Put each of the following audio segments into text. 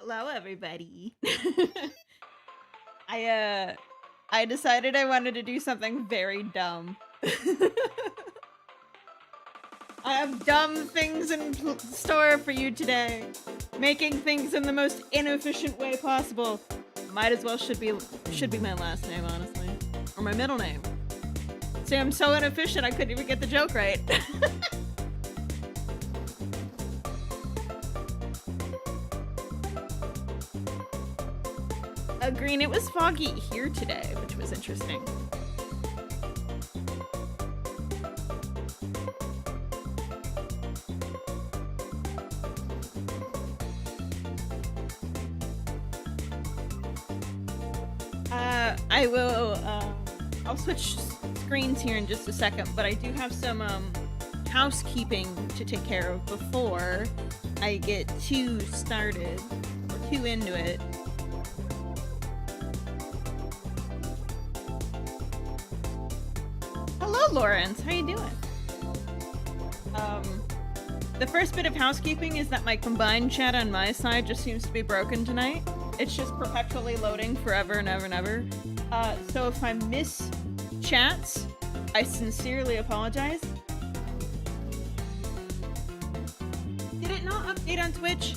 Hello, everybody. I uh, I decided I wanted to do something very dumb. I have dumb things in store for you today, making things in the most inefficient way possible. Might as well should be my last name, honestly, or my middle name. See, I'm so inefficient I couldn't even get the joke right. Green, it was foggy here today, which was interesting. I will, I'll switch screens here in just a second, but I do have some, housekeeping to take care of before I get too started, or too into it. Hello, Lawrence. How you doing? The first bit of housekeeping is that my combined chat on my side just seems to be broken tonight. It's just perpetually loading forever and ever and ever. So if I miss chats, I sincerely apologize. Did it not update on Twitch?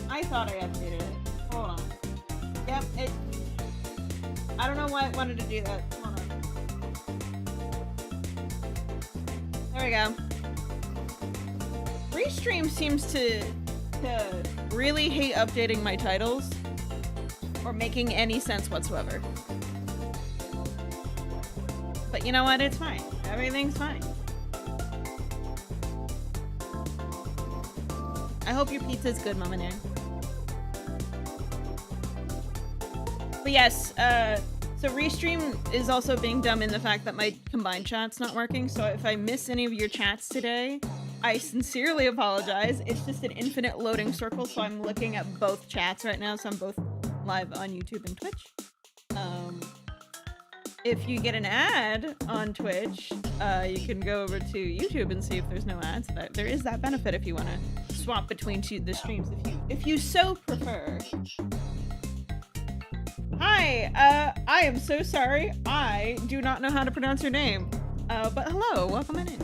I thought I updated it. Hold on. Yep, I don't know why it wanted to do that. Hold on. There we go. Restream seems to really hate updating my titles or making any sense whatsoever. But you know what? It's fine. Everything's fine. I hope your pizza's good, Mama Nan. But yes, so Restream is also being dumb in the fact that my combined chat's not working, so if I miss any of your chats today, I sincerely apologize. It's just an infinite loading circle, so I'm looking at both chats right now, so I'm both live on YouTube and Twitch. If you get an ad on Twitch, you can go over to YouTube and see if there's no ads. There is that benefit if you want to swap between the streams if you so prefer. Hi, I am so sorry. I do not know how to pronounce your name. But hello, welcome in.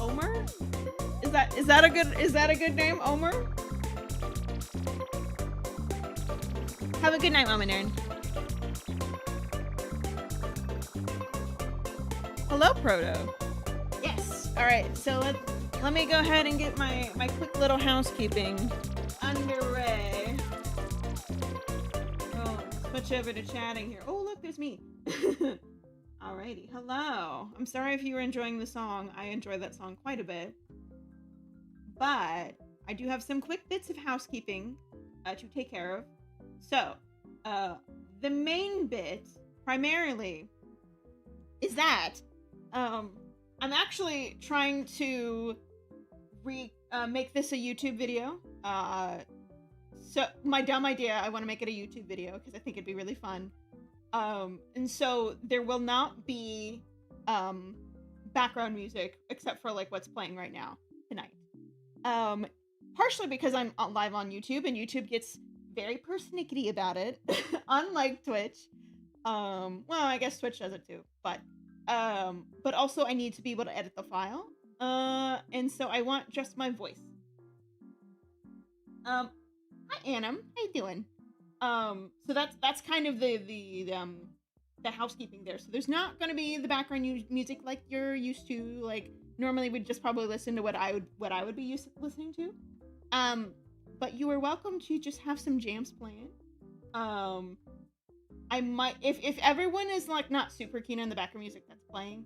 Omer? Is that a good name, Omer? Have a good night, Mama Nern. Hello, Proto. Yes. All right. So let me go ahead and get my quick little housekeeping underway. Oh, switch over to chatting here. Oh, look, there's me. Alrighty. Hello. I'm sorry if you were enjoying the song. I enjoyed that song quite a bit. But I do have some quick bits of housekeeping to take care of. So, the main bit, primarily, is that, I'm actually trying to make this a YouTube video. So, my dumb idea, I want to make it a YouTube video, because I think it'd be really fun. And so, there will not be, background music, except for, like, what's playing right now, tonight. Partially because I'm live on YouTube, and YouTube gets very persnickety about it, unlike Twitch. Well, I guess Twitch does it too, but also I need to be able to edit the file, and so I want just my voice. Hi, Annam, how you doing? So that's kind of the housekeeping there. So there's not gonna be the background music like you're used to. Like normally we'd just probably listen to what I would be listening to. But you are welcome to just have some jams playing. I might, if everyone is like not super keen on the background music that's playing,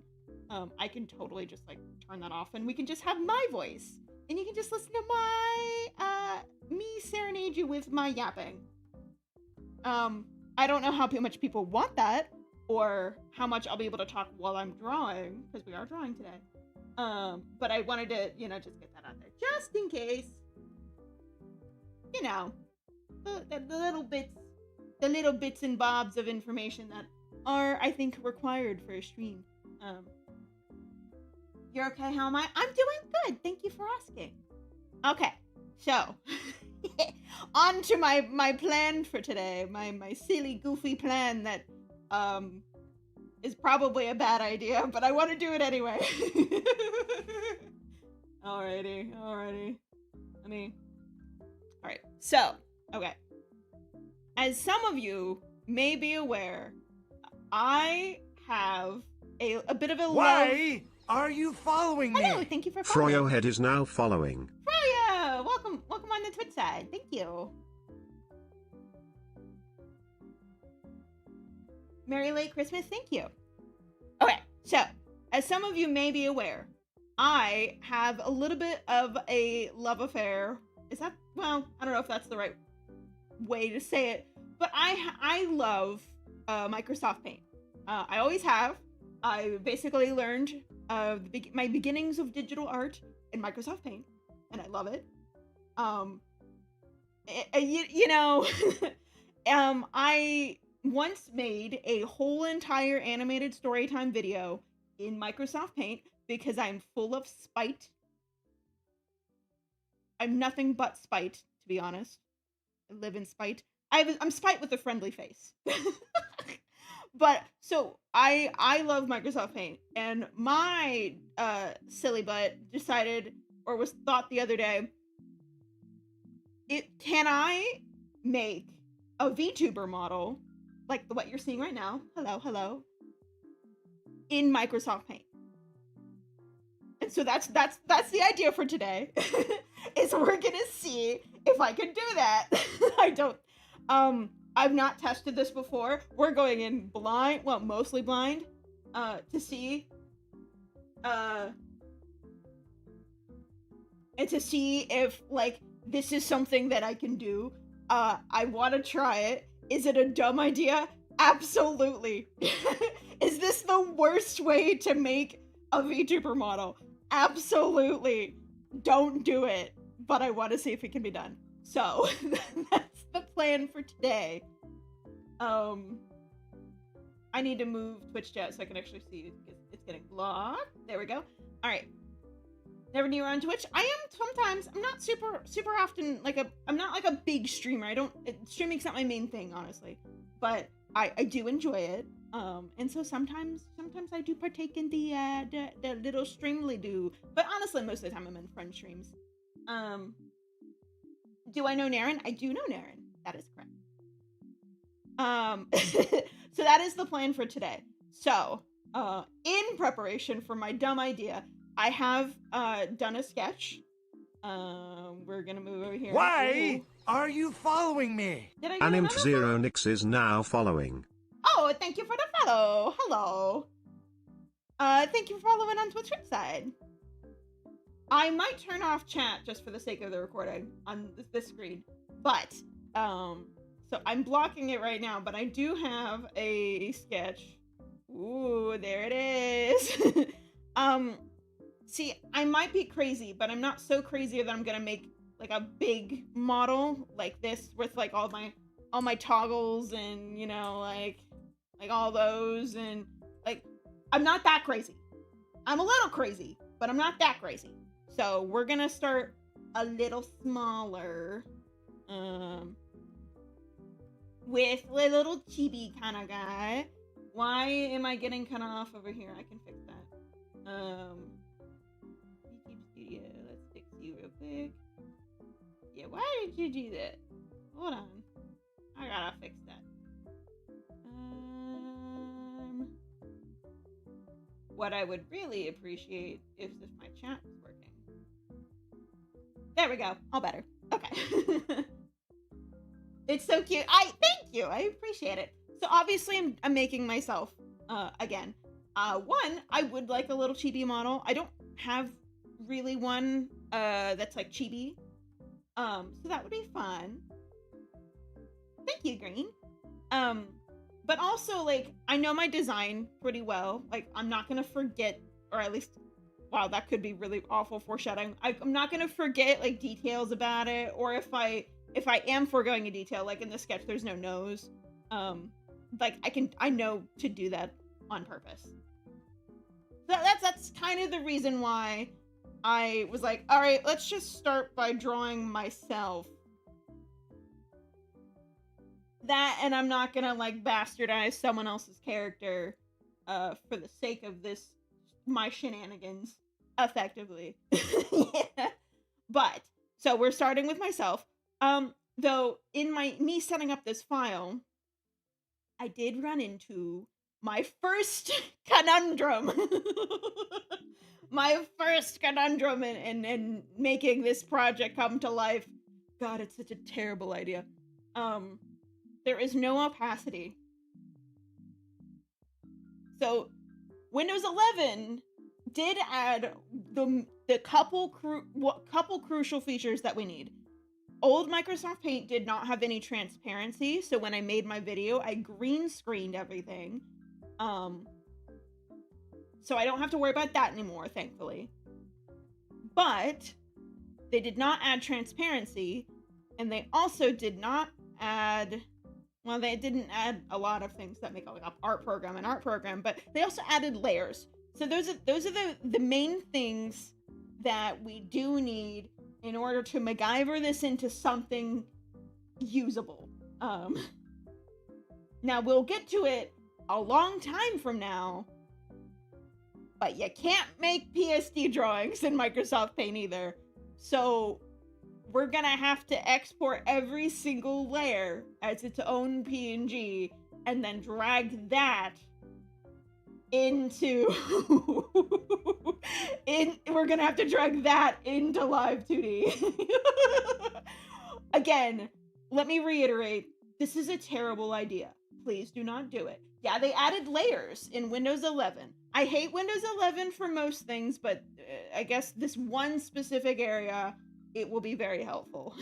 I can totally just like turn that off and we can just have my voice. And you can just listen to my, me serenade you with my yapping. I don't know how much people want that, or how much I'll be able to talk while I'm drawing, because we are drawing today. But I wanted to, just get that out there, just in case. You know, the little bits and bobs of information that are, I think, required for a stream. You're okay? How am I? I'm doing good. Thank you for asking. Okay, so on to my plan for today. My silly, goofy plan that is probably a bad idea, but I want to do it anyway. Alrighty. Alright, so, okay. As some of you may be aware, I have a bit of a Why are you following me? Hello, thank you for following. Froyohead is now following. Froyo! Welcome on the Twitch side. Thank you. Merry late Christmas, thank you. Okay, so, as some of you may be aware, I have a little bit of a love affair. Is that, well, I don't know if that's the right way to say it, but I love Microsoft Paint. I always have. I basically learned my beginnings of digital art in Microsoft Paint, and I love it. I once made a whole entire animated storytime video in Microsoft Paint because I'm full of spite. I'm nothing but spite, to be honest. I live in spite. I'm spite with a friendly face. But so I love Microsoft Paint, and my silly butt decided, or was thought the other day, can I make a VTuber model like what you're seeing right now? Hello, in Microsoft Paint. And so that's the idea for today. Is we're gonna see if I can do that. I've not tested this before. We're going in blind, well, mostly blind, to see, and to see if, like, this is something that I can do. I want to try it. Is it a dumb idea? Absolutely. Is this the worst way to make a VTuber model? Absolutely. Don't do it. But I want to see if it can be done. So, that's the plan for today. I need to move Twitch chat so I can actually see it's getting blocked. There we go. Alright. Never knew you were on Twitch. I am sometimes. I'm not super often I'm not like a big streamer. Streaming's not my main thing, honestly. But I do enjoy it. And so sometimes I do partake in the little streamly do. But honestly, most of the time I'm in friend streams. Do I know Naren? I do know Naren. That is correct. So that is the plan for today. So, in preparation for my dumb idea, I have done a sketch. We're gonna move over here. Why are you following me? Did I get Animt Zero Nix is now following. Oh, thank you for the follow. Hello. Thank you for following on Twitch side. I might turn off chat just for the sake of the recording on this screen, but so I'm blocking it right now. But I do have a sketch. Ooh, there it is. See, I might be crazy, but I'm not so crazy that I'm gonna make like a big model like this with like all my toggles and, you know, like all those, and like I'm not that crazy. I'm a little crazy, but I'm not that crazy. So we're gonna start a little smaller, with a little chibi kind of guy. Why am I getting cut off over here? I can fix that. YouTube Studio, let's fix you real quick. Yeah, why did you do that? Hold on, I gotta fix that. What I would really appreciate is if my chat was working. There we go. All better. Okay. It's so cute. Thank you. I appreciate it. So obviously I'm making myself again. One, I would like a little chibi model. I don't have really one that's like chibi. So that would be fun. Thank you, Green. But also, like, I know my design pretty well. Like, I'm not gonna forget, or at least, wow, that could be really awful foreshadowing. I'm not gonna forget, like, details about it, or if I am foregoing a detail, like in the sketch, there's no nose. Like, I know to do that on purpose. So that's kind of the reason why I was like, all right, let's just start by drawing myself. That, and I'm not gonna like bastardize someone else's character for the sake of this, my shenanigans, effectively. Yeah. But so we're starting with myself. Though in me setting up this file, I did run into my first conundrum. My first conundrum in making this project come to life. God, it's such a terrible idea. There is no opacity. So Windows 11 did add the couple crucial features that we need. Old Microsoft Paint did not have any transparency, so when I made my video, I green screened everything. So I don't have to worry about that anymore, thankfully. But they did not add transparency, and they also did not add, well, they didn't add a lot of things that make like an art program, but they also added layers. So those are the main things that we do need in order to MacGyver this into something usable. Now we'll get to it a long time from now, but you can't make PSD drawings in Microsoft Paint either. So we're gonna have to export every single layer as its own PNG and then drag that into we're gonna have to drag that into Live 2D. Again, let me reiterate, this is a terrible idea. Please do not do it. Yeah, they added layers in Windows 11. I hate Windows 11 for most things, but I guess this one specific area, it will be very helpful.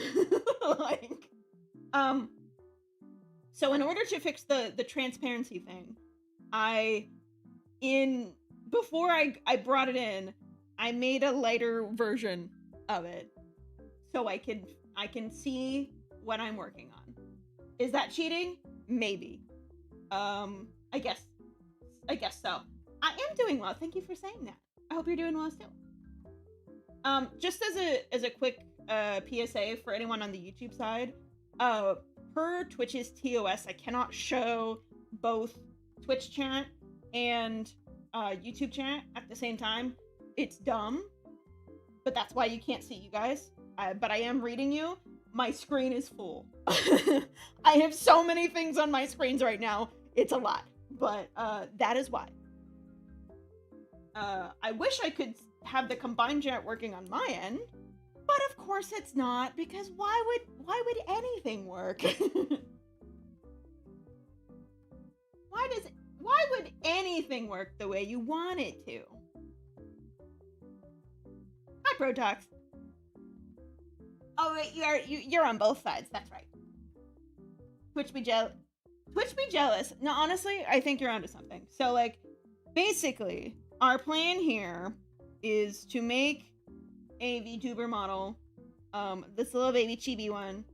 So in order to fix the transparency thing, before I brought it in, I made a lighter version of it so I can see what I'm working on. Is that cheating? Maybe. I guess so. I am doing well. Thank you for saying that. I hope you're doing well too. Just as a quick PSA for anyone on the YouTube side, per Twitch's TOS, I cannot show both Twitch chat and YouTube chat at the same time. It's dumb, but that's why you can't see you guys. But I am reading you. My screen is full. I have so many things on my screens right now. It's a lot, but that is why. I wish I could have the combined chat working on my end, but of course it's not, because why would anything work? Why would anything work the way you want it to? Hi, Protox. Oh wait, you're on both sides. That's right. Twitch be jealous. No, honestly, I think you're onto something. So like, basically, our plan here is to make a VTuber model, this little baby chibi one,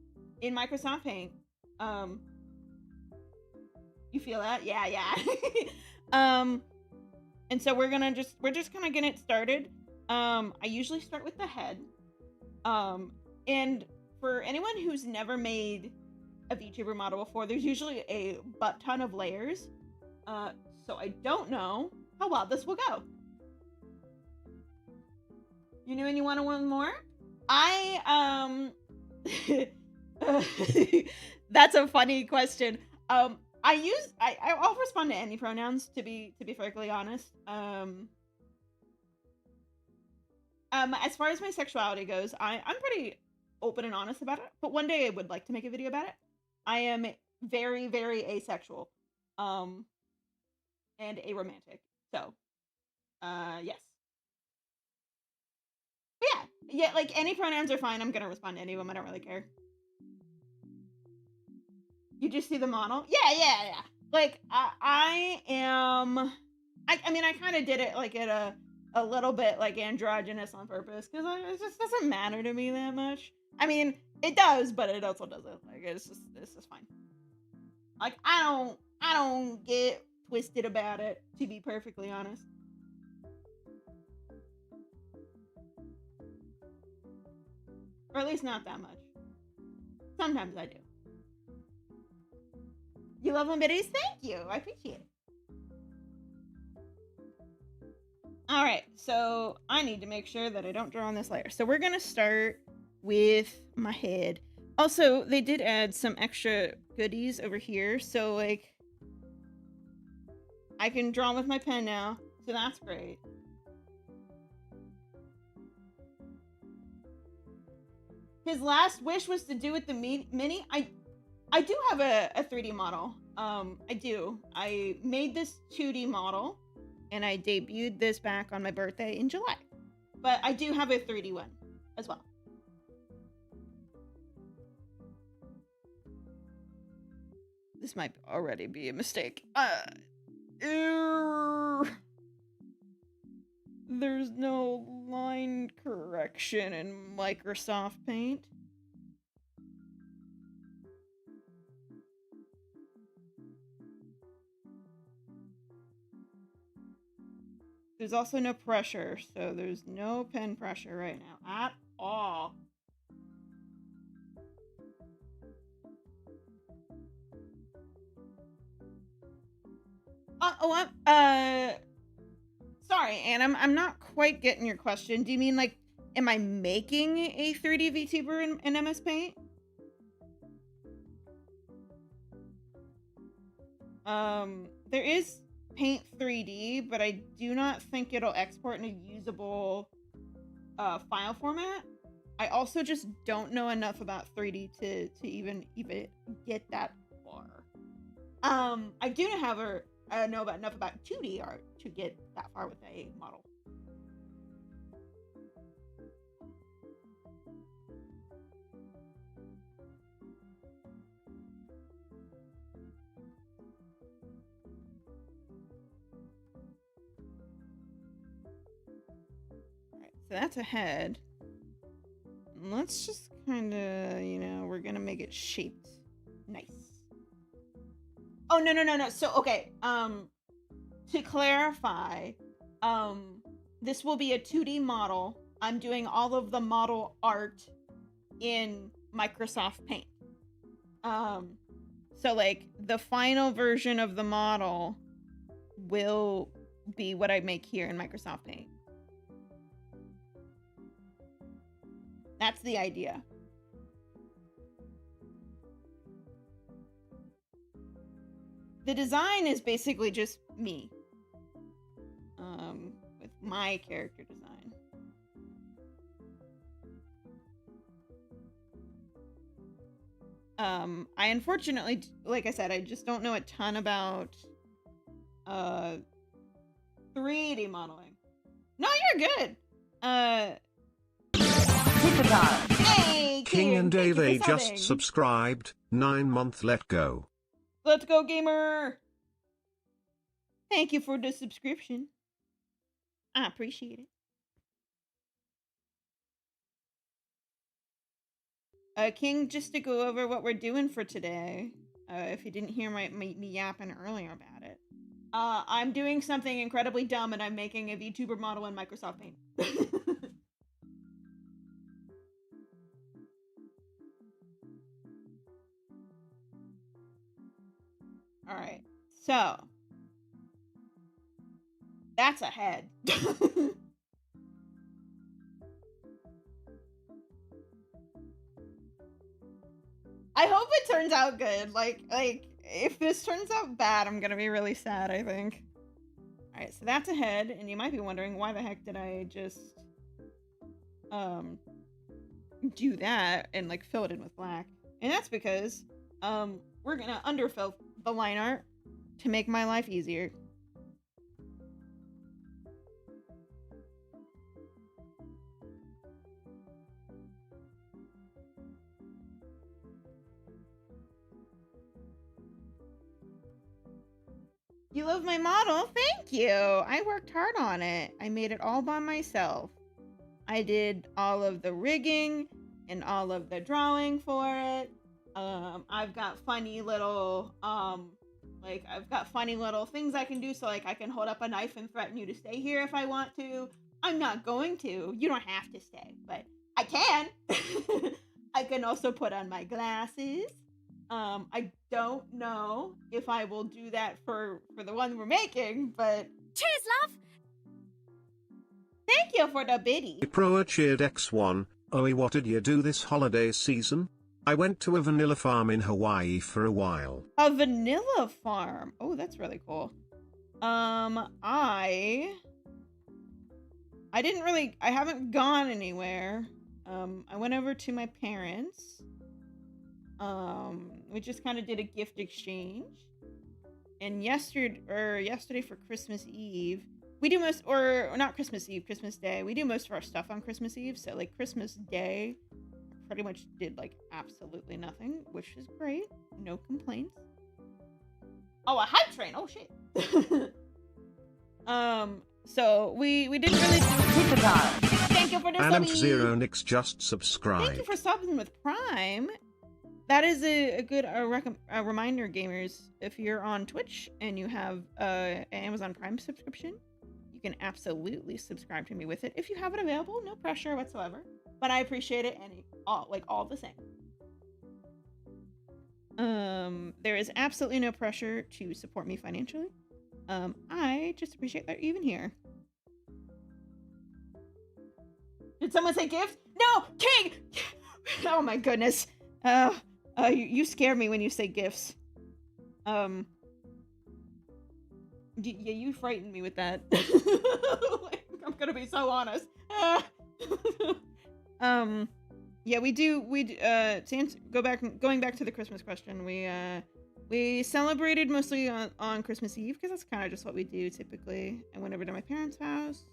in Microsoft Paint. You feel that? Yeah. And so we're just kind of getting it started. I usually start with the head. And for anyone who's never made a VTuber model before, there's usually a butt ton of layers. So I don't know how well this will go. You know, and you want one more? That's a funny question. I'll respond to any pronouns, to be frankly honest. As far as my sexuality goes, I'm pretty open and honest about it, but one day I would like to make a video about it. I am very, very asexual, and aromantic. So, yes. But yeah, like any pronouns are fine. I'm gonna respond to any of them. I don't really care. You just see the model? Yeah. Like, I mean, I kind of did it, like, at a little bit, like, androgynous on purpose, because it just doesn't matter to me that much. I mean, it does, but it also doesn't. Like, it's just fine. Like, I don't get twisted about it, to be perfectly honest. Or at least not that much. Sometimes I do. You love my videos? Thank you. I appreciate it. Alright, so I need to make sure that I don't draw on this layer. So we're going to start with my head. Also, they did add some extra goodies over here. So, like, I can draw with my pen now. So that's great. His last wish was to do with the mini. I do have a 3D model. I do. I made this 2D model, and I debuted this back on my birthday in July. But I do have a 3D one as well. This might already be a mistake. There's no line correction in Microsoft Paint. There's also no pressure, so there's no pen pressure right now at all. Sorry, Anne, I'm not quite getting your question. Do you mean, like, am I making a 3D VTuber in MS Paint? There is Paint 3D, but I do not think it'll export in a usable file format. I also just don't know enough about 3D to even get that far. I do know enough about 2D art to get that far with a model. Alright, so that's a head. Let's just kind of, we're gonna make it shaped nice. Oh, no. So, okay, to clarify, this will be a 2D model. I'm doing all of the model art in Microsoft Paint. So, like, the final version of the model will be what I make here in Microsoft Paint. That's the idea. The design is basically just me. With my character design. I unfortunately, like I said, I just don't know a ton about 3D modeling. No, you're good. Hey, King and thank you for Dave just subbing. subscribed, 9-month let go. Let's go, gamer! Thank you for the subscription. I appreciate it. King, just to go over what we're doing for today, if you didn't hear me yapping earlier about it, I'm doing something incredibly dumb and I'm making a VTuber model in Microsoft Paint. Alright, so that's a head. I hope it turns out good. Like, if this turns out bad, I'm gonna be really sad, I think. Alright, so that's a head, and you might be wondering, why the heck did I just, do that and, like, fill it in with black? And that's because, we're gonna underfill the line art to make my life easier. You love my model? Thank you! I worked hard on it. I made it all by myself. I did all of the rigging and all of the drawing for it. I've got funny little, I've got funny little things I can do, so, like, I can hold up a knife and threaten you to stay here if I want to. I'm not going to. You don't have to stay, but I can. I can also put on my glasses. I don't know if I will do that for the one we're making, but Cheers, love! thank you for the biddy. Pro cheered X1. Oi, what did you do this holiday season? I went to a vanilla farm in Hawaii for a while. A vanilla farm. Oh, that's really cool. I haven't gone anywhere. I went over to my parents. We just kind of did a gift exchange. And yesterday for Christmas Eve, we do most, or not Christmas Eve, Christmas Day. We do most of our stuff on Christmas Eve. So like Christmas Day, pretty much did like absolutely nothing, which is great. No complaints. Oh, a hype train. Oh shit. So we didn't really do Thank you for the Adam subby. Zero Nix just subscribed. Thank you for subbing with Prime. That is a good reminder, gamers. If you're on Twitch and you have an Amazon Prime subscription, you can absolutely subscribe to me with it. If you have it available, no pressure whatsoever. But I appreciate it, and all the same. There is absolutely no pressure to support me financially. I just appreciate that you're even here. Did someone say gift? No, King! Oh my goodness. You scare me when you say gifts. Yeah, you frightened me with that. Like, I'm gonna be so honest. Yeah, going back to the Christmas question, we celebrated mostly on Christmas Eve because that's kind of just what we do typically. I went over to my parents' house.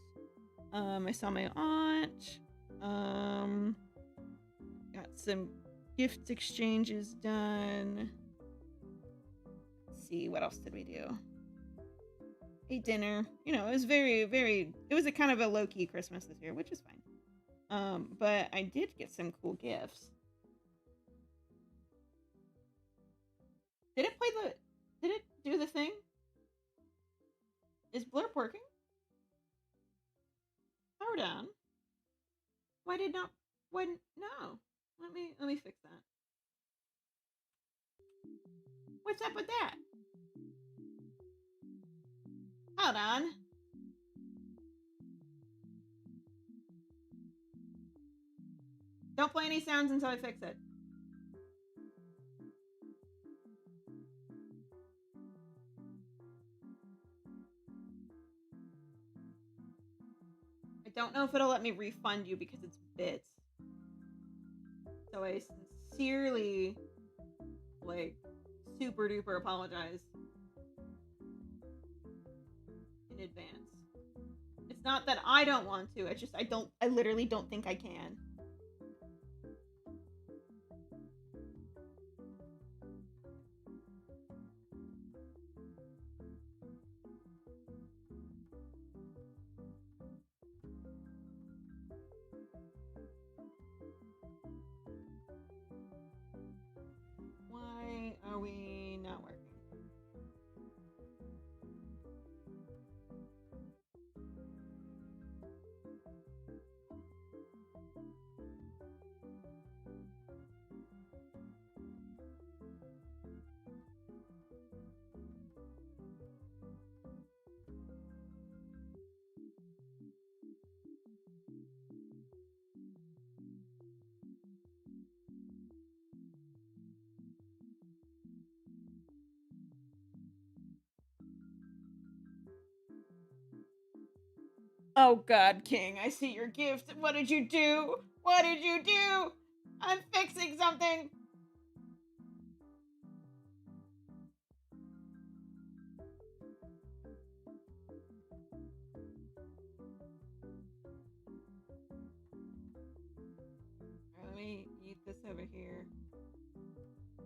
I saw my aunt. Got some gift exchanges done. Let's see, what else did we do? Ate dinner. You know, it was it was a kind of a low-key Christmas this year, which is fine. But I did get some cool gifts. Did it do the thing? Is Blurp working? Power down. No. Let me fix that. What's up with that? Hold on. Don't play any sounds until I fix it. I don't know if it'll let me refund you because it's bits. So I sincerely, like, super duper apologize in advance. It's not that I don't want to, I literally don't think I can. Why are we not working? Oh God, King, I see your gift. What did you do? What did you do? I'm fixing something. Let me eat this over here.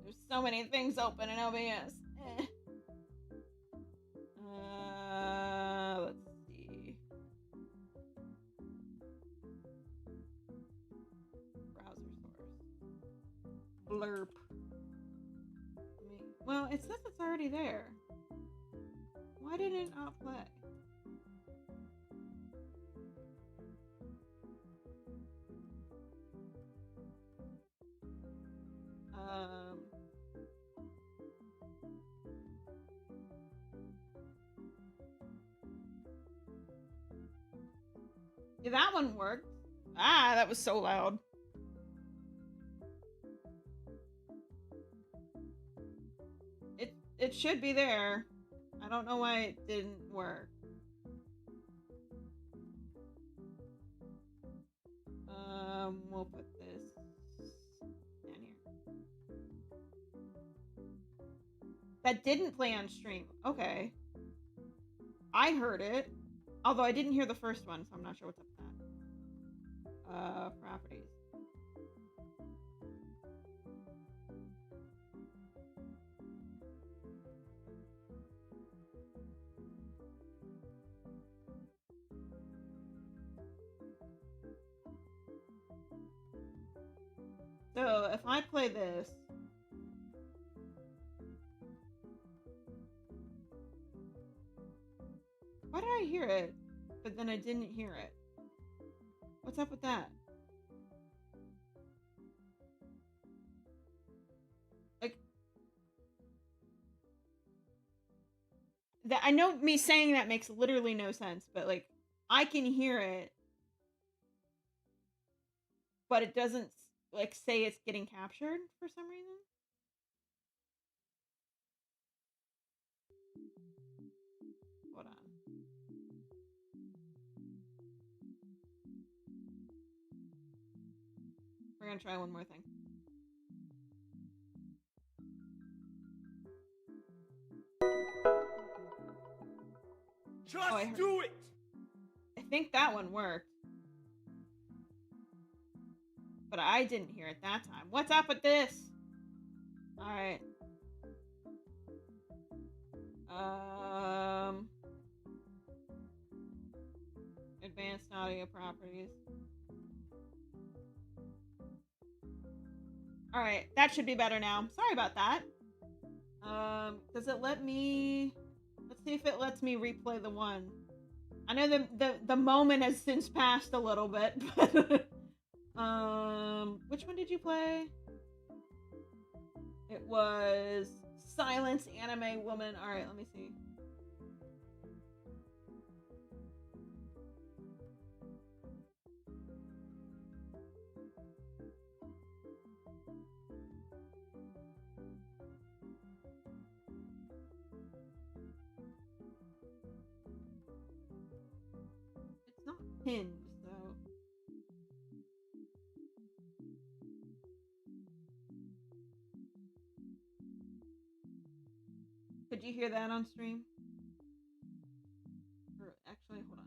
There's so many things open in OBS. Let's see. Browser source. Blurp. Well, it says it's already there. Why did it not play? Yeah, that one worked. Ah, that was so loud. It should be there. I don't know why it didn't work. We'll put this down here. That didn't play on stream. Okay. I heard it. Although I didn't hear the first one, so I'm not sure what's up with that. Properties. So if I play this, why did I hear it, but then I didn't hear it? What's up with that? Like, that I know me saying that makes literally no sense, but like, I can hear it, but it doesn't like say it's getting captured for some reason. Hold on. We're gonna try one more thing. Just do it! I think that one worked. But I didn't hear it that time. What's up with this? Alright. Advanced audio properties. Alright, that should be better now. Sorry about that. Does it let me... Let's see if it lets me replay the one. I know the moment has since passed a little bit, but... which one did you play? It was Silence Anime Woman. Alright, let me see. It's not pinned, so... Could you hear that on stream? Or actually, hold on.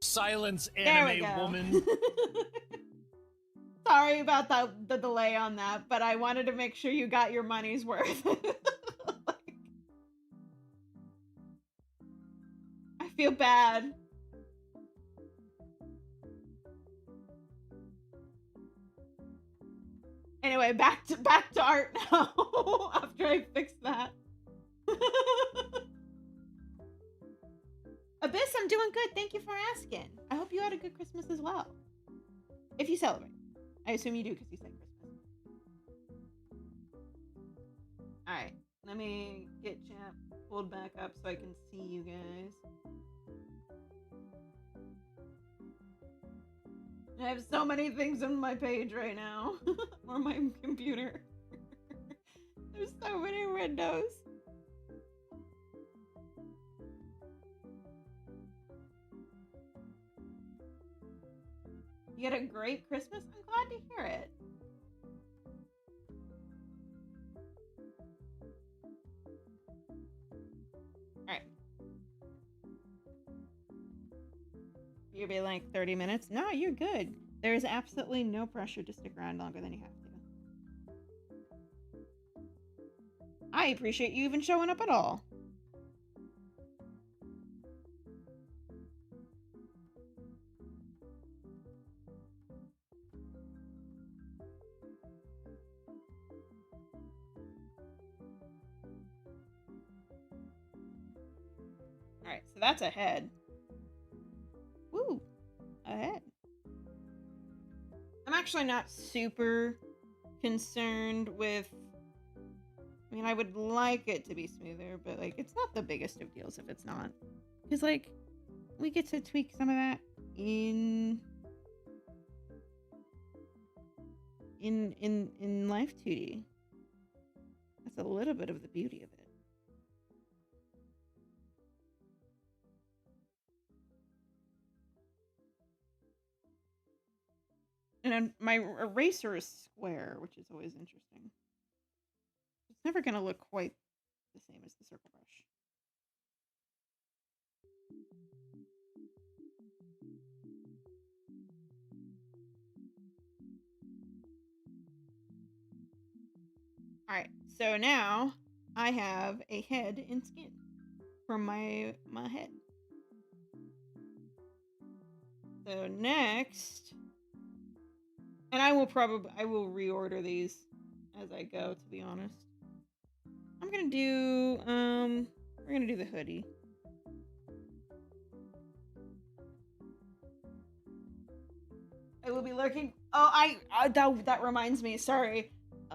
Silence Anime Woman. Sorry about the delay on that, but I wanted to make sure you got your money's worth. Like, I feel bad. Anyway, back to art now. After I fixed that. Abyss, I'm doing good. Thank you for asking. I hope you had a good Christmas as well. If you celebrate. I assume you do because you said Christmas. Alright. Let me get chat pulled back up so I can see you guys. I have so many things on my page right now. Or my computer. There's so many windows. You had a great Christmas? I'm glad to hear it. Alright. You'll be like 30 minutes? No, you're good. There is absolutely no pressure to stick around longer than you have to. I appreciate you even showing up at all. Alright, so that's ahead. Woo! Ahead. I'm actually not super concerned with... I mean, I would like it to be smoother, but, like, it's not the biggest of deals if it's not. Because, like, we get to tweak some of that in Life 2D. That's a little bit of the beauty of it. And my eraser is square, which is always interesting. It's never going to look quite the same as the circle brush. Alright, so now I have a head and skin from my head. So next, and I will reorder these as I go, to be honest. I'm gonna do we're gonna do the hoodie. I will be lurking. Oh, that reminds me. Sorry,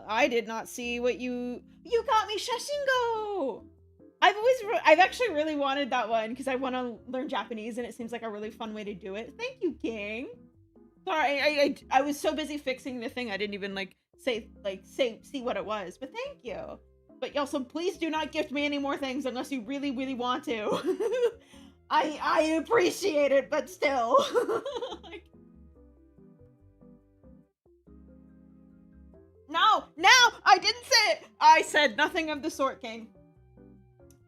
I did not see what you got me Shashingo. I've actually really wanted that one because I want to learn Japanese and it seems like a really fun way to do it. Thank you, King. Sorry, I was so busy fixing the thing I didn't even see what it was. But thank you. But also, please do not gift me any more things unless you really, really want to. I appreciate it, but still. No, I didn't say it. I said nothing of the sort, King.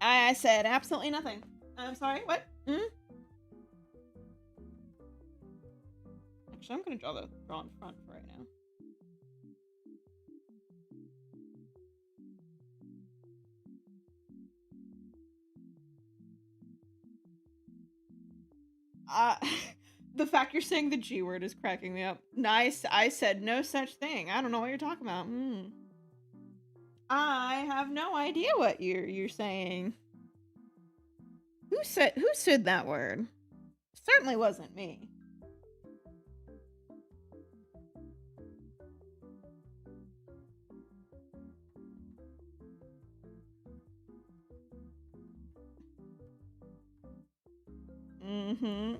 I said absolutely nothing. I'm sorry, what? Actually, I'm gonna draw in front for right now. The fact you're saying the G word is cracking me up. Nice. I said no such thing. I don't know what you're talking about. I have no idea what you're saying. Who said that word? Certainly wasn't me.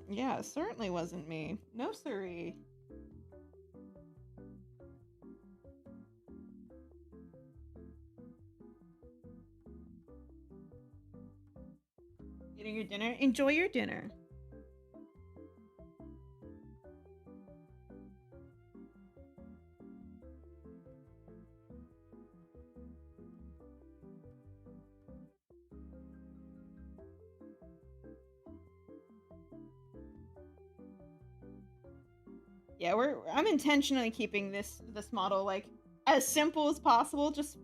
Yeah, it certainly wasn't me. No siree. Eating your dinner? Enjoy your dinner. Yeah, I'm intentionally keeping this model as simple as possible, just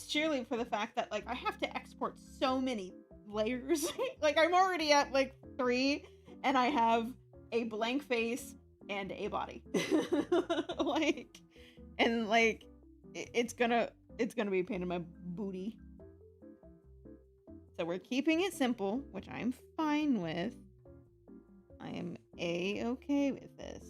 sheerly for the fact that I have to export so many layers. I'm already at 3 and I have a blank face and a body. It's gonna be a pain in my booty. So we're keeping it simple, which I'm fine with. I am A-okay with this.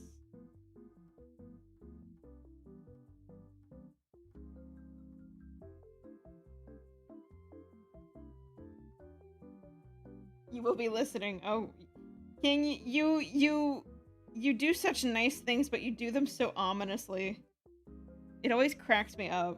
You will be listening. Oh, King, you do such nice things, but you do them so ominously. It always cracks me up.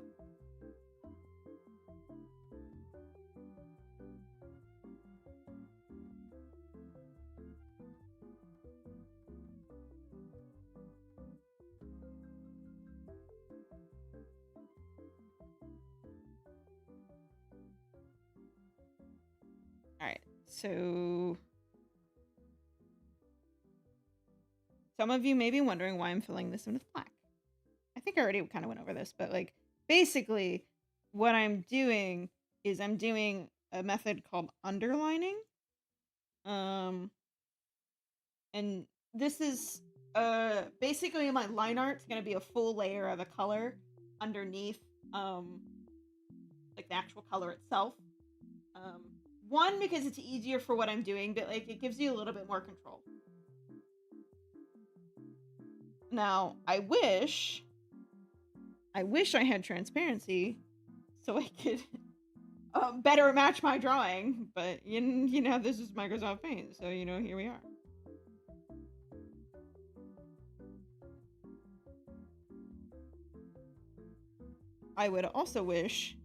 All right. So some of you may be wondering why I'm filling this in with black. I think I already kind of went over this, but basically what I'm doing is I'm doing a method called underlining. And this is basically my line art's going to be a full layer of a color underneath the actual color itself. One, because it's easier for what I'm doing, but it gives you a little bit more control. Now, I wish I had transparency so I could better match my drawing, but you know, this is Microsoft Paint, so here we are. I would also wish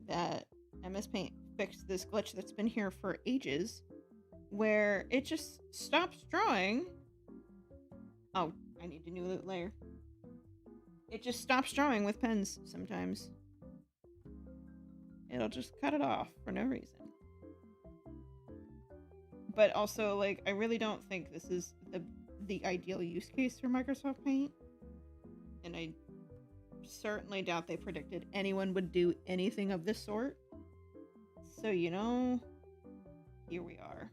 that MS Paint fixed this glitch that's been here for ages, where it just stops drawing. Oh, I need a new layer. It just stops drawing with pens sometimes. It'll just cut it off for no reason. But also, like, I really don't think this is the ideal use case for Microsoft Paint. And I certainly doubt they predicted anyone would do anything of this sort. So, you know, here we are.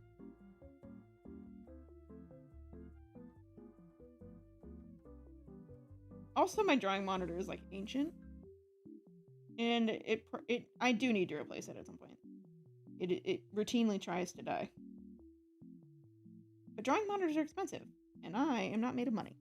Also, my drawing monitor is, like, ancient. And I do need to replace it at some point. It routinely tries to die. But drawing monitors are expensive, and I am not made of money.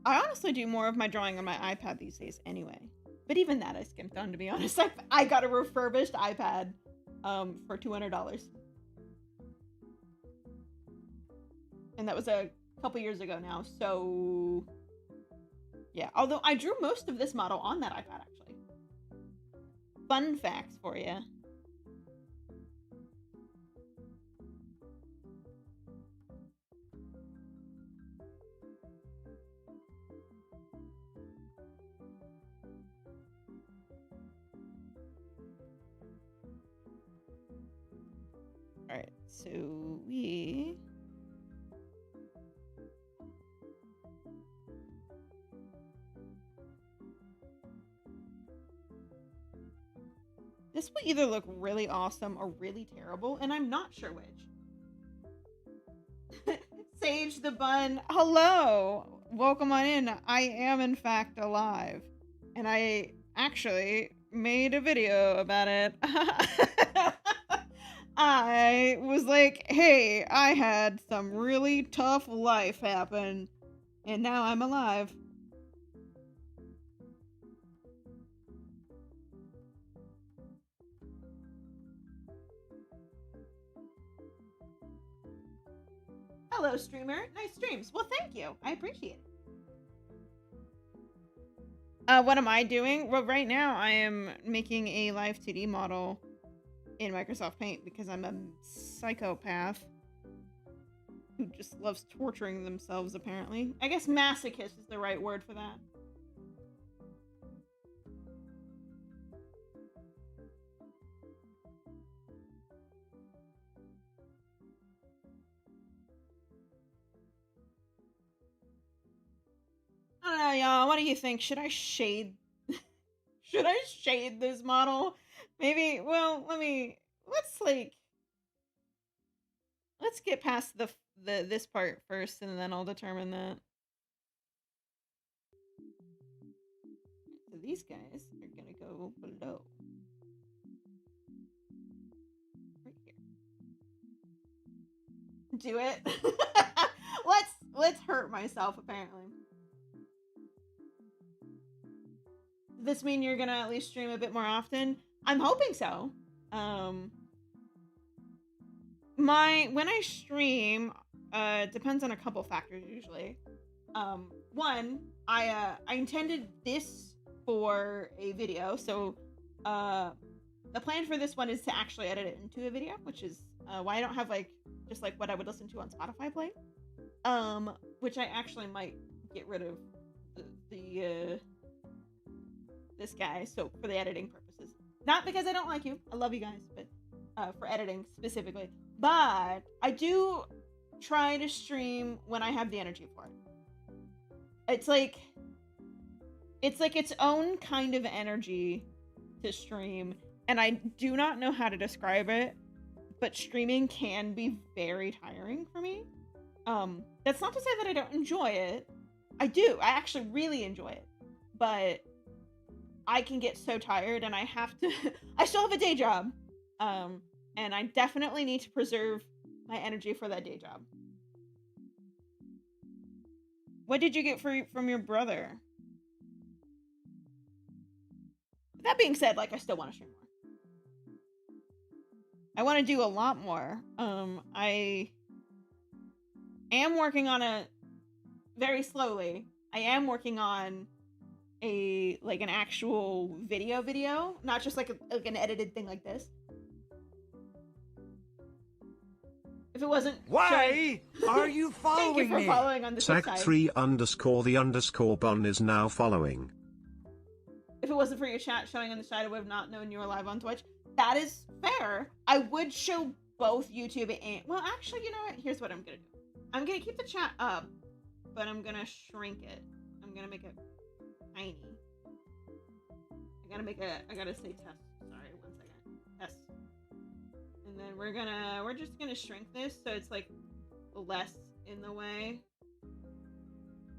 I honestly do more of my drawing on my iPad these days anyway. But even that I skimped on, to be honest. I got a refurbished iPad for $200. And that was a couple years ago now, so... yeah, although I drew most of this model on that iPad, actually. Fun facts for you. Alright, so we... this will either look really awesome or really terrible, and I'm not sure which. Sage the Bun, hello! Welcome on in. I am, in fact, alive. And I actually made a video about it. I was like, hey, I had some really tough life happen, and now I'm alive. Hello, streamer. Nice streams. Well, thank you. I appreciate it. What am I doing? Well, right now I am making a live 2D model in Microsoft Paint because I'm a psychopath who just loves torturing themselves, apparently. I guess masochist is the right word for that. I don't know, y'all. What do you think? Should I shade... should I shade this model? Maybe, well, let's get past this part first, and then I'll determine that. So these guys are gonna go below. Right here. Do it. Let's hurt myself, apparently. Does this mean you're gonna at least stream a bit more often? I'm hoping so. When I stream, depends on a couple factors usually. One, I intended this for a video, so the plan for this one is to actually edit it into a video, which is why I don't have just what I would listen to on Spotify play. Which I actually might get rid of this guy, so for the editing purposes. Not because I don't like you, I love you guys, but for editing specifically. But I do try to stream when I have the energy for it. It's like its own kind of energy to stream, and I do not know how to describe it, but streaming can be very tiring for me. That's not to say that I don't enjoy it. I do. I actually really enjoy it. But I can get so tired, and I have to... I still have a day job. And I definitely need to preserve my energy for that day job. What did you get from your brother? That being said, like, I still want to stream more. I want to do a lot more. I am working on very slowly. I am working on an actual video, not just like an edited thing like this. If it wasn't Why are you following Thank you for me? following on the side. Sack3_the_bun is now following. If it wasn't for your chat showing on the side, I would have not known you were live on Twitch. That is fair. I would show both YouTube and... Well, actually, you know what? Here's what I'm going to do. I'm going to keep the chat up, but I'm going to shrink it. I'm going to make it tiny. I gotta say test. Sorry, 1 second. Test. And then we're just gonna shrink this so it's like less in the way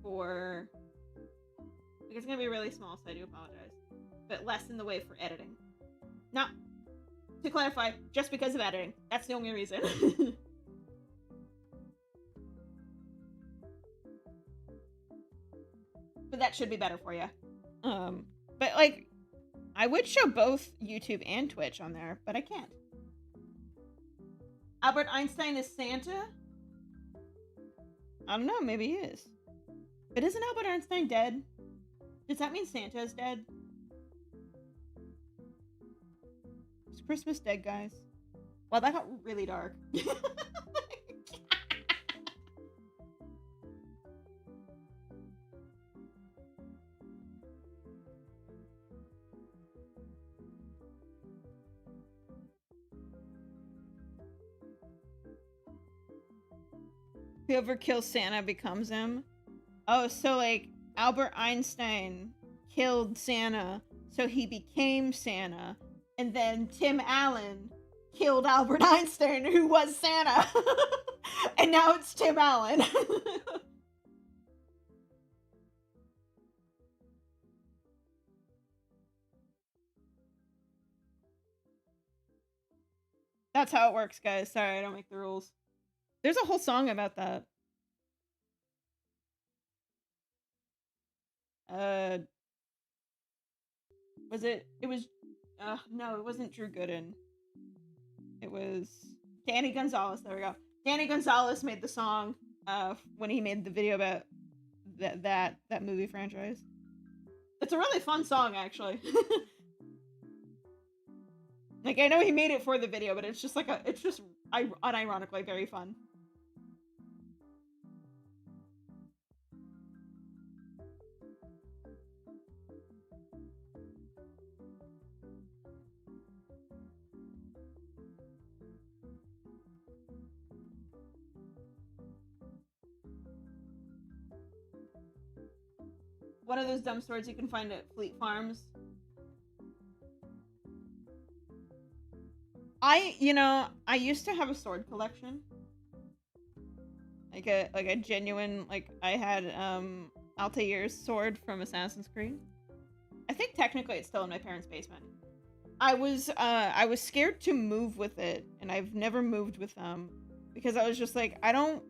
for... Like, it's gonna be really small, so I do apologize. But less in the way for editing. Not, to clarify, just because of editing. That's the only reason. But that should be better for you. But like, I would show both YouTube and Twitch on there, but I can't. Albert Einstein is Santa? I don't know, maybe he is. But isn't Albert Einstein dead? Does that mean Santa is dead? Is Christmas dead, guys? Wow, that got really dark. Whoever kills Santa becomes him. Oh, so like Albert Einstein killed Santa, so he became Santa, and then Tim Allen killed Albert Einstein, who was Santa, and now it's Tim Allen. That's how it works, guys. Sorry, I don't make the rules. There's a whole song about that. No, it wasn't Drew Gooden. It was Danny Gonzalez. There we go. Danny Gonzalez made the song when he made the video about that movie franchise. It's a really fun song, actually. Like, I know he made it for the video, but it's just like it's just unironically very fun. One of those dumb swords you can find at Fleet Farms. I used to have a sword collection. Like a genuine, like, I had Altair's sword from Assassin's Creed. I think technically it's still in my parents' basement. I was scared to move with it, and I've never moved with them because I was just like, I don't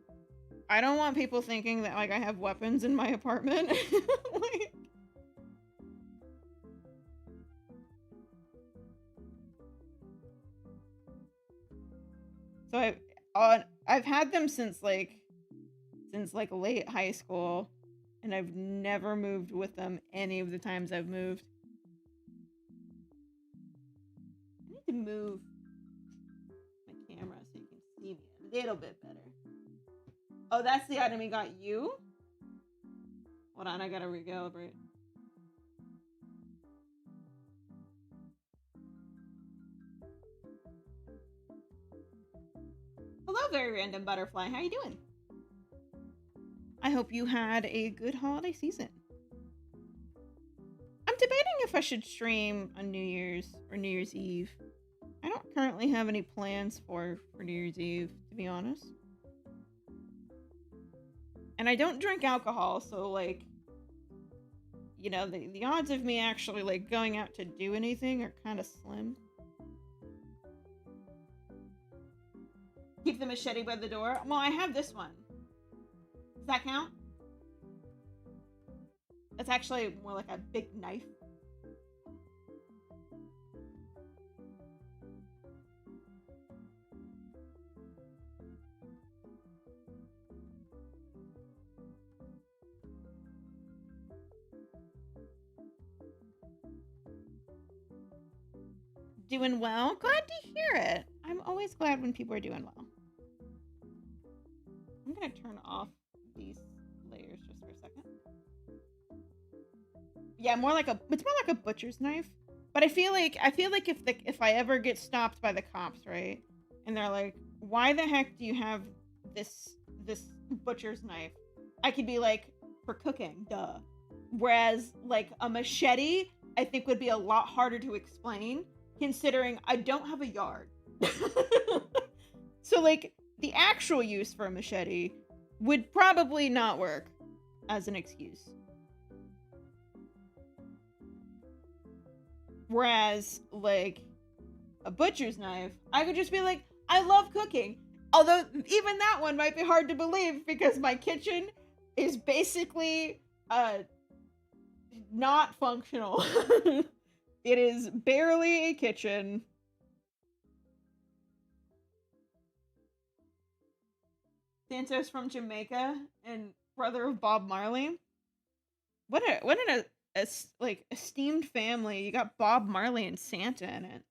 want people thinking that like I have weapons in my apartment. Like, so I've had them since like late high school, and I've never moved with them any of the times I've moved. I need to move my camera so you can see me a little bit better. Oh, that's the item he got you? Hold on, I gotta recalibrate. Hello, very random butterfly. How you doing? I hope you had a good holiday season. I'm debating if I should stream on New Year's or New Year's Eve. I don't currently have any plans for New Year's Eve, to be honest. And I don't drink alcohol, so like, you know, the odds of me actually like going out to do anything are kind of slim. Keep the machete by the door. Well, I have this one. Does that count? That's actually more like a big knife. Doing well? Glad to hear it. I'm always glad when people are doing well. I'm gonna turn off these layers just for a second. Yeah, it's more like a butcher's knife. But I feel like if I ever get stopped by the cops, right? And they're like, "Why the heck do you have this butcher's knife?" I could be like, "For cooking, duh." Whereas like a machete, I think would be a lot harder to explain, considering I don't have a yard. So like the actual use for a machete would probably not work as an excuse. Whereas, like, a butcher's knife, I could just be like, I love cooking. Although, even that one might be hard to believe because my kitchen is basically, not functional. It is barely a kitchen. Santos from Jamaica and brother of Bob Marley. What an like esteemed family. You got Bob Marley and Santa in it.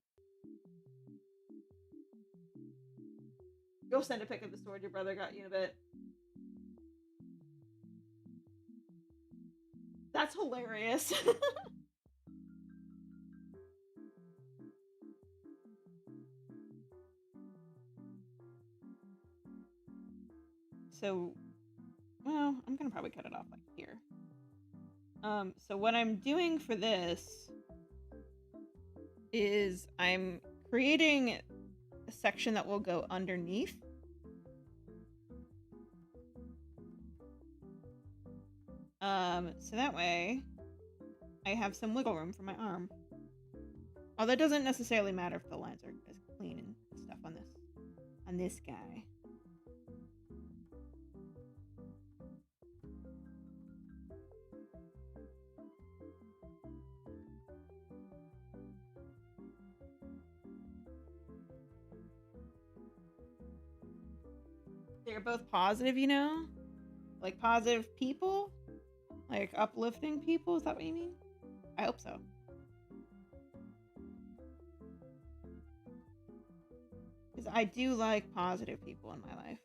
Go send a pic of the sword your brother got you in a bit. That's hilarious. So, well, I'm gonna probably cut it off like here. So what I'm doing for this is I'm creating a section that will go underneath. So that way I have some wiggle room for my arm. Although it doesn't necessarily matter if the lines are as clean and stuff on this guy. They're both positive, you know? Like positive people? Like uplifting people? Is that what you mean? I hope so. Because I do like positive people in my life.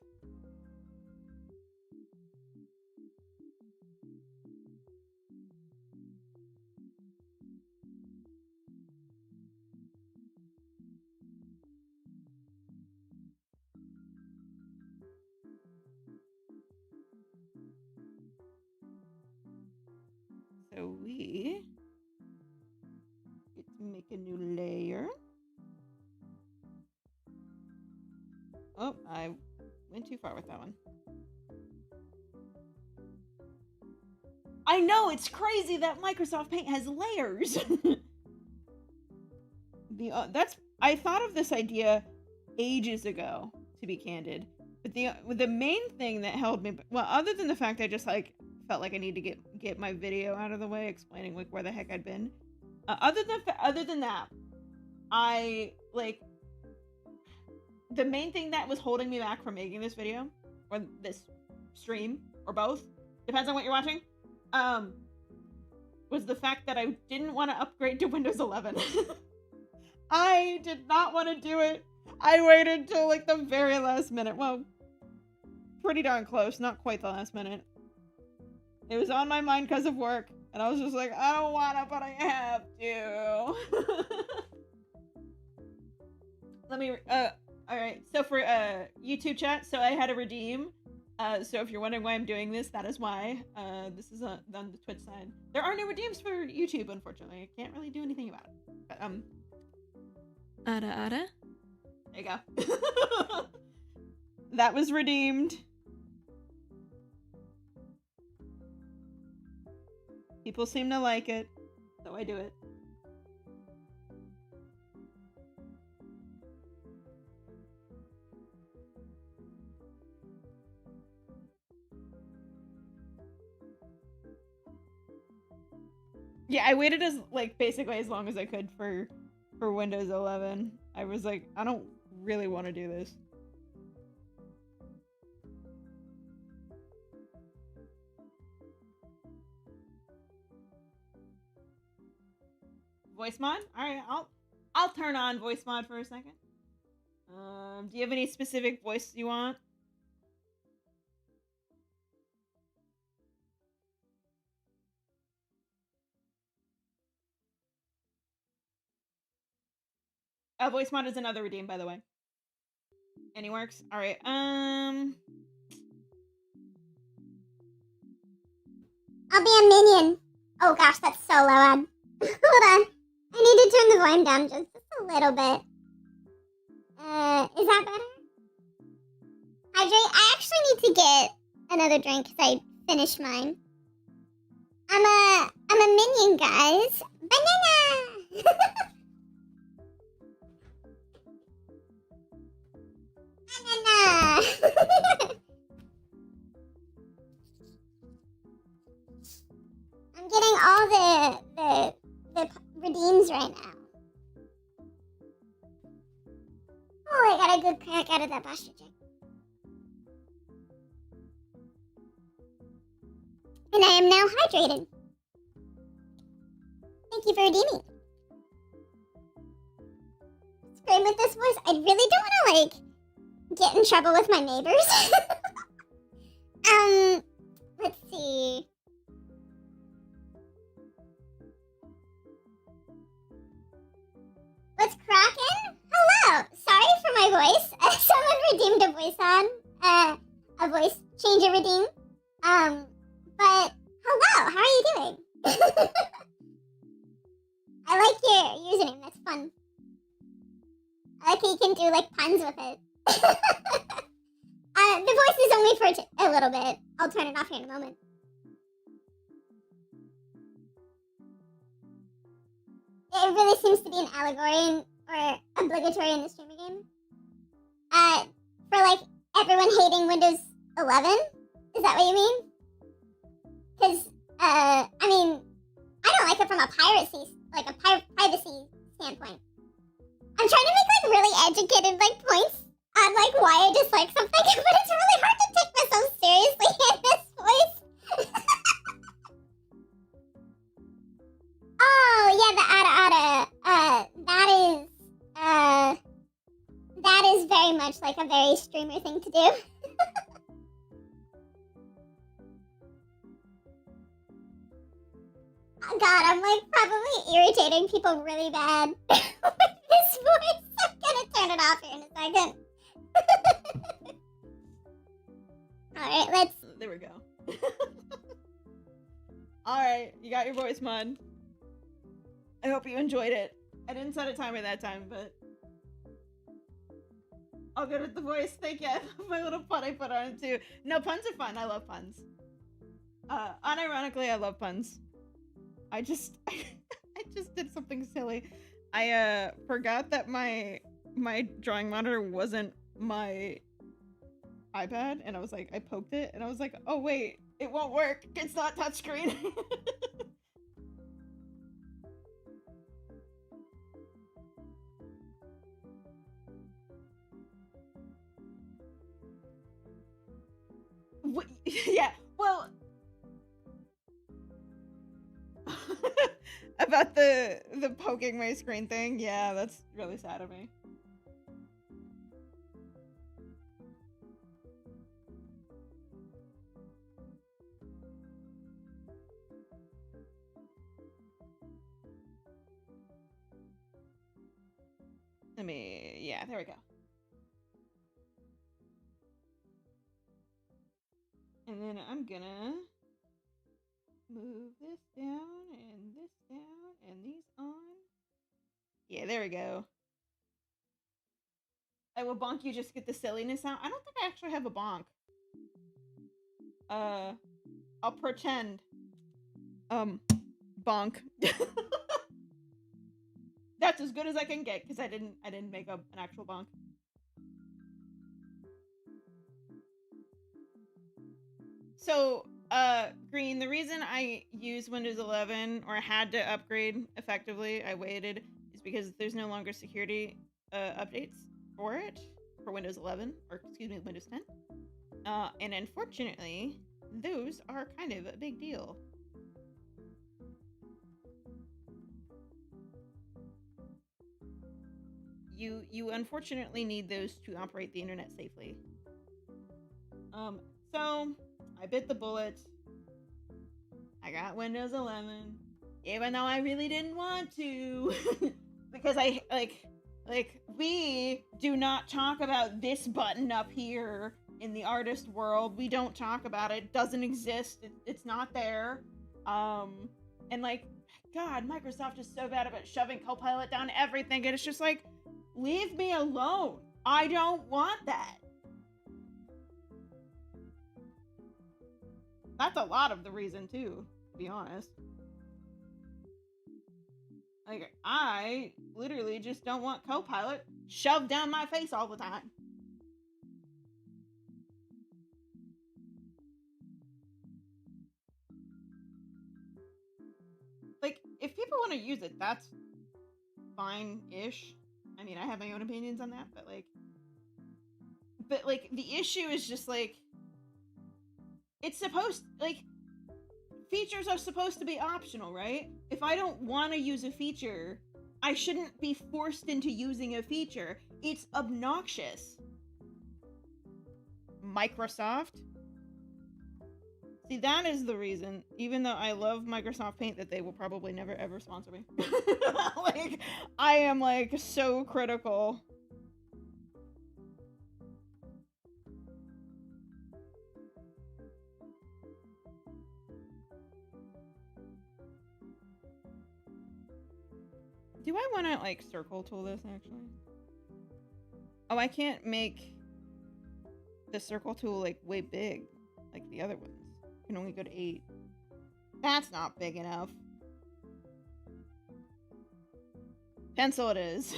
So we get to make a new layer. Oh, I went too far with that one. I know, it's crazy that Microsoft Paint has layers. I thought of this idea ages ago, to be candid. But the main thing that held me, well, other than the fact I just like felt like I need to get my video out of the way explaining like where the heck I'd been. Other than that, I like the main thing that was holding me back from making this video or this stream or both, depends on what you're watching, was the fact that I didn't want to upgrade to Windows 11. I did not want to do it. I waited till like the very last minute. Well, pretty darn close, not quite the last minute. It was on my mind because of work, and I was just like, I don't wanna, but I have to. Let me, alright, so for, YouTube chat, so I had to redeem, so if you're wondering why I'm doing this, that is why. This is on the Twitch side. There are no redeems for YouTube, unfortunately. I can't really do anything about it. But, Ada? There you go. That was redeemed. People seem to like it, so I do it. Yeah, I waited basically as long as I could for Windows 11. I was like, I don't really want to do this. Voice mod? Alright, I'll turn on voice mod for a second. Do you have any specific voice you want? Voice mod is another redeem, by the way. Any works? All right. I'll be a minion. Oh gosh, that's so loud. Hold on. I need to turn the volume down just a little bit. Is that better? Hydrate. I actually need to get another drink because I finished mine. I'm a minion, guys. Banana. Banana. I'm getting all the redeems right now. Oh, I got a good crack out of that posture check. And I am now hydrated. Thank you for redeeming. Scream with this voice. I really don't want to, get in trouble with my neighbors. Let's see. What's crackin'? Hello. Sorry for my voice. Someone redeemed a voice on. A voice changer redeem. But hello. How are you doing? I like your username. That's fun. I like how you can do puns with it. The voice is only for a little bit. I'll turn it off here in a moment. It really seems to be an allegory or obligatory in the streamer game. For everyone hating Windows 11? Is that what you mean? Because, I don't like it from a privacy standpoint. I'm trying to make really educated points on why I dislike something, but it's really hard to take myself seriously in this voice. Oh yeah, the ada. That is very much a very streamer thing to do. Oh God, I'm probably irritating people really bad with this voice. I'm gonna turn it off here in a second. Alright, let's... There we go. Alright, you got your voice mod. I hope you enjoyed it. I didn't set a timer that time, but... I'll go with the voice. Thank you. I love my little pun I put on it too. No, puns are fun. I love puns. Unironically, I love puns. I just did something silly. I forgot that my drawing monitor wasn't my iPad, and I was I poked it, and I was oh wait, it won't work. It's not touchscreen. Yeah, well, about the poking my screen thing, yeah, that's really sad of me. Yeah, there we go. And then I'm gonna move this down and this down and these on. Yeah, there we go. I will bonk you just get the silliness out. I don't think I actually have a bonk. I'll pretend. Bonk. That's as good as I can get because I didn't make up an actual bonk. So, Green, the reason I use Windows 11 or had to upgrade effectively, I waited, is because there's no longer security updates for it, for Windows 11, or excuse me, Windows 10. And unfortunately, those are kind of a big deal. you unfortunately need those to operate the internet safely. So I bit the bullet. I got Windows 11, even though I really didn't want to, because I we do not talk about this button up here in the artist world. We don't talk about it. It doesn't exist. It's not there. And like, God, Microsoft is so bad about shoving Copilot down everything, and it's just like, leave me alone. I don't want that. That's a lot of the reason too, to be honest. Like, I literally just don't want Copilot shoved down my face all the time. Like, if people want to use it, that's fine-ish. I mean, I have my own opinions on that, but like, the issue is just like, it's supposed, like, features are supposed to be optional, right? If I don't want to use a feature, I shouldn't be forced into using a feature. It's obnoxious. Microsoft. See, that is the reason, even though I love Microsoft Paint, that they will probably never ever sponsor me. Like, I am like so critical. Do I want to like circle tool this actually? Oh, I can't make the circle tool like way big like the other ones. I can only go to 8. That's not big enough. Pencil it is.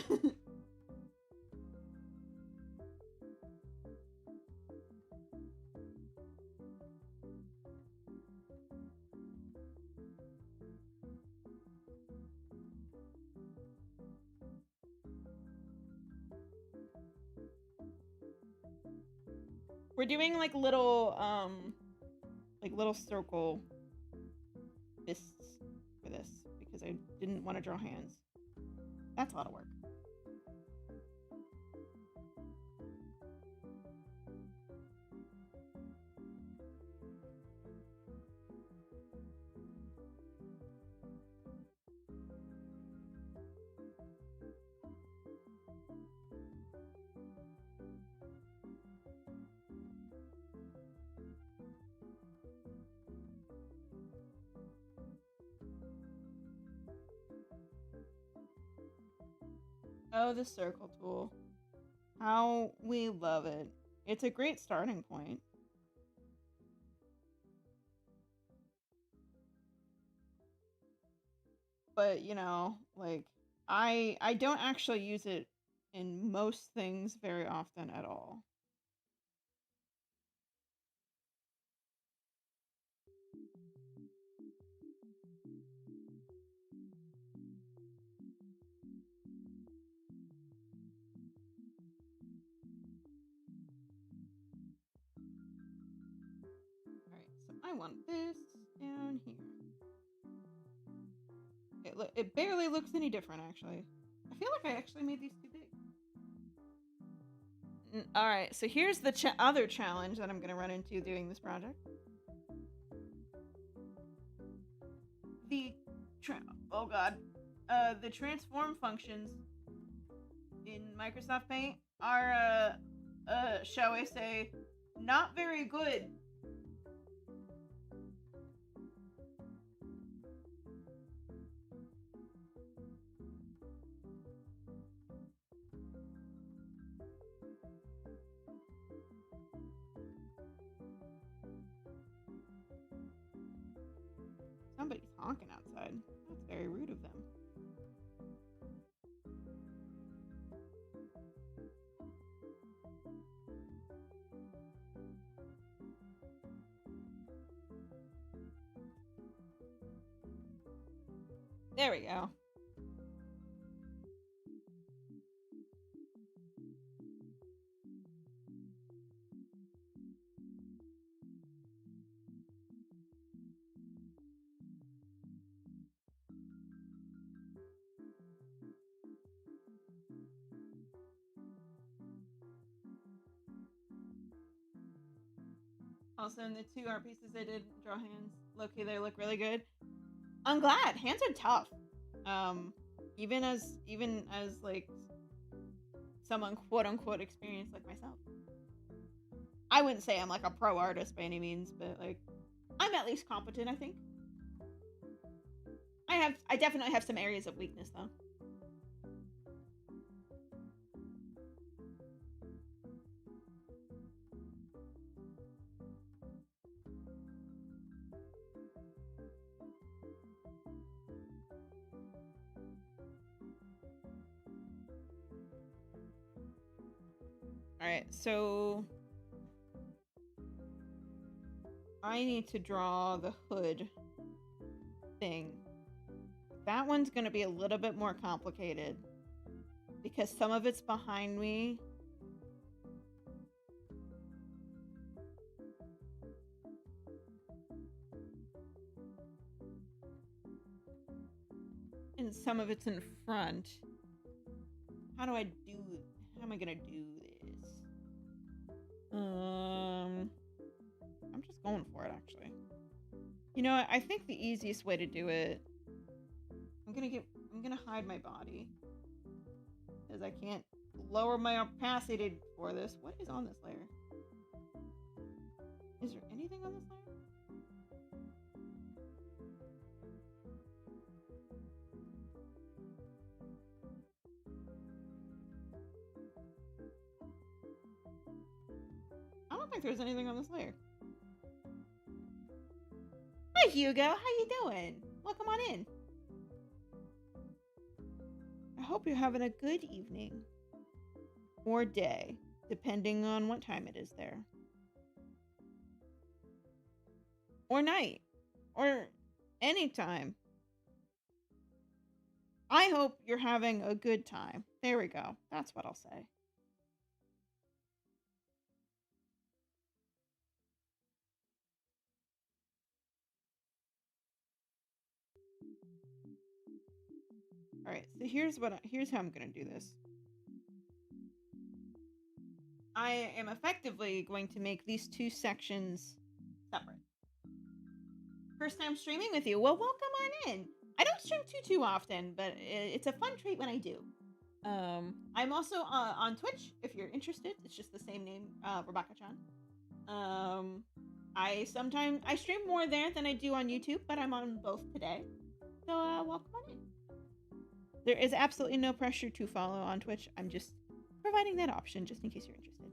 We're doing like little circle fists for this because I didn't want to draw hands. That's a lot of work. Oh, the circle tool. How we love it. It's a great starting point. But, you know, like, I don't actually use it in most things very often at all. Alright, so I want this down here. It barely looks any different, actually. I feel like I actually made these too big. Alright, so here's the other challenge that I'm going to run into doing this project. The the transform functions in Microsoft Paint are, shall I say, not very good. Somebody's honking outside. That's very rude of them. There we go. Also, in the 2 art pieces I did draw hands. Low-key, they look really good. I'm glad. Hands are tough. Even as like someone quote unquote experienced like myself. I wouldn't say I'm like a pro artist by any means, but like I'm at least competent, I think. I definitely have some areas of weakness though. Alright, so I need to draw the hood thing. That one's gonna be a little bit more complicated because some of it's behind me. And some of it's in front. How am I gonna do this? I'm just going for it actually. You know what? I think the easiest way to do it, I'm gonna hide my body. Because I can't lower my opacity for this. What is on this layer? Is there anything on this layer? I don't think there's anything on this layer. Hi Hugo, how you doing? Welcome on in. I hope you're having a good evening. Or day, depending on what time it is there. Or night. Or any time. I hope you're having a good time. There we go. That's what I'll say. All right, so here's how I'm gonna do this. I am effectively going to make these 2 sections separate. First time streaming with you. Well, welcome on in. I don't stream too often, but it's a fun treat when I do. I'm also on Twitch if you're interested. It's just the same name, Rebaka-Chan. I stream more there than I do on YouTube, but I'm on both today. So welcome on in. There is absolutely no pressure to follow on Twitch. I'm just providing that option just in case you're interested.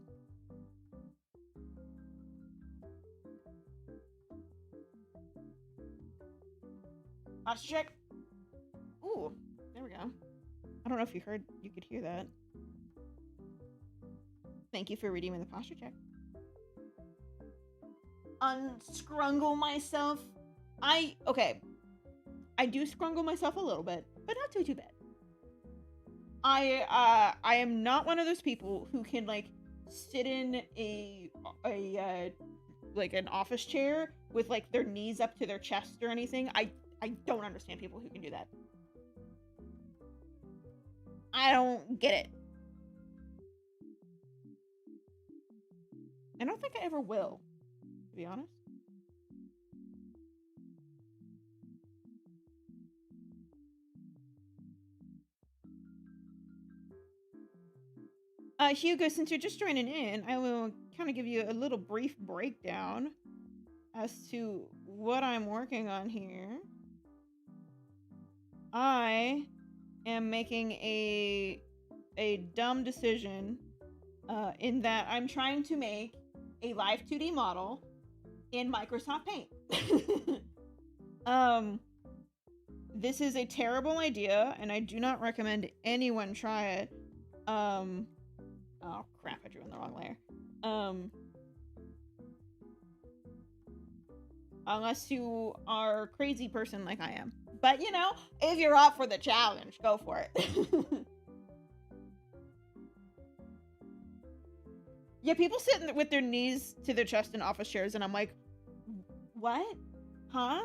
Posture check. Ooh, there we go. I don't know if you could hear that. Thank you for redeeming the posture check. Unscrungle myself. I do scrungle myself a little bit, but not too bad. I am not one of those people who can like sit in a like an office chair with like their knees up to their chest or anything. I don't understand people who can do that. I don't get it. I don't think I ever will, to be honest. Hugo, since you're just joining in, I will kind of give you a little brief breakdown as to what I'm working on here. I am making a dumb decision in that I'm trying to make a live 2D model in Microsoft Paint. This is a terrible idea, and I do not recommend anyone try it. Oh crap, I drew in the wrong layer. Unless you are a crazy person like I am. But, you know, if you're up for the challenge, go for it. Yeah, people sitting with their knees to their chest in office chairs, and I'm like, what? Huh?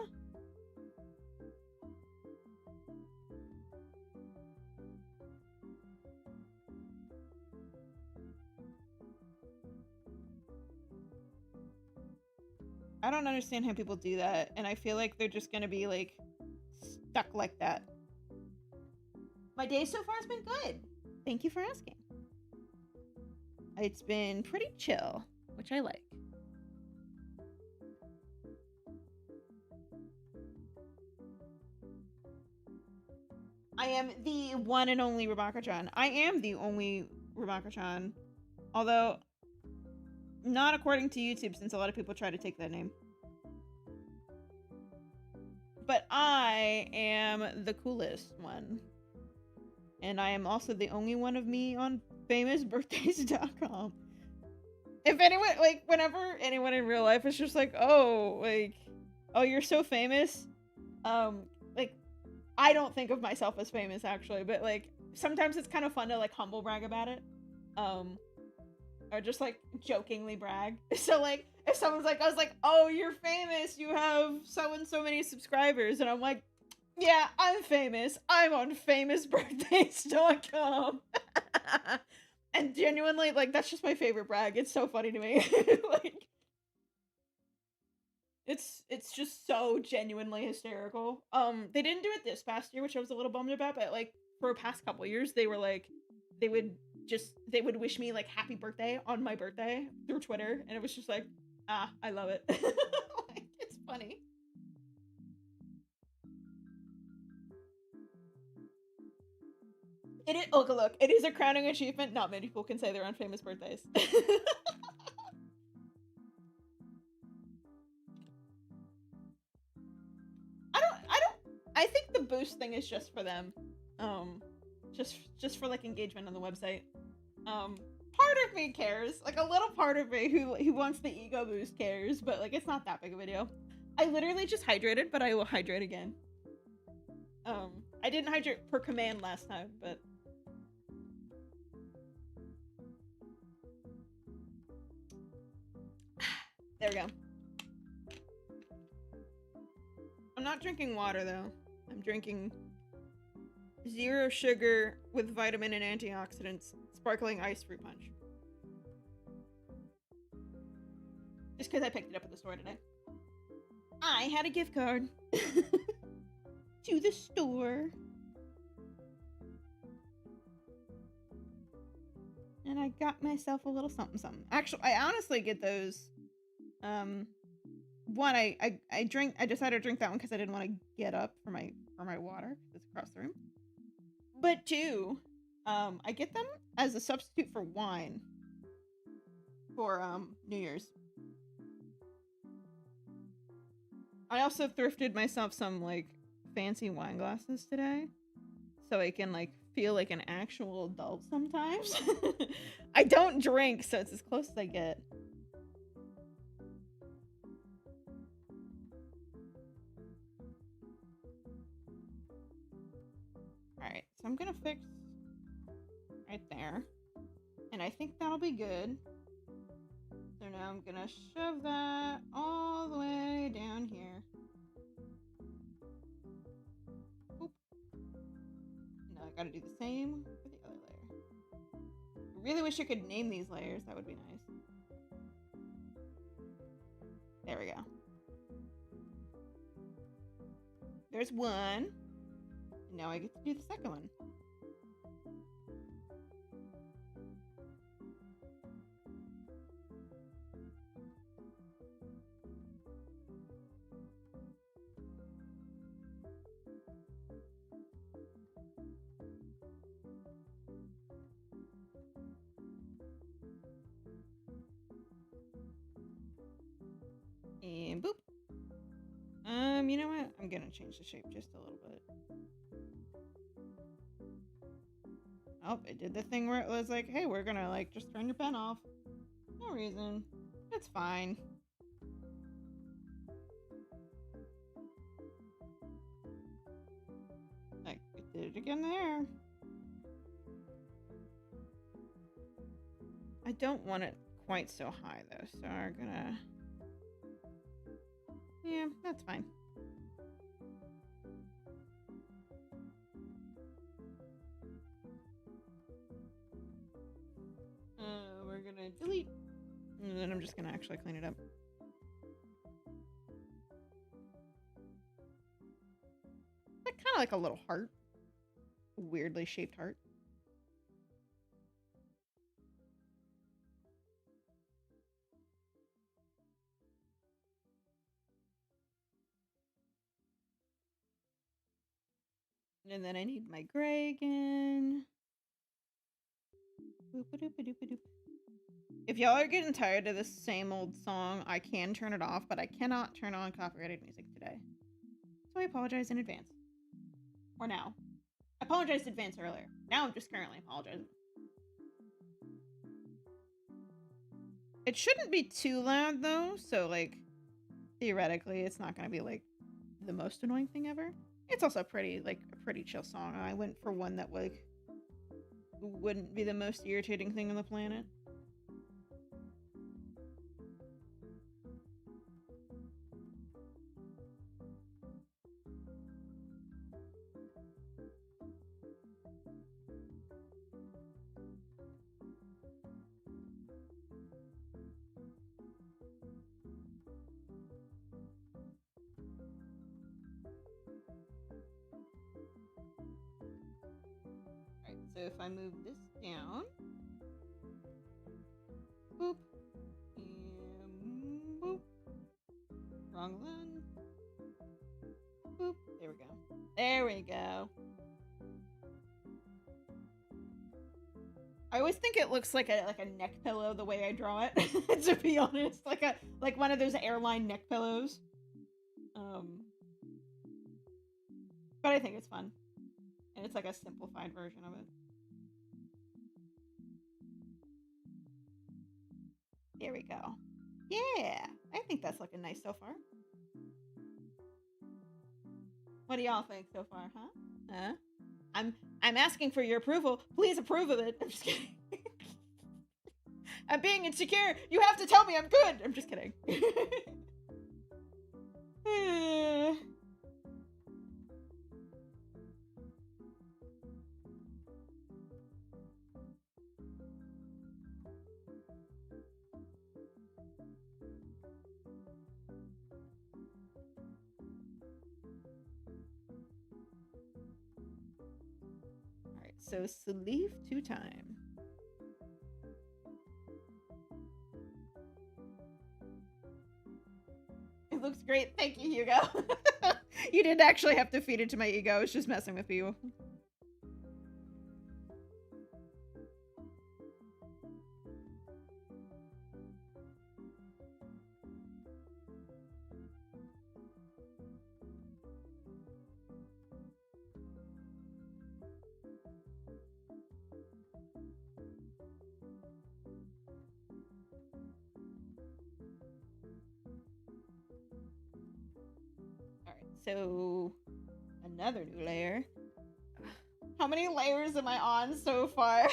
I don't understand how people do that, and I feel like they're just gonna be like stuck like that. My day so far has been good. Thank you for asking. It's been pretty chill, which I like. I am the one and only Rebaka-Chan. I am the only Rebaka-Chan. Although, not according to YouTube, since a lot of people try to take that name. But I am the coolest one. And I am also the only one of me on famousbirthdays.com. If anyone, like, whenever anyone in real life is just like, oh, like, oh, you're so famous. Like, I don't think of myself as famous, actually, but, like, sometimes it's kind of fun to, like, humble brag about it. Or just, like, jokingly brag. So, like, if someone's like, I was like, oh, you're famous, you have so and so many subscribers, and I'm like, yeah, I'm famous. I'm on famousbirthdays.com. And genuinely, like, that's just my favorite brag. It's so funny to me. Like, it's just so genuinely hysterical. They didn't do it this past year, which I was a little bummed about, but, like, for the past couple years, they were, like, they would wish me, like, happy birthday on my birthday through Twitter, and it was just like, ah, I love it. Like, it's funny. It is, look, it is a crowning achievement. Not many people can say they're on famous birthdays. I think the boost thing is just for them. Just for, like, engagement on the website. Part of me cares. Like, a little part of me who wants the ego boost cares, but, like, it's not that big of a deal. I literally just hydrated, but I will hydrate again. I didn't hydrate per command last time, but... There we go. I'm not drinking water, though. I'm drinking 0 sugar with vitamin and antioxidants sparkling iced fruit punch. Just because I picked it up at the store today. I had a gift card to the store. And I got myself a little something something. Actually, I honestly get those. One, I decided to drink that one because I didn't want to get up for my water. It's across the room. But 2, I get them as a substitute for wine for New Year's. I also thrifted myself some, like, fancy wine glasses today, so I can, like, feel like an actual adult sometimes. I don't drink, so it's as close as I get. Alright, so I'm gonna fix right there. And I think that'll be good. So now I'm gonna shove that all the way down here. Oop. Now I gotta do the same for the other layer. I really wish I could name these layers. That would be nice. There we go. There's one. And now I get to do the second one. And boop. You know what? I'm gonna change the shape just a little bit. Oh, it did the thing where it was like, hey, we're gonna, like, just turn your pen off. No reason. It's fine. Like, it did it again there. I don't want it quite so high, though, so we're gonna... Yeah, that's fine. We're gonna delete. And then I'm just gonna actually clean it up. of like a little heart. Weirdly shaped heart. And then I need my gray again. Boop-a-doop-a-doop-a-doop. If y'all are getting tired of this same old song, I can turn it off, but I cannot turn on copyrighted music today. So I apologize in advance. Or now. I apologized in advance earlier. Now I'm just currently apologizing. It shouldn't be too loud though, so like theoretically it's not gonna be like the most annoying thing ever. It's also pretty like a pretty chill song. I went for one that like wouldn't be the most irritating thing on the planet. So if I move this down, boop, and boop, wrong one, boop, there we go. There we go. I always think it looks like a neck pillow the way I draw it, to be honest, like one of those airline neck pillows. But I think it's fun, and it's like a simplified version of it. There we go. Yeah, I think that's looking nice so far. What do y'all think so far, huh? Huh? I'm asking for your approval. Please approve of it. I'm just kidding. I'm being insecure. You have to tell me I'm good. I'm just kidding. So sleeve 2 times. It looks great. Thank you, Hugo. You didn't actually have to feed it to my ego. I was just messing with you. So, another new layer. How many layers am I on so far?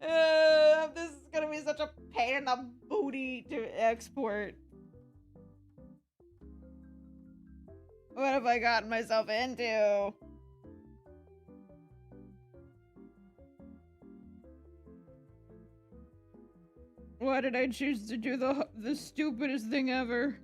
This is gonna be such a pain in the booty to export. What have I gotten myself into? Why did I choose to do the stupidest thing ever?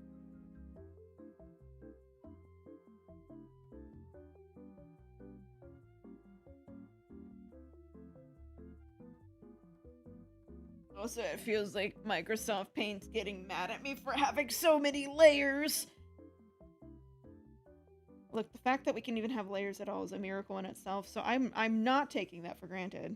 Also, it feels like Microsoft Paint's getting mad at me for having so many layers. Look, the fact that we can even have layers at all is a miracle in itself, so I'm not taking that for granted.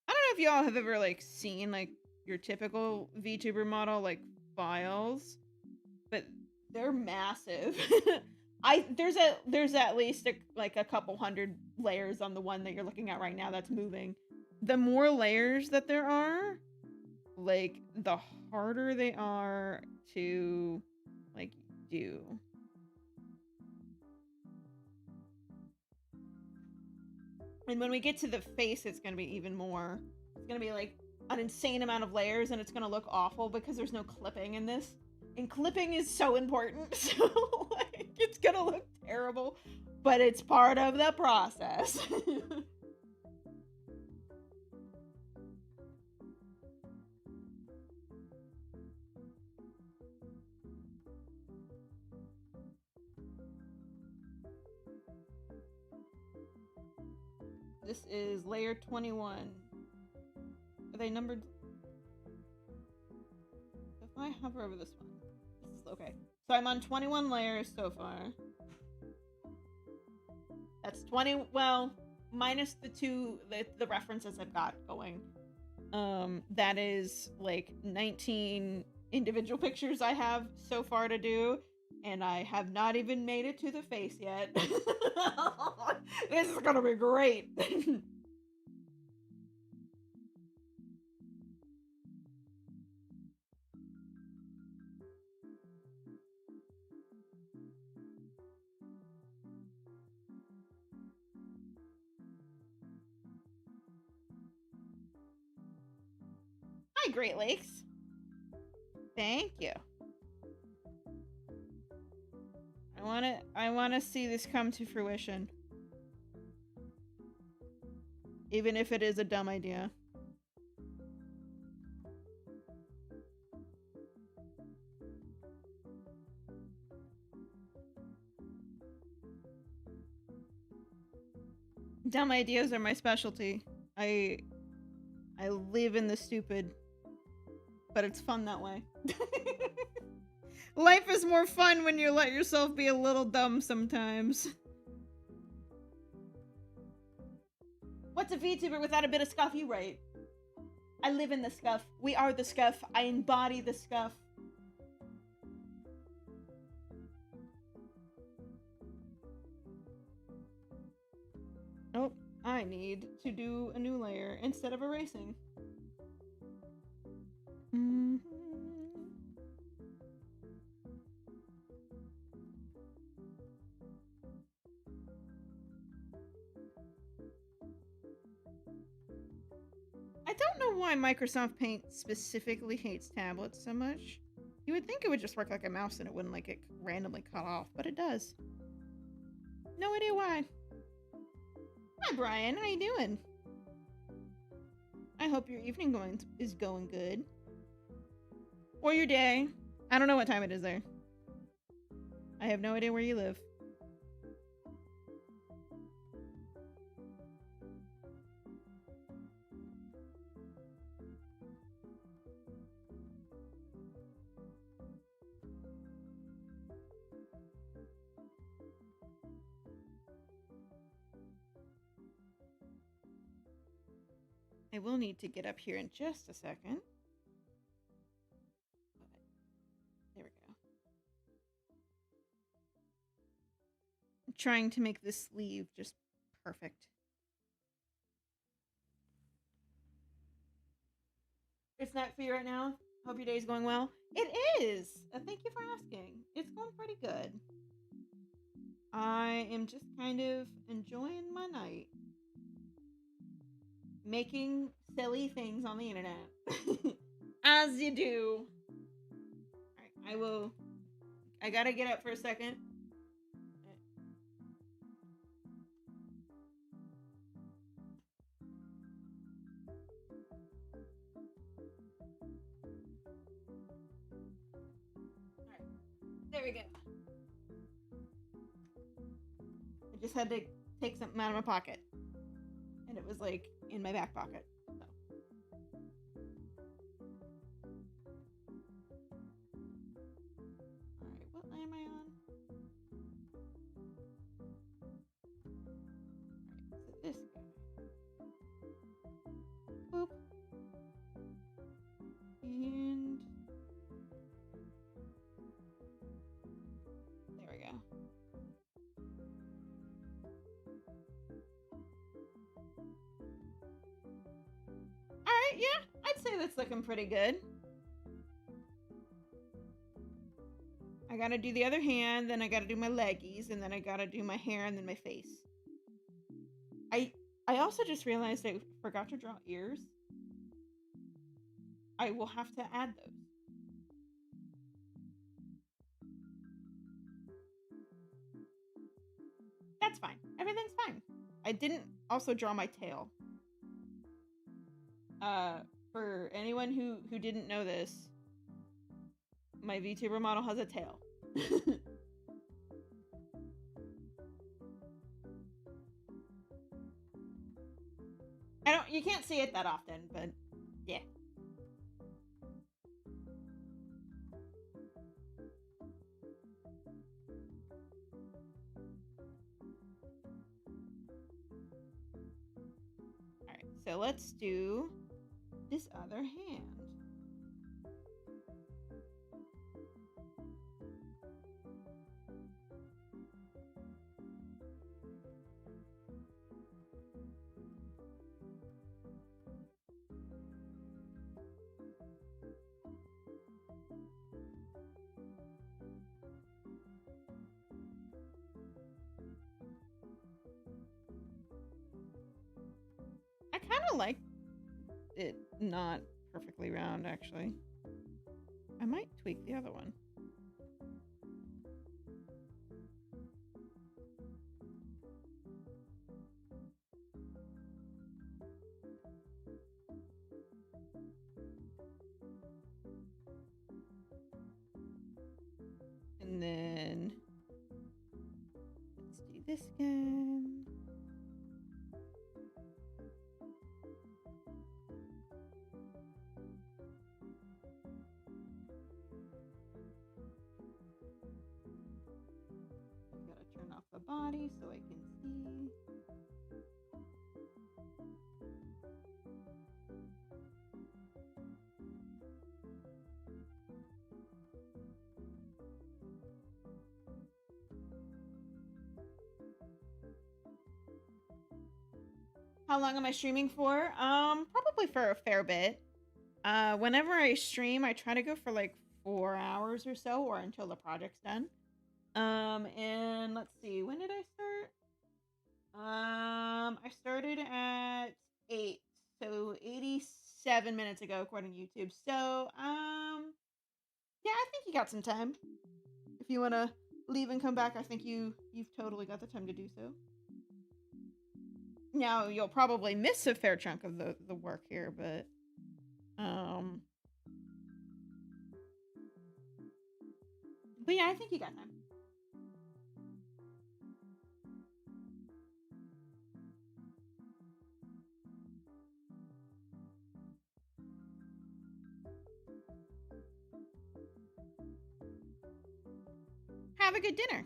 I don't know if y'all have ever like seen like your typical VTuber model like files, but they're massive. There's at least like a couple hundred layers on the one that you're looking at right now that's moving. The more layers that there are, like the harder they are to like do. And when we get to the face, it's going to be even more. It's going to be like an insane amount of layers, and it's going to look awful because there's no clipping in this. And clipping is so important. So, like... It's gonna look terrible, but it's part of the process. This is layer 21. Are they numbered? If I hover over this one, this is okay. So I'm on 21 layers so far. That's 20, well, minus the two, the references I've got going. That is like 19 individual pictures I have so far to do, and I have not even made it to the face yet. This is gonna be great. Hi, Great Lakes. Thank you. I wanna see this come to fruition. Even if it is a dumb idea. Dumb ideas are my specialty. I live in the stupid. But it's fun that way. Life is more fun when you let yourself be a little dumb sometimes. What's a VTuber without a bit of scuff? You right. I live in the scuff. We are the scuff. I embody the scuff. Oh, I need to do a new layer instead of erasing. I don't know why Microsoft Paint specifically hates tablets so much. You would think it would just work like a mouse and it wouldn't like it randomly cut off, but it does. No idea why. Hi Brian, how you doing? I hope your evening is going good. Or your day. I don't know what time it is there. I have no idea where you live. I will need to get up here in just a second. There we go. I'm trying to make this sleeve just perfect. It's not for you right now? Hope your day's going well. It is! Thank you for asking. It's going pretty good. I am just kind of enjoying my night. Making silly things on the internet. As you do. Alright, I gotta get up for a second. Alright, there we go. I just had to take something out of my pocket. And it was like in my back pocket. So. Alright, what layer am I on? Alright, so this guy. Boop. And there we go. Alright, yeah, I'd say that's looking pretty good. I gotta do the other hand, then I gotta do my leggies, and then I gotta do my hair, and then my face. I also just realized I forgot to draw ears. I will have to add those. That's fine. Everything's fine. I didn't also draw my tail. For anyone who didn't know this, my VTuber model has a tail. You can't see it that often, but yeah. Alright, so let's do this other hand. I kind of like it not perfectly round, actually. I might tweak the other one. And then let's do this again. Gotta turn off the body so I can see. How long am I streaming for? Probably for a fair bit. Whenever I stream, I try to go for like 4 hours or so, or until the project's done. And let's see, when did I start? I started at 8, so 87 minutes ago, according to YouTube. So, yeah, I think you got some time. If you want to leave and come back, I think you've totally got the time to do so. Now, you'll probably miss a fair chunk of the work here, but, yeah, I think you got time. Have a good dinner.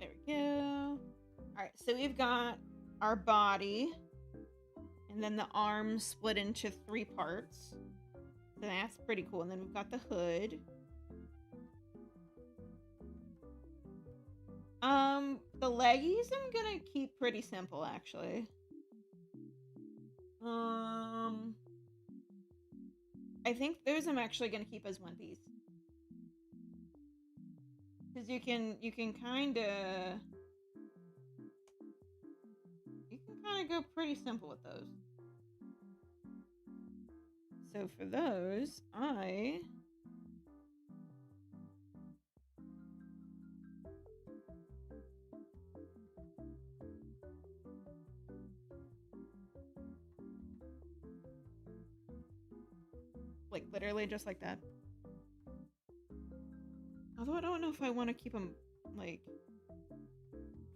There we go. Alright, so we've got our body, and then the arms split into 3 parts. So that's pretty cool. And then we've got the hood. The leggies I'm gonna keep pretty simple, actually. I think those I'm actually gonna keep as one piece. Because you can kind of go pretty simple with those. So for those, like literally just like that. Although I don't know if I want to keep them like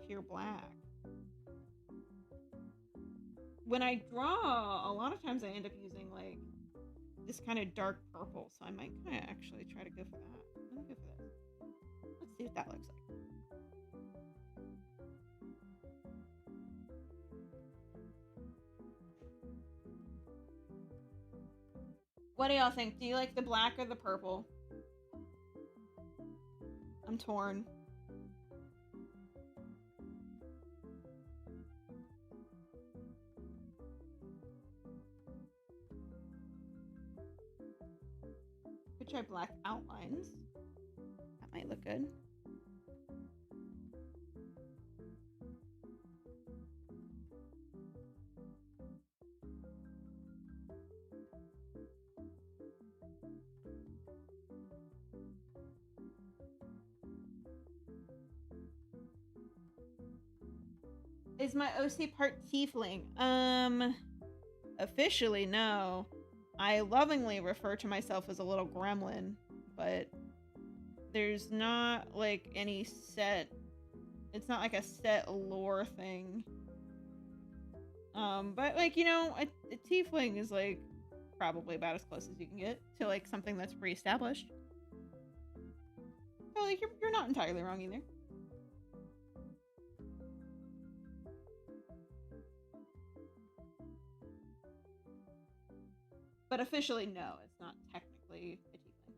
pure black. When I draw, a lot of times I end up using like this kind of dark purple, so I might kind of actually try to go for that. Let me go for this. Let's see what that looks like. What do y'all think? Do you like the black or the purple? I'm torn. try black outlines. That might look good. Is my OC part tiefling? Officially, no. I lovingly refer to myself as a little gremlin, but there's not like any set, it's not like a set lore thing. But like, you know, a tiefling is like probably about as close as you can get to like something that's pre-established. So like, you're not entirely wrong either. But officially, no, it's not technically a tiefling.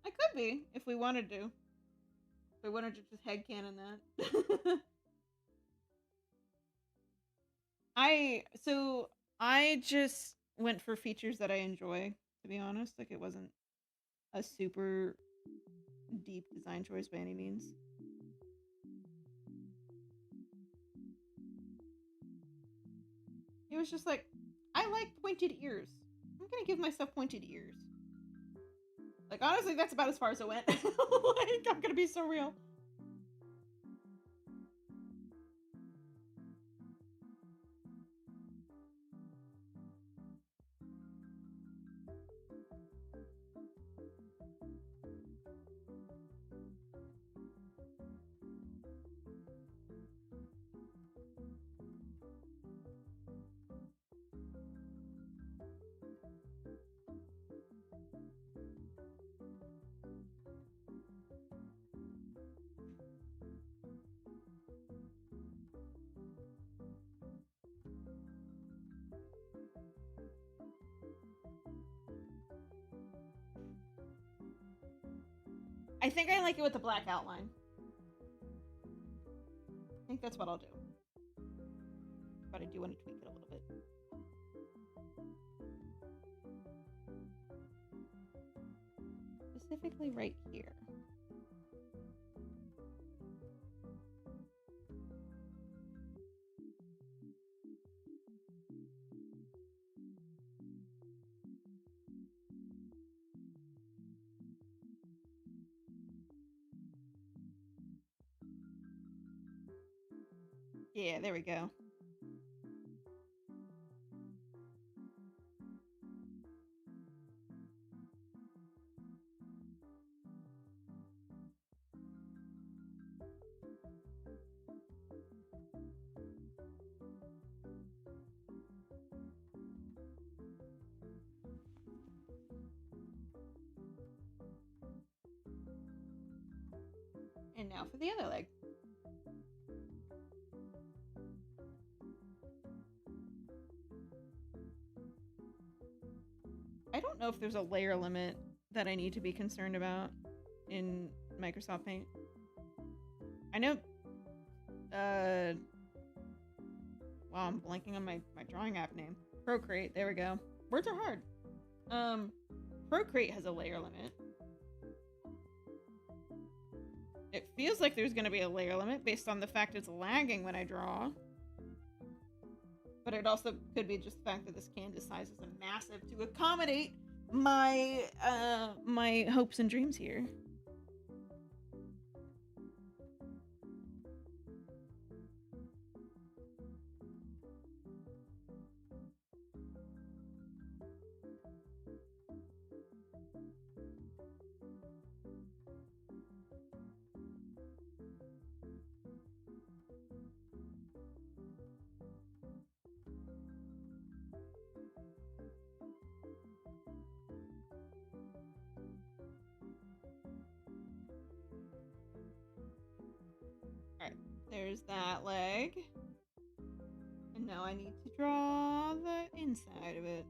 I could be, if we wanted to. If we wanted to just headcanon that. I just went for features that I enjoy, to be honest. Like, it wasn't a super deep design choice by any means. It was just like, I like pointed ears. I'm gonna give myself pointed ears. Like, honestly, that's about as far as it went. Like, I'm gonna be so real. I think I like it with the black outline. I think that's what I'll do. But I do want to tweak it a little bit. Specifically right here. Yeah, there we go. And now for the other leg. I don't know if there's a layer limit that I need to be concerned about in Microsoft Paint. I know, wow, I'm blanking on my drawing app name. Procreate, there we go. Words are hard. Procreate has a layer limit. It feels like there's gonna be a layer limit based on the fact it's lagging when I draw. But it also could be just the fact that this canvas size is massive to accommodate my my hopes and dreams here. Alright, there's that leg. And now I need to draw the inside of it.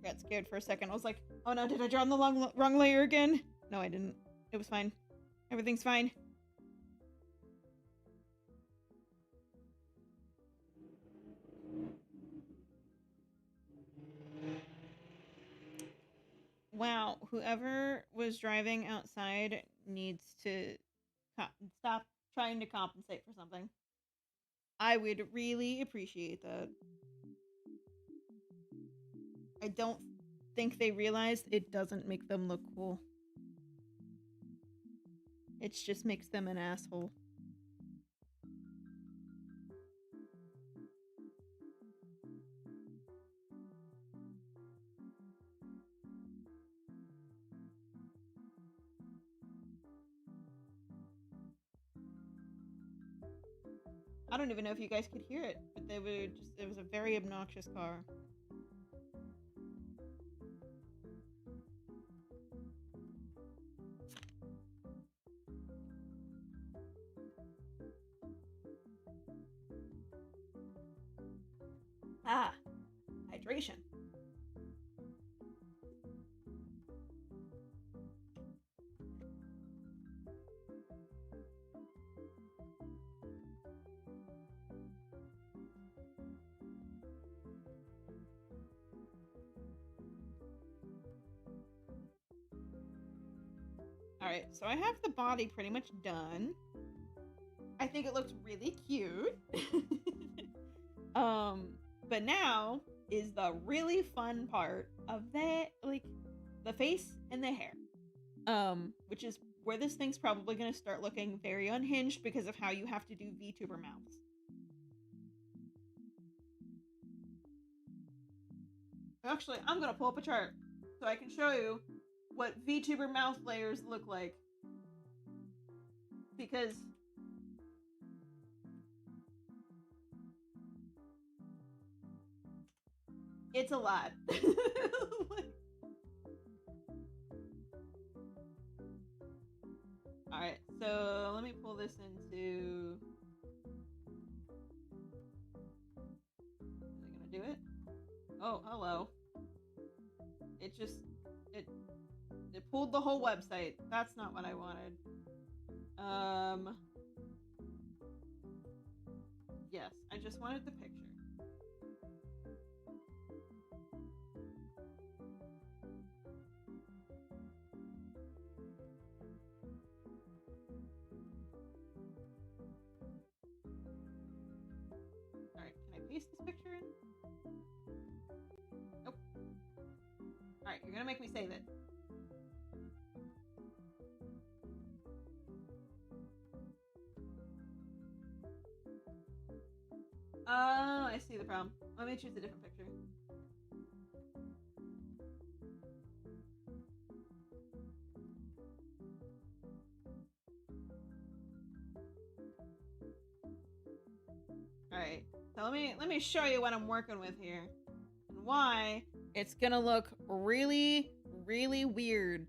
I got scared for a second. I was like, oh no, did I draw on the wrong layer again? No, I didn't. It was fine. Everything's fine. Wow, whoever was driving outside needs to stop trying to compensate for something. I would really appreciate that. I don't think they realized it doesn't make them look cool. It just makes them an asshole. I don't even know if you guys could hear it, but it was a very obnoxious car. Ah, hydration. Alright, so I have the body pretty much done. I think it looks really cute. But now is the really fun part of the face and the hair. Which is where this thing's probably gonna start looking very unhinged because of how you have to do VTuber mouths. Actually, I'm gonna pull up a chart so I can show you what VTuber mouth layers look like. Because it's a lot. Alright, so let me pull this into... Is it gonna do it? Oh, hello. It just... It pulled the whole website. That's not what I wanted. Yes, I just wanted the picture. Alright, can I paste this picture in? Nope. Alright, you're gonna make me save it. Oh, I see the problem. Let me choose a different picture. Alright, so let me show you what I'm working with here. And why it's gonna look really, really weird.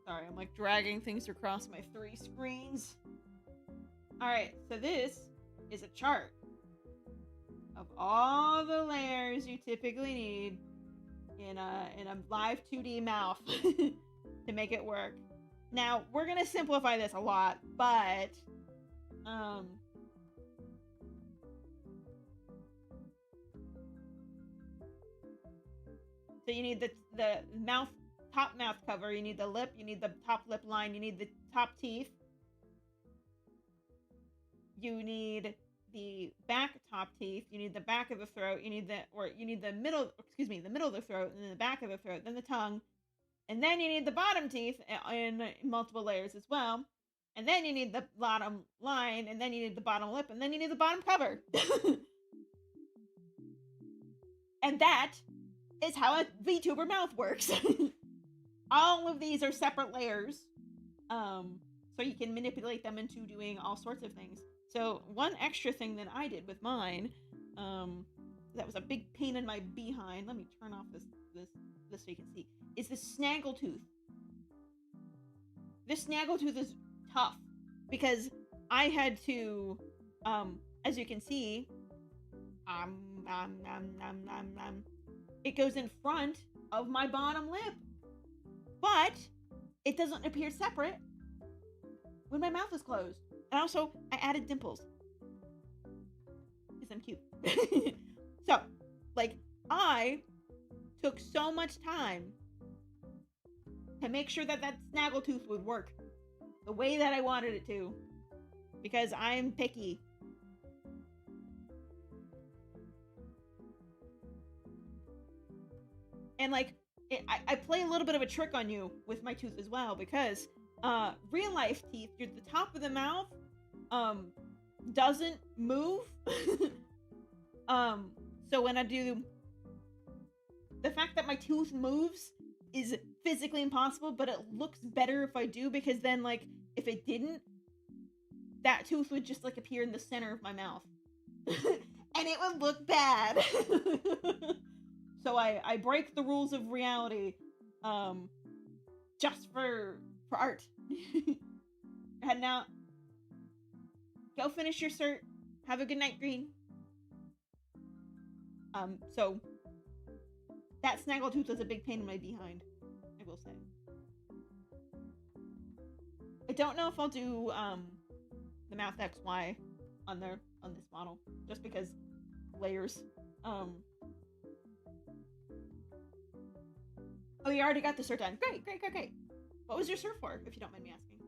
Sorry, I'm like dragging things across my 3 screens. Alright, so this is a chart of all the layers you typically need in a live 2D mouth to make it work. Now, we're gonna simplify this a lot, but so you need the mouth, top mouth cover, you need the lip, you need the top lip line, you need the top teeth, you need the back top teeth, you need the back of the throat, you need the middle of the throat, and then the back of the throat, then the tongue, and then you need the bottom teeth in multiple layers as well, and then you need the bottom line, and then you need the bottom lip, and then you need the bottom cover. And that is how a VTuber mouth works. All of these are separate layers, so you can manipulate them into doing all sorts of things. So one extra thing that I did with mine, that was a big pain in my behind. Let me turn off this so you can see. Is this snaggletooth. This snaggletooth is tough because I had to, as you can see, it goes in front of my bottom lip. But it doesn't appear separate when my mouth is closed. And also, I added dimples. Because I'm cute. So, like, I took so much time to make sure that that snaggletooth would work the way that I wanted it to. Because I'm picky. And, like, I play a little bit of a trick on you with my tooth as well, because real life teeth, the top of the mouth doesn't move. So when I do, the fact that my tooth moves is physically impossible, but it looks better if I do, because then, like, if it didn't, that tooth would just, like, appear in the center of my mouth. And it would look bad. So I break the rules of reality, just for art. And now, go finish your cert. Have a good night, Green. So that snaggletooth was a big pain in my behind, I will say. I don't know if I'll do the mouth XY on this model, just because layers. Oh, you already got the cert done. Great. What was your cert for, if you don't mind me asking?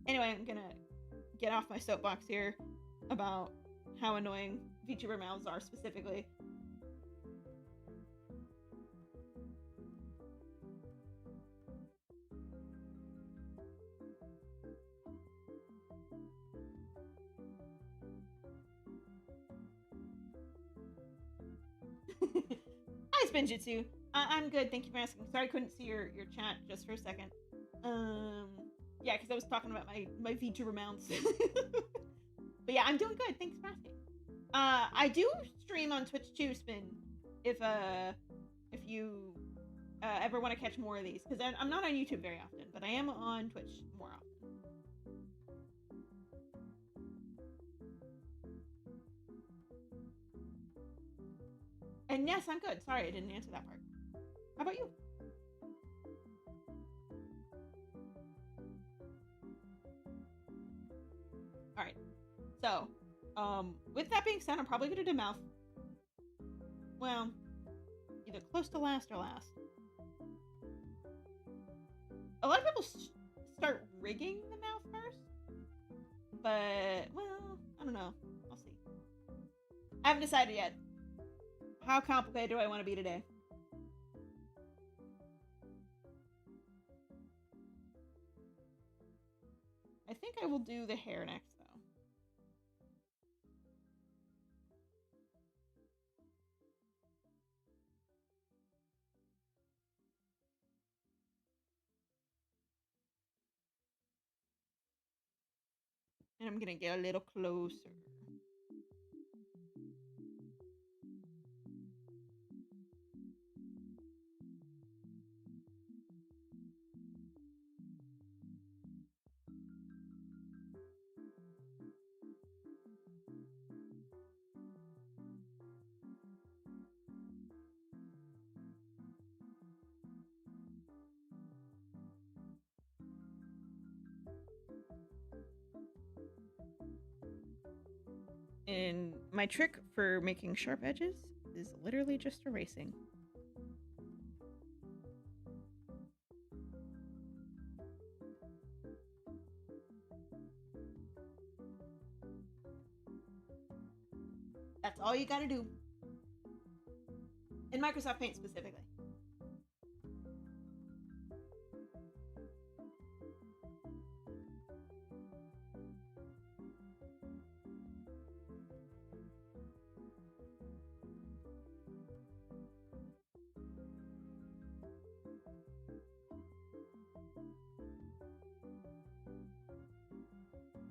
Anyway, I'm gonna get off my soapbox here about how annoying VTuber mouths are specifically. Hi, Spinjitzu. I'm good. Thank you for asking. Sorry I couldn't see your chat just for a second. Yeah, because I was talking about my VTuber mounts. But yeah, I'm doing good. Thanks for asking. I do stream on Twitch too, Spin. If you ever want to catch more of these, because I'm not on YouTube very often, but I am on Twitch more often. And yes, I'm good. Sorry, I didn't answer that part. How about you? Alright. So, with that being said, I'm probably gonna do mouth. Well, either close to last or last. A lot of people start rigging the mouth first. But, well, I don't know. I'll see. I haven't decided yet. How complicated do I want to be today? I think I will do the hair next, though. And I'm gonna get a little closer. And my trick for making sharp edges is literally just erasing. That's all you gotta do. In Microsoft Paint specifically.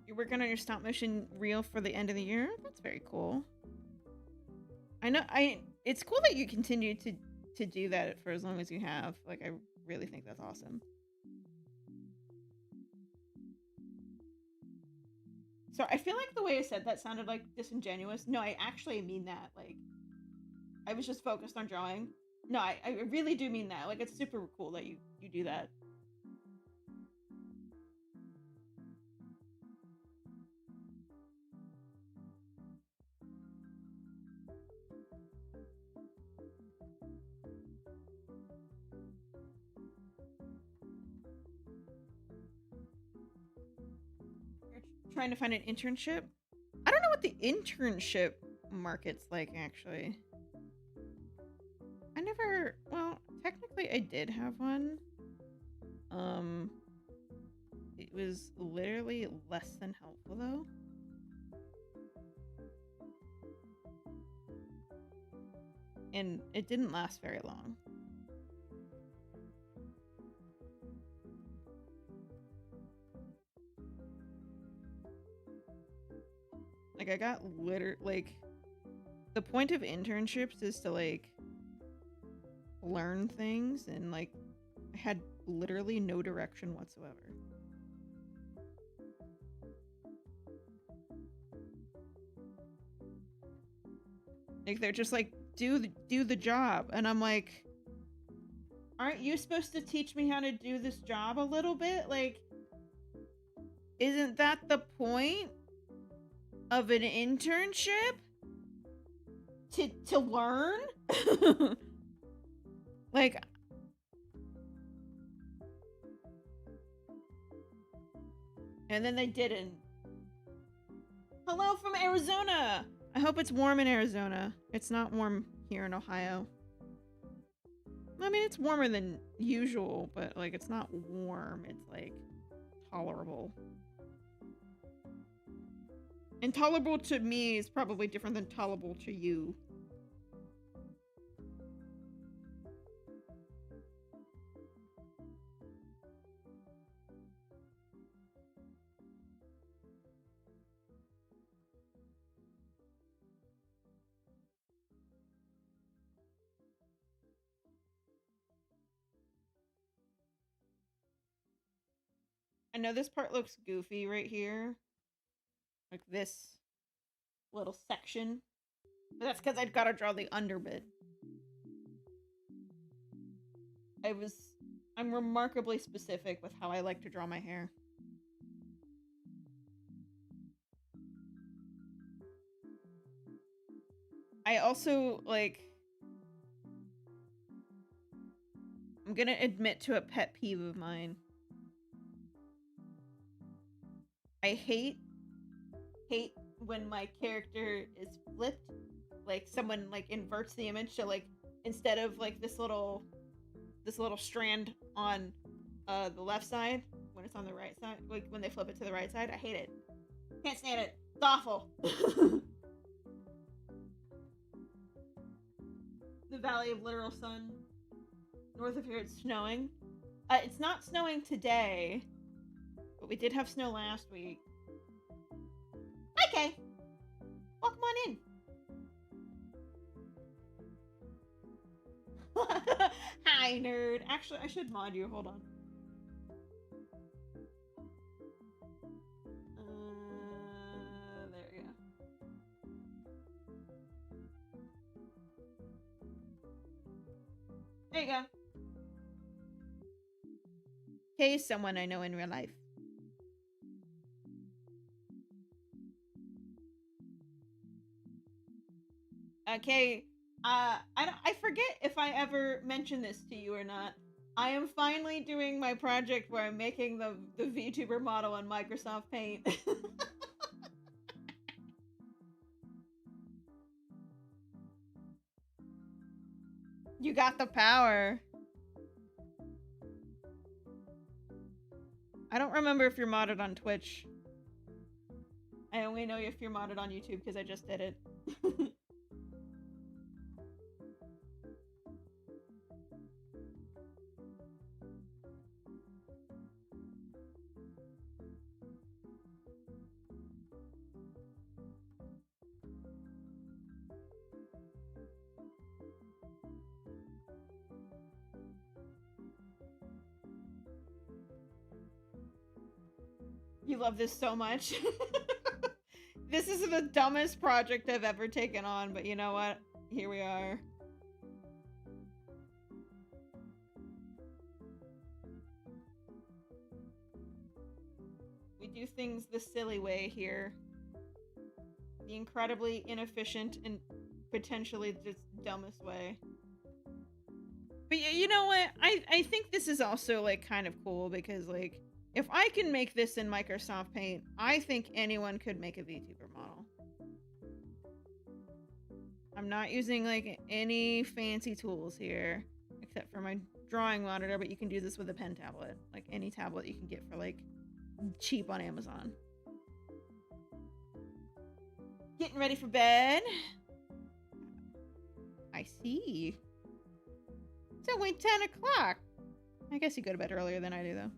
You're working on your stop motion reel for the end of the year? That's very cool. I know it's cool that you continue to do that for as long as you have. Like, I really think that's awesome. So I feel like the way I said that sounded like disingenuous. No, I actually mean that. Like, I was just focused on drawing. No, I really do mean that. Like, it's super cool that you do that. You're trying to find an internship? I don't know what the internship market's like, actually. I never, well, technically I did have one. It was literally less than helpful, though. And it didn't last very long. Like, I got like, the point of internships is to, like, learn things, and, like, I had literally no direction whatsoever. Like, they're just like, do the job, and I'm like, aren't you supposed to teach me how to do this job a little bit? Like, isn't that the point of an internship? To learn? Like, and then they didn't. Hello from Arizona! I hope it's warm in Arizona. It's not warm here in Ohio. I mean, it's warmer than usual, but, like, it's not warm. It's, like, tolerable. Intolerable to me is probably different than tolerable to you. I know this part looks goofy right here. Like this little section. But that's because I've got to draw the under bit. I'm remarkably specific with how I like to draw my hair. I also, like, I'm gonna admit to a pet peeve of mine. I hate when my character is flipped. Like, someone, like, inverts the image to, like, instead of, like, this little strand on the left side, when it's on the right side, like, when they flip it to the right side, I hate it. Can't stand it. It's awful. The Valley of Literal Sun. North of here, it's snowing. It's not snowing today, but we did have snow last week. Okay. Welcome on in. Hi, nerd. Actually, I should mod you. Hold on. There we go. There you go. Kay is someone I know in real life. Okay, I forget if I ever mentioned this to you or not. I am finally doing my project where I'm making the VTuber model on Microsoft Paint. You got the power. I don't remember if you're modded on Twitch. I only know if you're modded on YouTube because I just did it. You love this so much. This is the dumbest project I've ever taken on, but you know what? Here we are. We do things the silly way here. The incredibly inefficient and potentially just dumbest way. But you know what? I think this is also like kind of cool because like if I can make this in Microsoft Paint, I think anyone could make a VTuber model. I'm not using like any fancy tools here except for my drawing monitor, but you can do this with a pen tablet. Like any tablet you can get for like cheap on Amazon. Getting ready for bed. I see. It's only 10 o'clock. I guess you go to bed earlier than I do, though.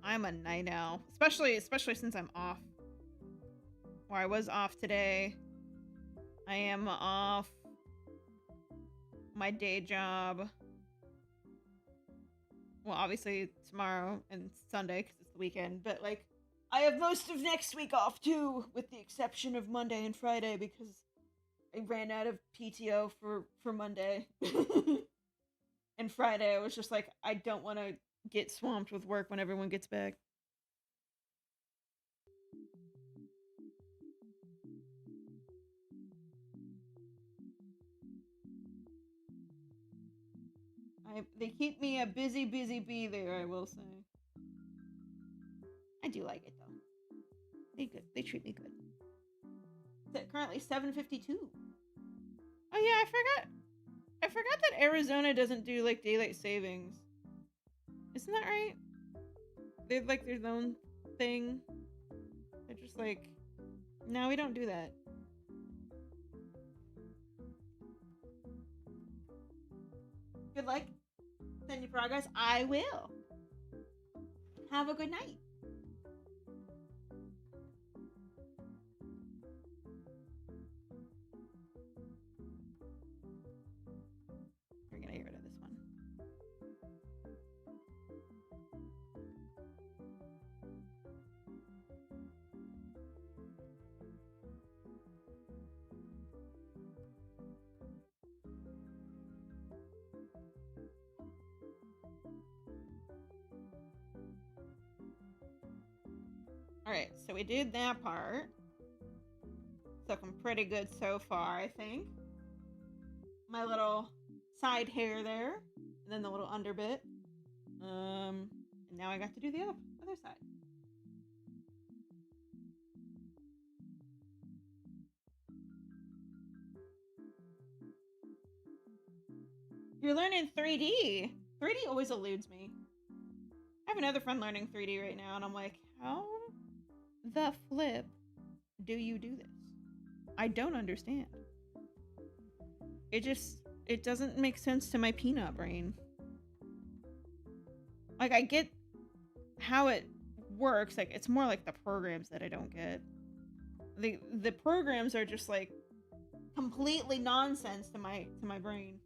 I'm a night owl, especially since I'm off. Or I was off today. I am off my day job. Well, obviously tomorrow and Sunday because it's the weekend, but like I have most of next week off too, with the exception of Monday and Friday because I ran out of PTO for Monday. And Friday I was just like, I don't want to get swamped with work when everyone gets back. They keep me a busy bee there, I will say. I do like it though. They treat me good. It's currently 7:52. Oh yeah, I forgot that Arizona doesn't do like daylight savings. Isn't that right? They're like their own thing. They're just like, no, we don't do that. Good luck. Send your progress. I will. Have a good night. We're gonna get rid of this one. Alright, so we did that part. It's looking pretty good so far, I think. My little side hair there, and then the little underbit. And now I got to do the other side. You're learning 3D. 3D always eludes me. I have another friend learning 3D right now, and I'm like, how the flip do you do this? I don't understand. It doesn't make sense to my peanut brain. Like, I get how it works. Like, it's more like the programs that I don't get. The programs are just like completely nonsense to my brain.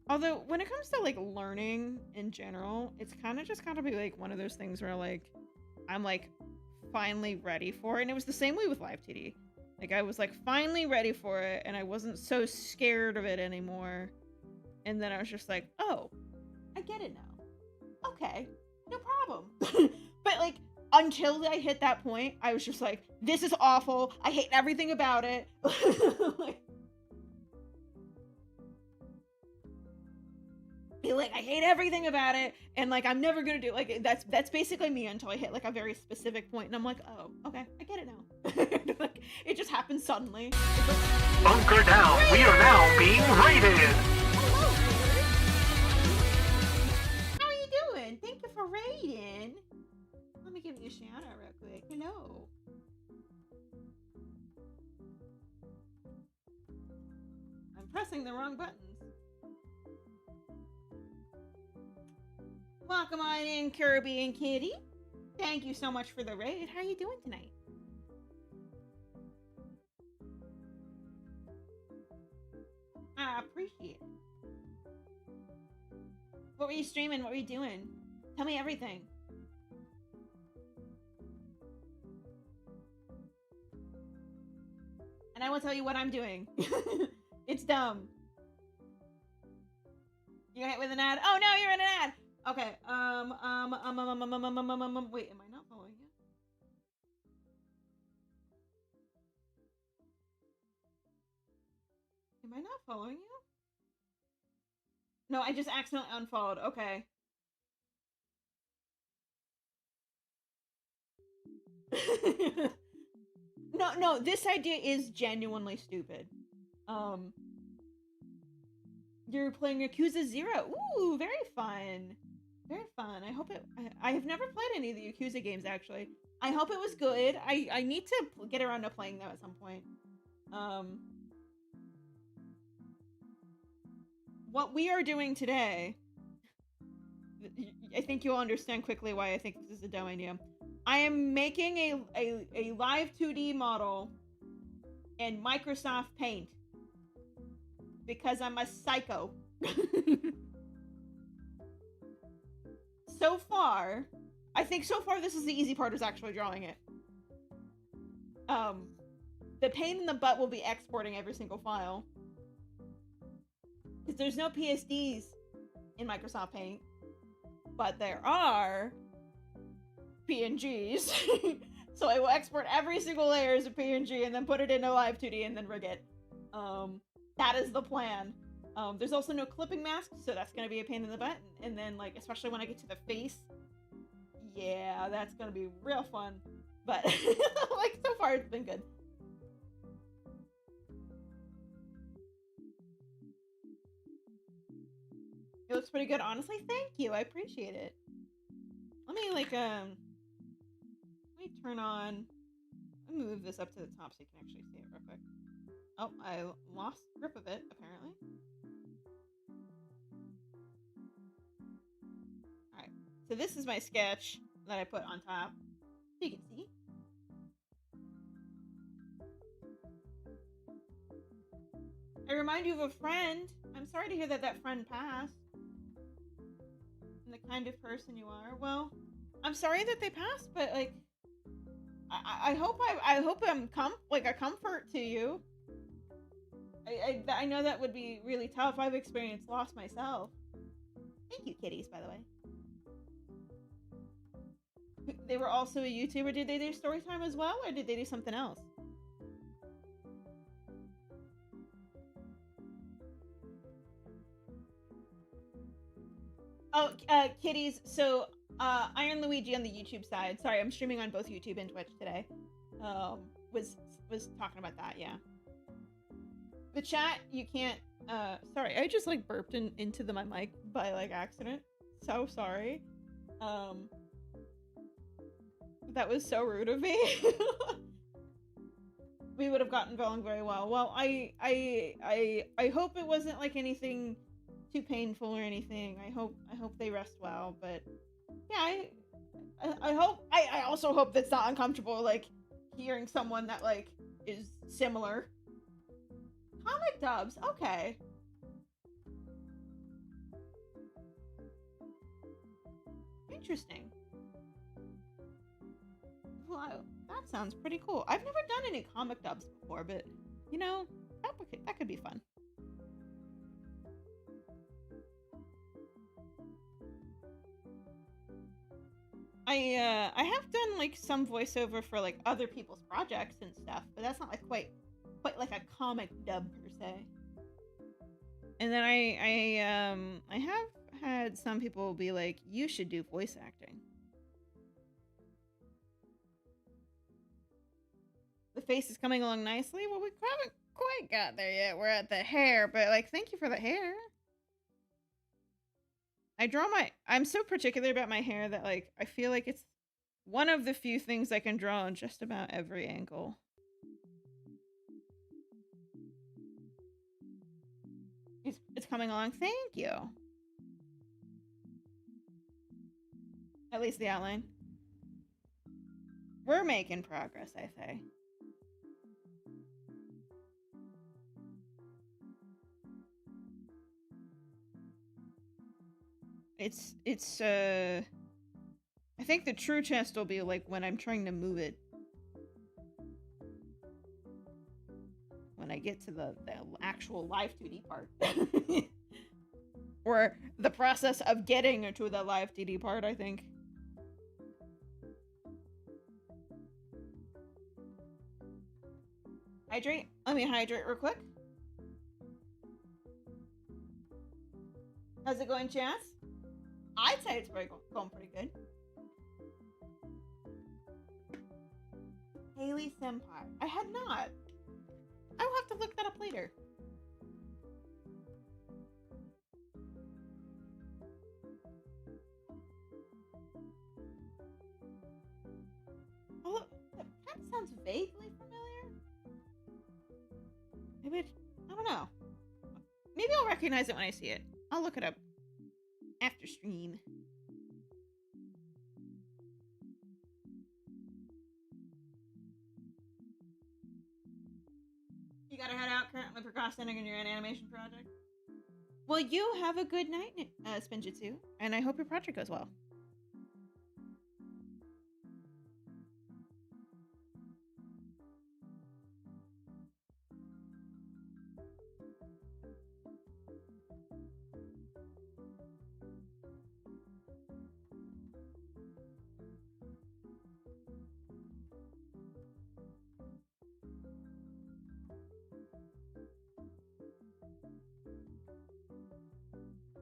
Although, when it comes to, like, learning in general, it's kind of just gotta be, like, one of those things where, like, I'm, like, finally ready for it. And it was the same way with Live TD. Like, I was, like, finally ready for it, and I wasn't so scared of it anymore. And then I was just like, oh, I get it now. Okay, no problem. But, like, until I hit that point, I was just like, this is awful. I hate everything about it. Like, I hate everything about it, and like I'm never gonna do like that's basically me until I hit like a very specific point, and I'm like, oh, okay, I get it now. Like, it just happens suddenly. It's like, Bunker down. Raiders! We are now being raided. Hello, how are you doing? Thank you for raiding. Let me give you a shout out real quick. Hello. I'm pressing the wrong buttons. Welcome on in, Kirby and Kitty. Thank you so much for the raid. How are you doing tonight? I appreciate it. What were you streaming? What were you doing? Tell me everything. And I will tell you what I'm doing. It's dumb. You hit with an ad? Oh no, you're in an ad. Okay. Wait, am I not following you? Am I not following you? No, I just accidentally unfollowed. Okay. No, this idea is genuinely stupid. You're playing Yakuza 0. Ooh, very fun. Very fun. I hope it... I have never played any of the Yakuza games, actually. I hope it was good. I need to get around to playing them at some point. What we are doing today... I think you'll understand quickly why I think this is a dumb idea. I am making a live 2D model in Microsoft Paint. Because I'm a psycho. So far, I think so far this is the easy part, is actually drawing it. The pain in the butt will be exporting every single file. Because there's no PSDs in Microsoft Paint. But there are PNGs. So I will export every single layer as a PNG and then put it into Live 2D and then rig it. That is the plan. There's also no clipping mask, so that's gonna be a pain in the butt. And then, like, especially when I get to the face, yeah, that's gonna be real fun. But like, so far it's been good. It looks pretty good, honestly. Thank you, I appreciate it. Let me like let me turn on. Let me move this up to the top so you can actually see it real quick. Oh, I lost grip of it, apparently. Alright, so this is my sketch that I put on top. So you can see. I remind you of a friend. I'm sorry to hear that that friend passed. And the kind of person you are. Well, I'm sorry that they passed, but like, I hope I'm a comfort to you. I know that would be really tough. I've experienced loss myself. Thank you, kitties, by the way. They were also a YouTuber. Did they do Storytime as well, or did they do something else? Oh, kitties. So, Iron Luigi on the YouTube side. Sorry, I'm streaming on both YouTube and Twitch today. Was talking about that, yeah. The chat, you can't, sorry, I just like burped into my mic by like accident. So sorry. That was so rude of me. We would have gotten along very well. Well, I hope it wasn't like anything too painful or anything. I hope they rest well, but yeah, I also hope that's not uncomfortable, like hearing someone that like is similar. Comic dubs, okay. Interesting. Wow, that sounds pretty cool. I've never done any comic dubs before, but you know, that could be fun. I have done like some voiceover for like other people's projects and stuff, but that's not like quite like a comic dub per se. And then I have had some people be like, you should do voice acting. The face is coming along nicely. Well, we haven't quite got there yet. We're at the hair, but like, thank you for the hair. I'm so particular about my hair that like, I feel like it's one of the few things I can draw on just about every angle. It's coming along. Thank you. At least the outline. We're making progress, I say. It's I think the true chest will be like when I'm trying to move it. When I get to the actual live 2D part. Or the process of getting to the live 2D part, I think. Hydrate? Let me hydrate real quick. How's it going, Chance? I'd say it's going pretty good. Haley Senpai. I had not. I will have to look that up later. Oh, that kind of sounds vaguely familiar. Maybe I don't know. Maybe I'll recognize it when I see it. I'll look it up after stream. You gotta head out, currently procrastinating on your animation project. Well, you have a good night, Spinjitzu, and I hope your project goes well.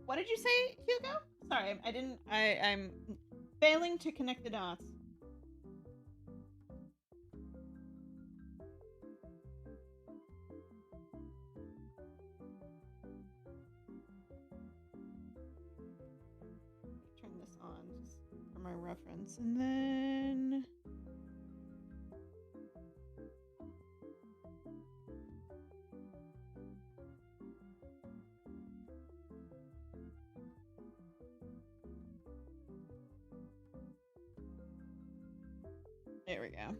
What did you say, Hugo? Sorry, I'm failing to connect the dots. Turn this on just for my reference, and then... There we go.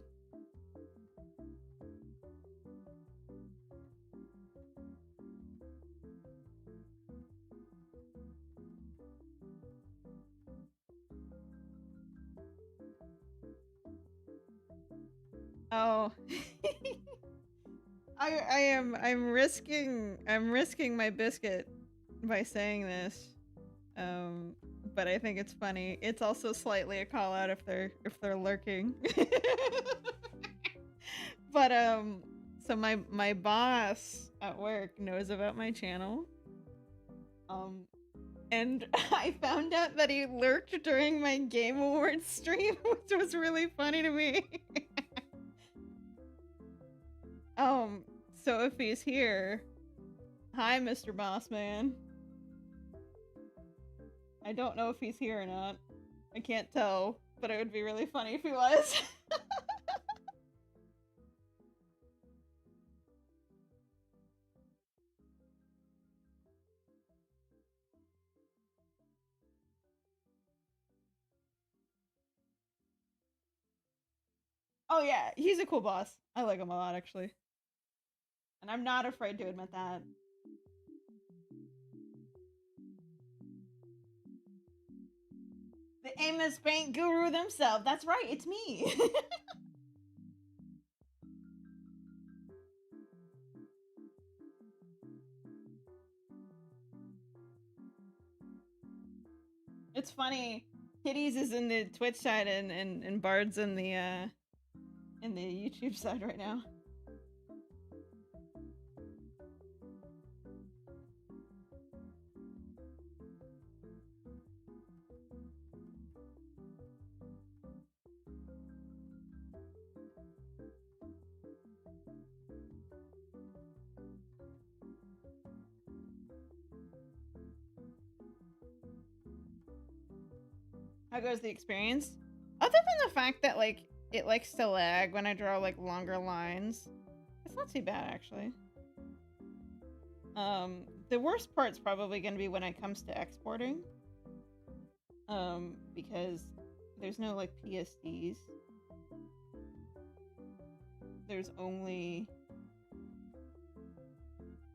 Oh. I'm risking my biscuit by saying this. But I think it's funny. It's also slightly a call out if they're lurking. But so my boss at work knows about my channel. And I found out that he lurked during my Game Awards stream, which was really funny to me. So if he's here, hi, Mr. Boss Man. I don't know if he's here or not. I can't tell, but it would be really funny if he was. Oh yeah, he's a cool boss. I like him a lot, actually. And I'm not afraid to admit that. The Amos Paint Guru themselves. That's right, it's me. It's funny. Kitties is in the Twitch side and Bard's in the YouTube side right now. How goes the experience? Other than the fact that, like, it likes to lag when I draw, like, longer lines. It's not too bad, actually. The worst part's probably gonna be when it comes to exporting. Because there's no, like, PSDs. There's only...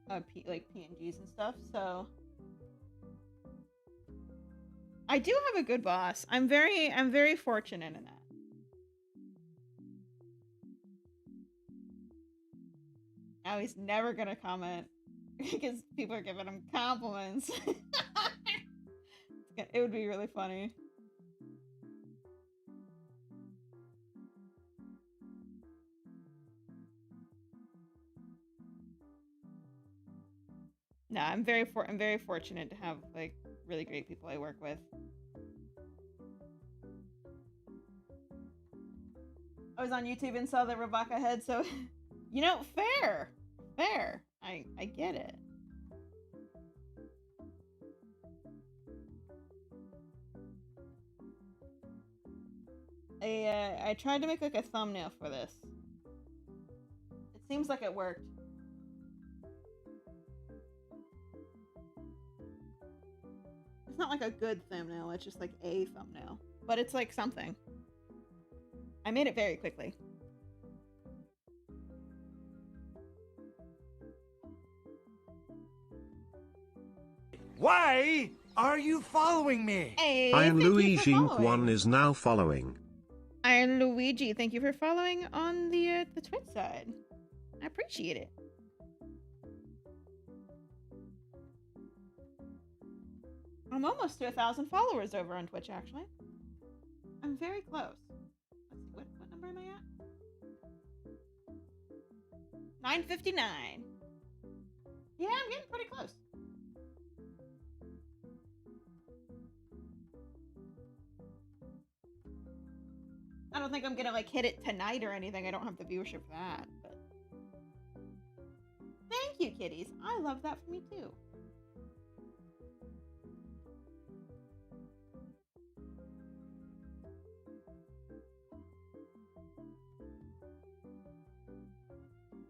like, PNGs and stuff, so... I do have a good boss. I'm very fortunate in that. Now he's never gonna comment because people are giving him compliments. It would be really funny. No, I'm very fortunate to have like really great people I work with. I was on YouTube and saw the Rebaka head, so you know, fair. I get it. I tried to make like a thumbnail for this. It seems like it worked. It's not like a good thumbnail, it's just like a thumbnail. But it's like something. I made it very quickly. Why are you following me? Hey, Iron thank you for Luigi following. 1 is now following. Iron Luigi, thank you for following on the Twitch side. I appreciate it. I'm almost to 1,000 followers over on Twitch, actually. I'm very close. Let's see, what number am I at? 959. Yeah, I'm getting pretty close. I don't think I'm gonna like hit it tonight or anything. I don't have the viewership for that, but thank you, kitties. I love that for me too.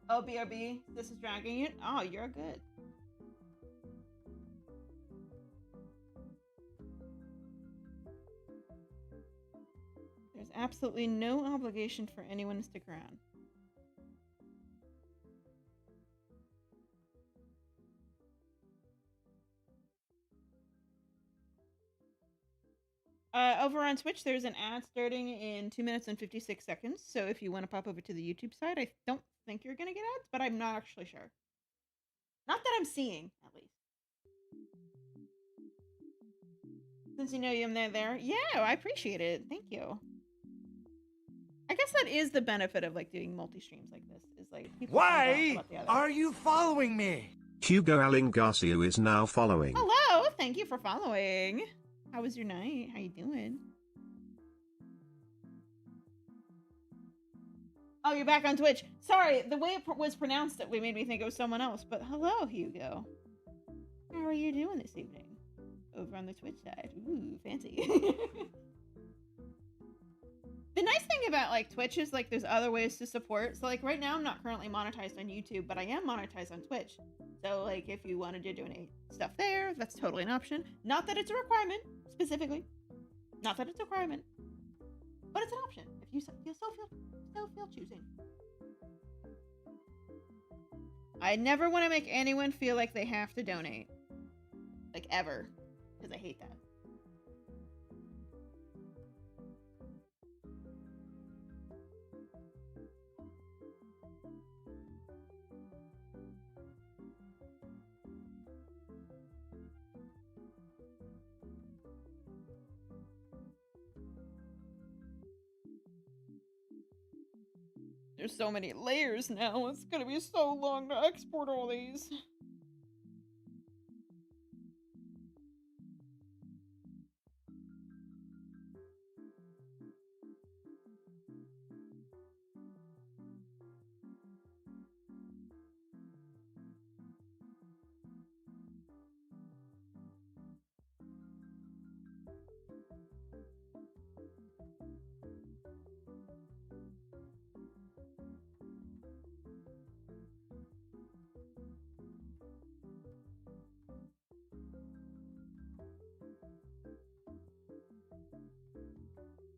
Oh, BRB, this is dragging you. Oh, you're good. There's absolutely no obligation for anyone to stick around. Over on Twitch, there's an ad starting in 2 minutes and 56 seconds. So if you want to pop over to the YouTube side, I don't think you're going to get ads, but I'm not actually sure. Not that I'm seeing, at least. Since you know I'm there. Yeah, I appreciate it. Thank you. I guess that is the benefit of like doing multi-streams like this. Is like people Why about the other. are you following me? Hugo Allen Garcia is now following. Hello, thank you for following. How was your night? How you doing? Oh, you're back on Twitch. Sorry, the way it was pronounced it made me think it was someone else. But hello, Hugo. How are you doing this evening? Over on the Twitch side. Ooh, fancy. The nice thing about like Twitch is like there's other ways to support. So like right now I'm not currently monetized on YouTube, but I am monetized on Twitch. So like if you wanted to donate stuff there, that's totally an option. Not that it's a requirement, specifically. Not that it's a requirement. But it's an option if you still feel choosing. I never want to make anyone feel like they have to donate. Like ever. Because I hate that. There's so many layers now. It's gonna be so long to export all these.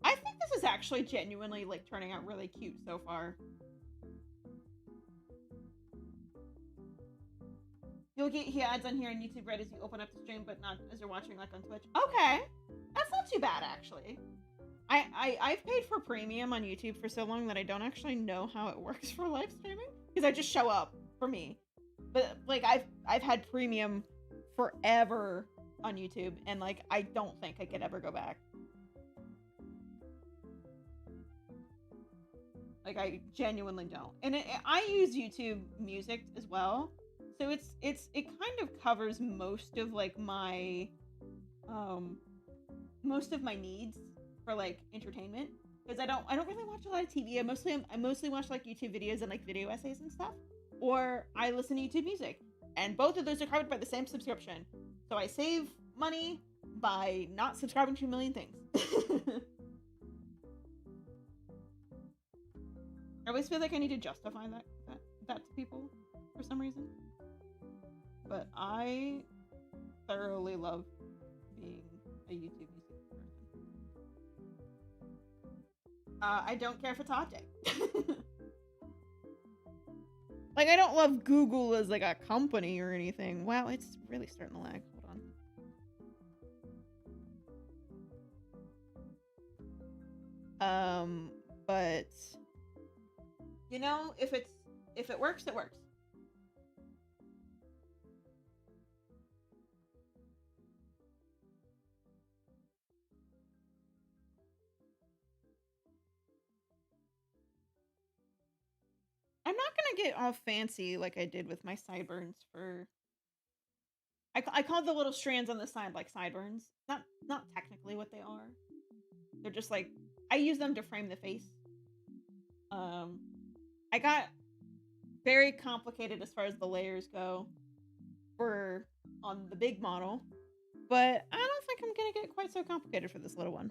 I think this is actually genuinely like turning out really cute so far. You'll get ads on here on YouTube right as you open up the stream, but not as you're watching like on Twitch. Okay. not too bad, actually. I've paid for premium on YouTube for so long that I don't actually know how it works for live streaming, because I just show up for me. But like I've had premium forever on YouTube, and like I don't think I could ever go back. Like I genuinely don't. And I use YouTube Music as well, so it kind of covers most of like my most of my needs for like entertainment, because I don't really watch a lot of TV. I mostly watch like YouTube videos and like video essays and stuff, or I listen to YouTube Music, and both of those are covered by the same subscription. So I save money by not subscribing to a million things. I always feel like I need to justify that to people for some reason. But I thoroughly love being a YouTube Music person. I don't care if it's hot take. Like, I don't love Google as like a company or anything. Wow, it's really starting to lag. Hold on. But you know, if it works, it works. I'm not gonna get all fancy like I did with my sideburns for. I call the little strands on the side like sideburns. Not technically what they are. They're just like, I use them to frame the face. I got very complicated as far as the layers go on the big model, but I don't think I'm gonna get quite so complicated for this little one.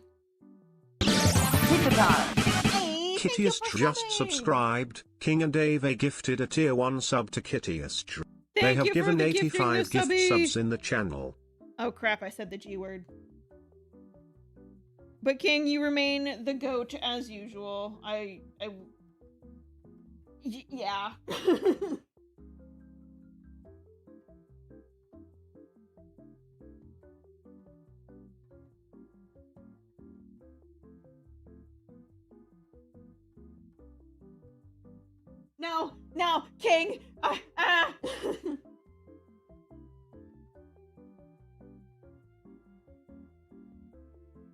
Hey, Kittyist just subscribed. King and Ave gifted a tier 1 sub to Kittyist. They have given 85 gift subs in the channel. Oh crap, I said the G word. But King, you remain the GOAT as usual. Yeah. No, King.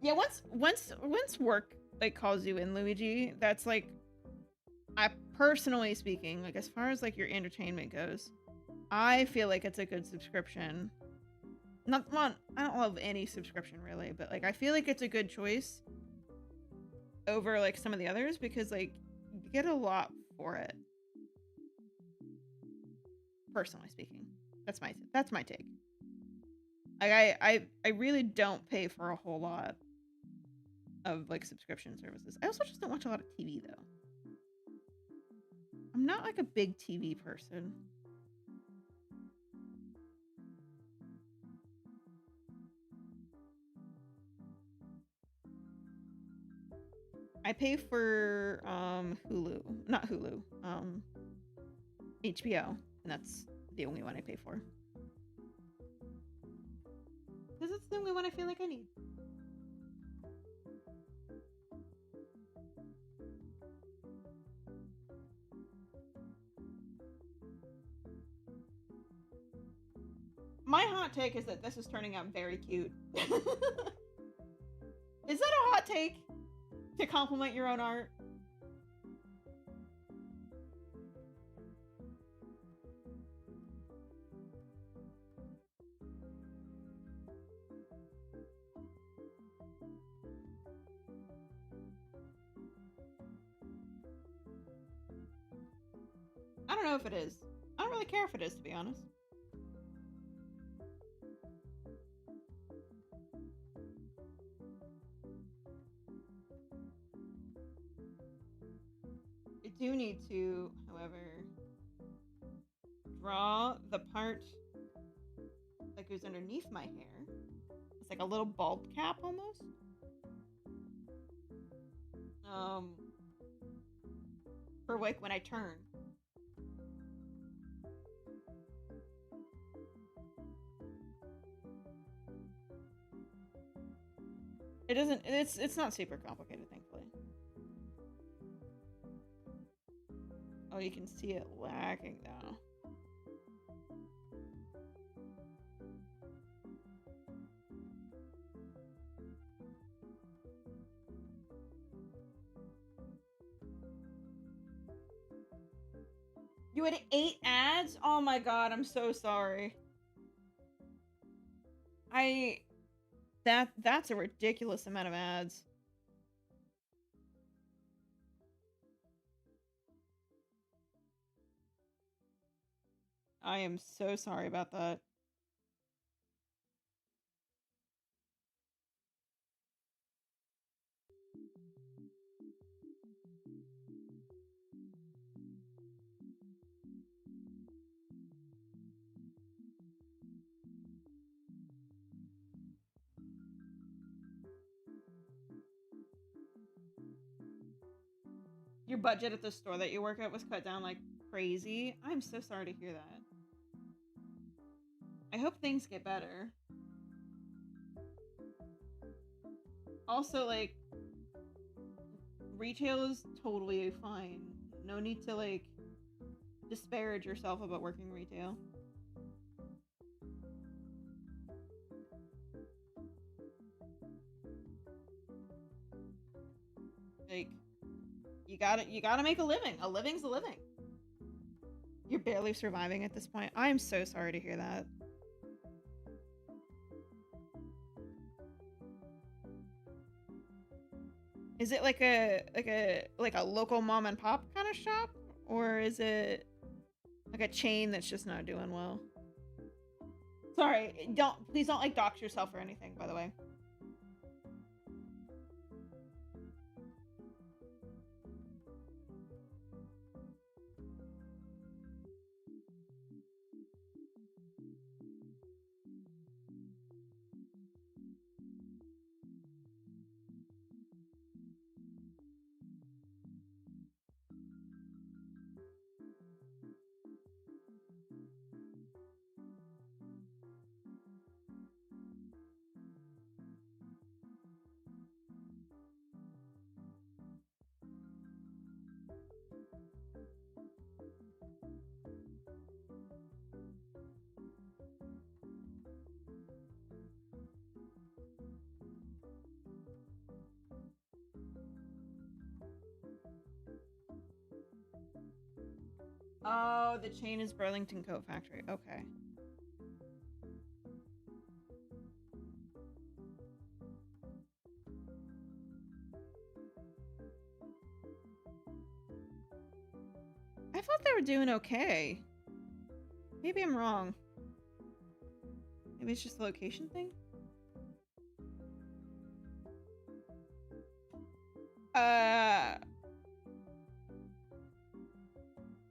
Yeah, once work like calls you in, Luigi, that's like, I personally speaking, like as far as like your entertainment goes, I feel like it's a good subscription. Not one, I don't love any subscription really, but like I feel like it's a good choice over like some of the others, because like you get a lot for it. Personally speaking, that's my take. Like I really don't pay for a whole lot of like subscription services. I also just don't watch a lot of TV though. I'm not like a big TV person. I pay for Hulu, not Hulu, HBO, and that's the only one I pay for. Because it's the only one I feel like I need. My hot take is that this is turning out very cute. Is that a hot take? To compliment your own art? I don't know if it is. I don't really care if it is, to be honest. I do need to, however, draw the part that goes underneath my hair. It's like a little bald cap almost. For like when I turn. It doesn't, it's not super complicated, thankfully. Oh, you can see it lagging though. You had 8 ads? Oh my god, I'm so sorry. That's a ridiculous amount of ads. I am so sorry about that. Your budget at the store that you work at was cut down like crazy. I'm so sorry to hear that. I hope things get better. Also, like, retail is totally fine. No need to, like, disparage yourself about working retail. Like, you gotta make a living. A living's a living. You're barely surviving at this point. I'm so sorry to hear that. Is it like a local mom and pop kind of shop? Or is it like a chain that's just not doing well? Sorry, please don't like dox yourself or anything, by the way. Oh, the chain is Burlington Coat Factory. Okay. I thought they were doing okay. Maybe I'm wrong. Maybe it's just a location thing?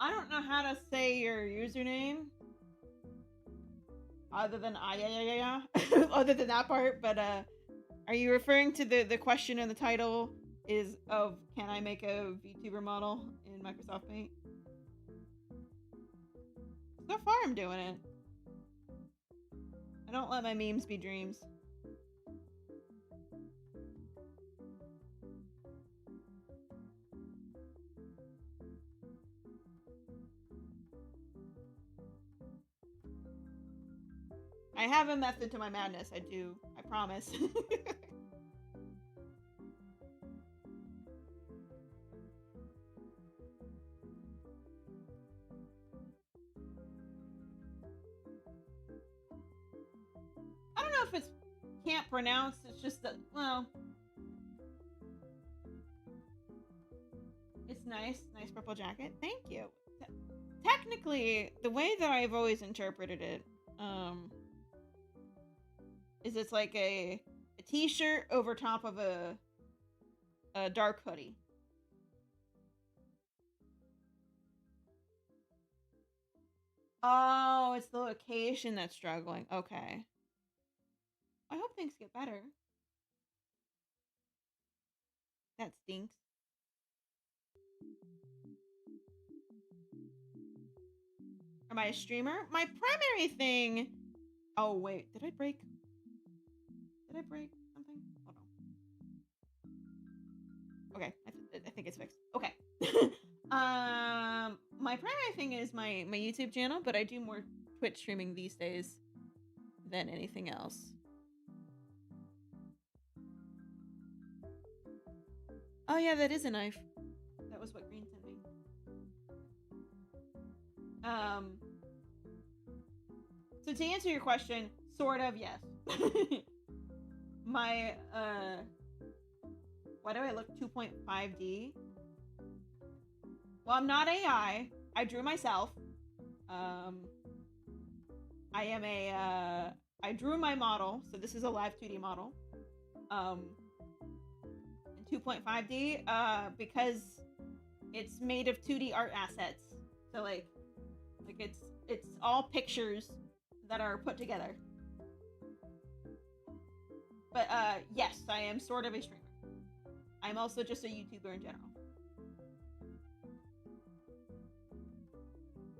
I don't know how to say your username. Other than other than that part, but are you referring to the question in the title is of can I make a VTuber model in Microsoft Paint? So far I'm doing it. I don't let my memes be dreams. I have a method to my madness, I do. I promise. I don't know if it's can't pronounce, it's just that, well, it's nice. Nice purple jacket. Thank you. Technically, the way that I've always interpreted it, is it's like a t-shirt over top of a dark hoodie. Oh, it's the location that's struggling. Okay. I hope things get better. That stinks. Am I a streamer? My primary thing... Oh, wait. Did I break something? Hold on. Okay, I think it's fixed. Okay. My primary thing is my YouTube channel, but I do more Twitch streaming these days than anything else. Oh yeah, that is a knife. That was what Green sent me. So to answer your question, sort of, yes. My, why do I look 2.5D? Well, I'm not AI. I drew myself. I drew my model, so this is a live 2D model. In 2.5D, because it's made of 2D art assets. So like it's all pictures that are put together. But yes, I am sort of a streamer. I'm also just a YouTuber in general.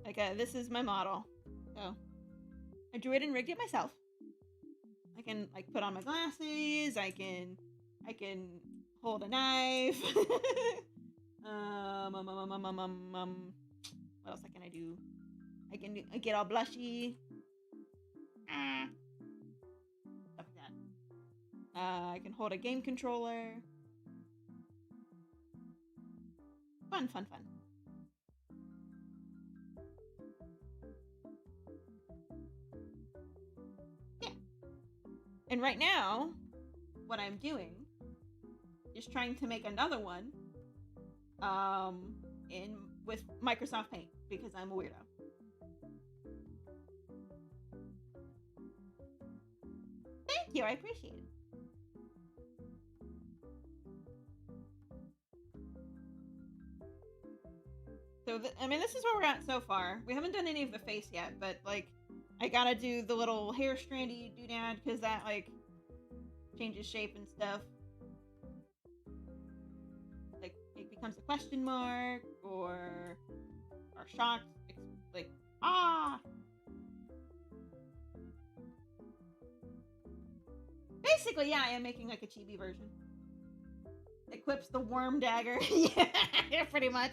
Like this is my model. So I drew it and rigged it myself. I can like put on my glasses, I can hold a knife. What else can I do? I get all blushy. Stuff like that. I can hold a game controller. Fun. Yeah. And right now, what I'm doing is trying to make another one with Microsoft Paint because I'm a weirdo. Thank you, I appreciate it. So, this is where we're at so far. We haven't done any of the face yet, but, like, I gotta do the little hair strandy doodad, because that, like, changes shape and stuff. Like, it becomes a question mark, or shocked, like, ah! Basically, yeah, I am making, like, a chibi version. Equips the worm dagger. Yeah, pretty much.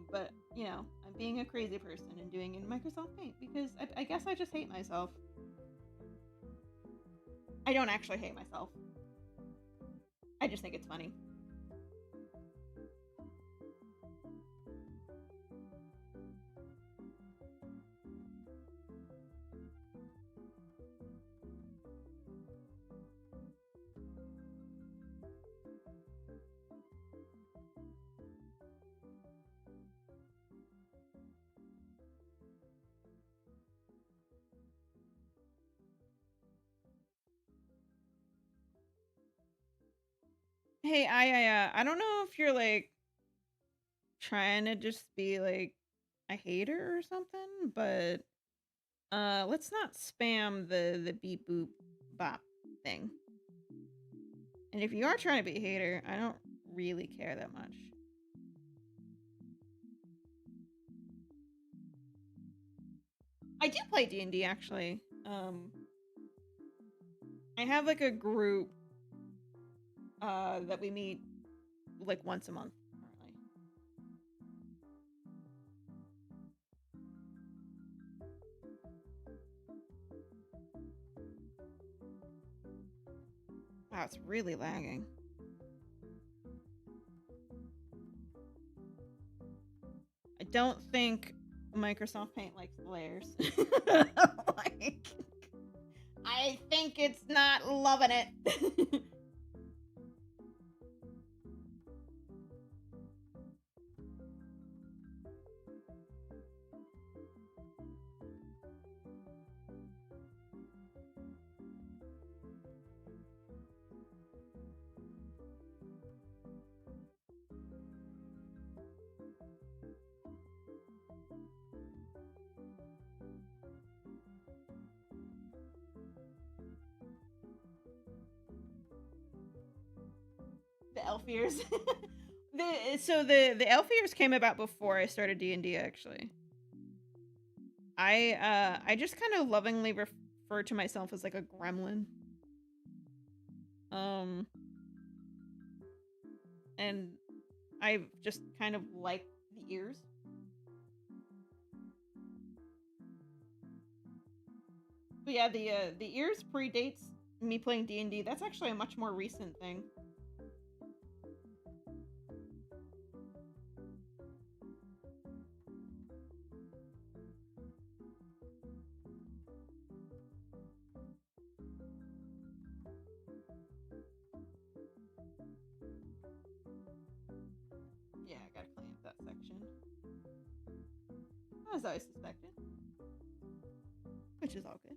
But, you know, I'm being a crazy person and doing it in Microsoft Paint because I guess I just hate myself. I don't actually hate myself. I just think it's funny. Hey, I don't know if you're like trying to just be like a hater or something, but let's not spam the beep boop bop thing. And if you are trying to be a hater, I don't really care that much. I do play D&D actually. I have like a group that we meet like once a month currently. Wow, it's really lagging. I don't think Microsoft Paint likes the layers. Like, I think it's not loving it. ears. The elf ears came about before I started D&D actually. I just kind of lovingly refer to myself as like a gremlin. And I just kind of like the ears. But yeah, the ears predates me playing D&D. That's actually a much more recent thing. Yeah, I gotta clean up that section. As I suspected. Which is all good.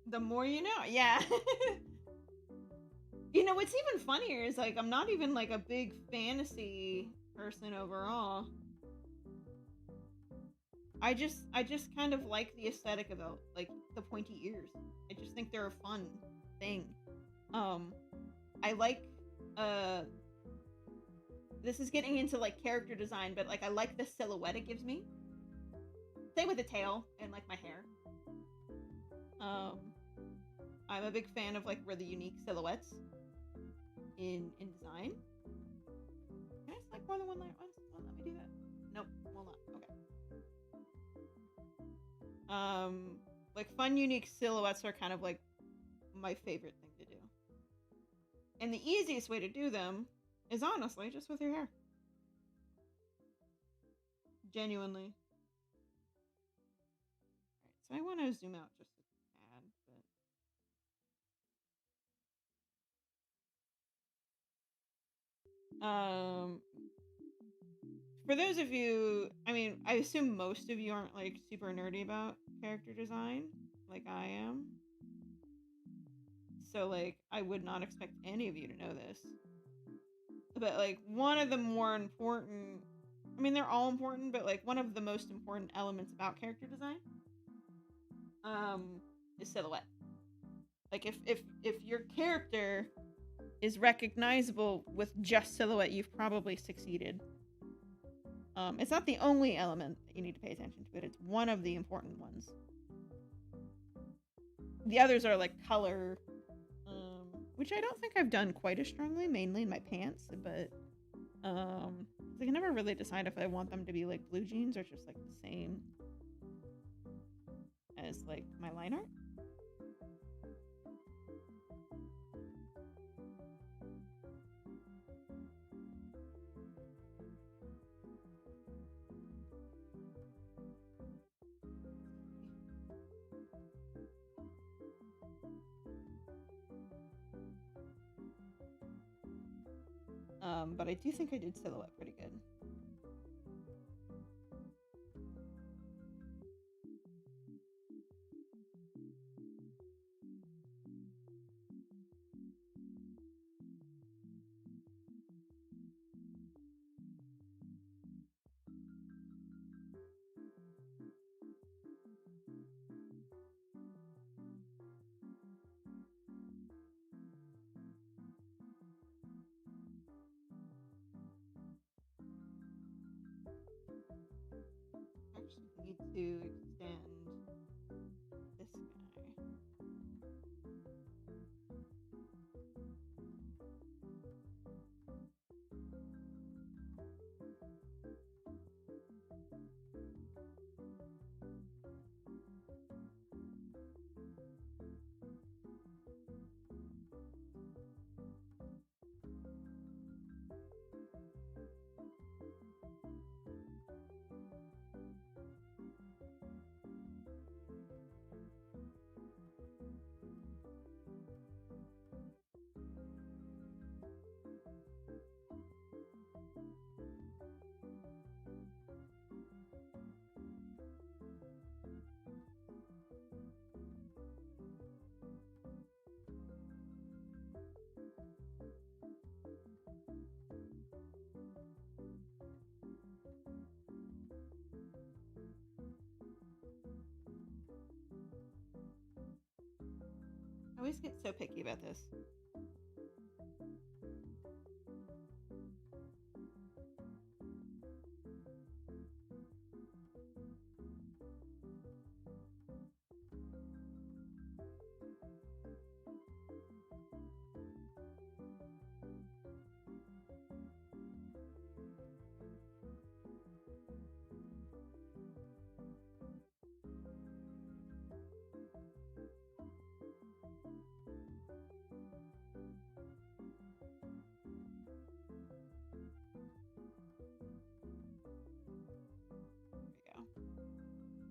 The more you know, yeah. You know, what's even funnier is like I'm not even like a big fantasy person overall. I just kind of like the aesthetic of like the pointy ears. I just think they're a fun thing. I like this is getting into like character design, but like I like the silhouette it gives me. Same with the tail and like my hair. I'm a big fan of like really unique silhouettes in design. Can I select more than one layer at once? Won't let me do that. Nope, will not. Okay. Like fun, unique silhouettes are kind of like my favorite thing to do. And the easiest way to do them is honestly just with your hair. Genuinely. Alright, so I want to zoom out just a tad, but for those of you, I mean, I assume most of you aren't like super nerdy about character design like I am. So like I would not expect any of you to know this. But like one of the more important, I mean they're all important, but like one of the most important elements about character design is silhouette. Like if your character is recognizable with just silhouette, you've probably succeeded. It's not the only element that you need to pay attention to, but it's one of the important ones. The others are like color, which I don't think I've done quite as strongly, mainly in my pants, but I can never really decide if I want them to be like blue jeans or just like the same as like my line art. But I do think I did silhouette pretty good. Actually need to extend this guy. always get so picky about this.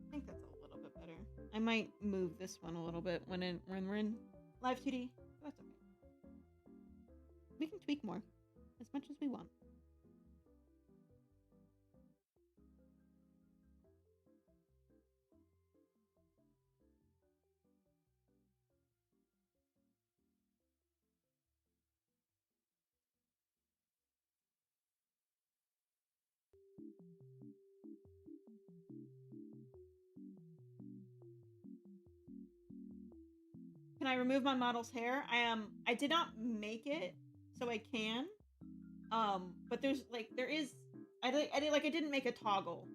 I think that's a little bit better. I might move this one a little bit when we're in live 2D. That's okay. We can tweak more as much as we want. Can I remove my model's hair? I did not make it, so I can. But there is. I didn't make a toggle.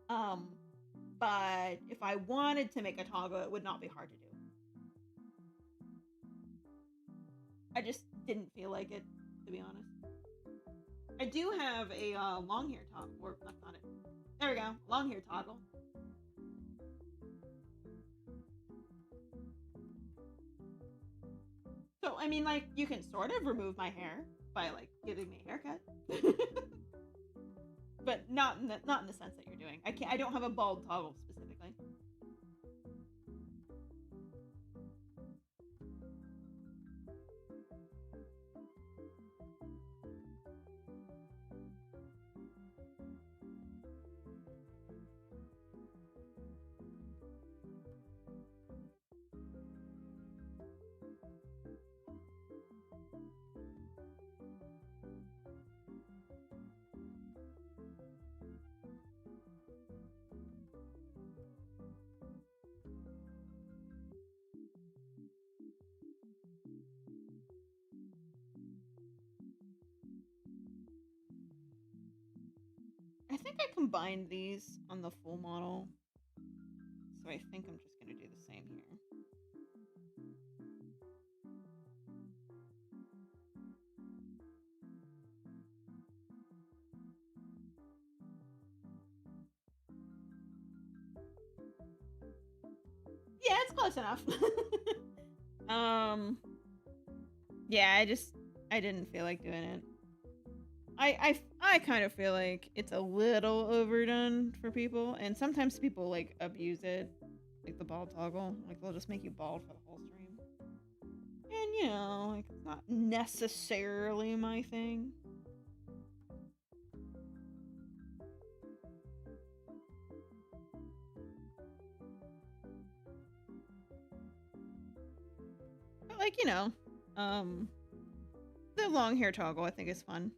But if I wanted to make a toggle, it would not be hard to do. I just didn't feel like it, to be honest. I do have a long hair toggle, or that's not it. There we go, long hair toggle. So, I mean, like, you can sort of remove my hair by, like, giving me a haircut. But not in the sense that you're doing. I don't have a bald toggle specifically. I think I combined these on the full model, so I think I'm just going to do the same here. Yeah, it's close enough. Yeah, I didn't feel like doing it. I kind of feel like it's a little overdone for people, and sometimes people like abuse it, like the bald toggle. Like they'll just make you bald for the whole stream, and you know, like it's not necessarily my thing. But like, you know, the long hair toggle I think is fun.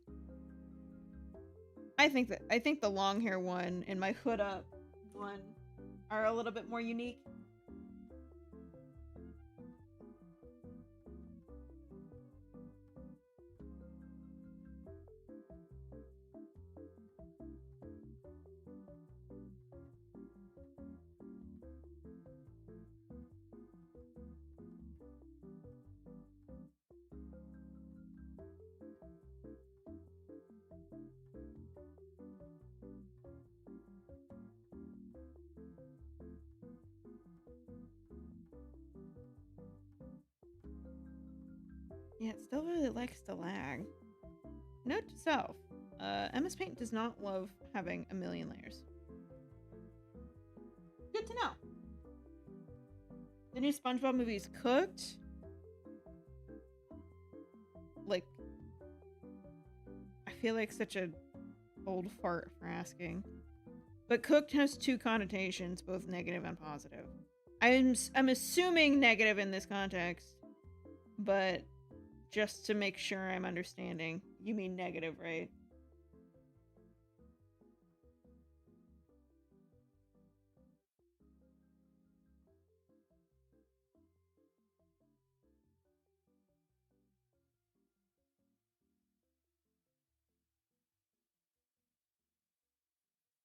I think the long hair one and my hood up one are a little bit more unique. Yeah, it still really likes to lag. Note to self, MS Paint does not love having a million layers. Good to know. The new SpongeBob movie is Cooked. Like, I feel like such a old fart for asking. But Cooked has two connotations, both negative and positive. I'm assuming negative in this context, but just to make sure I'm understanding, you mean negative, right?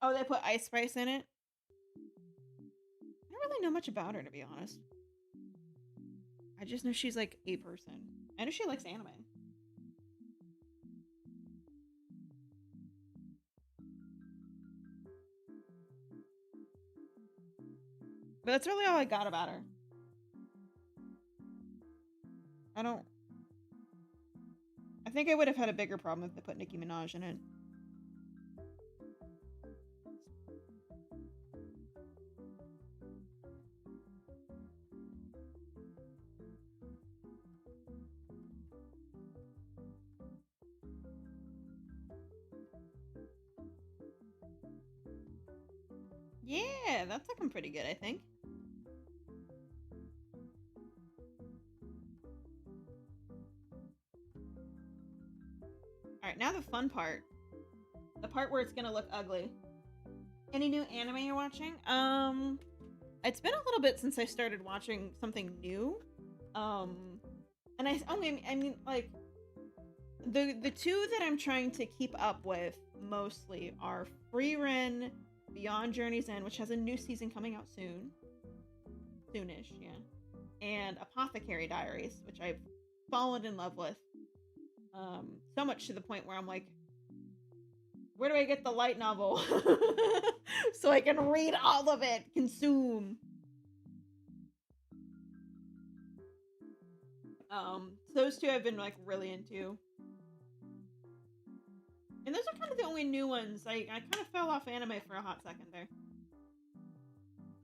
Oh, they put Ice Spice in it? I don't really know much about her, to be honest. I just know she's like a person. I know she likes anime. But that's really all I got about her. I think I would have had a bigger problem if they put Nicki Minaj in it. Yeah, that's looking pretty good, I think. Alright, now the fun part. The part where it's gonna look ugly. Any new anime you're watching? It's been a little bit since I started watching something new. And I mean, like, the two that I'm trying to keep up with mostly are Frieren, Beyond Journey's End, which has a new season coming out soon. Soonish, yeah. And Apothecary Diaries, which I've fallen in love with. So much to the point where I'm like, where do I get the light novel? So I can read all of it, consume. Those two I've been like really into. And those are kind of the only new ones. I kind of fell off anime for a hot second there.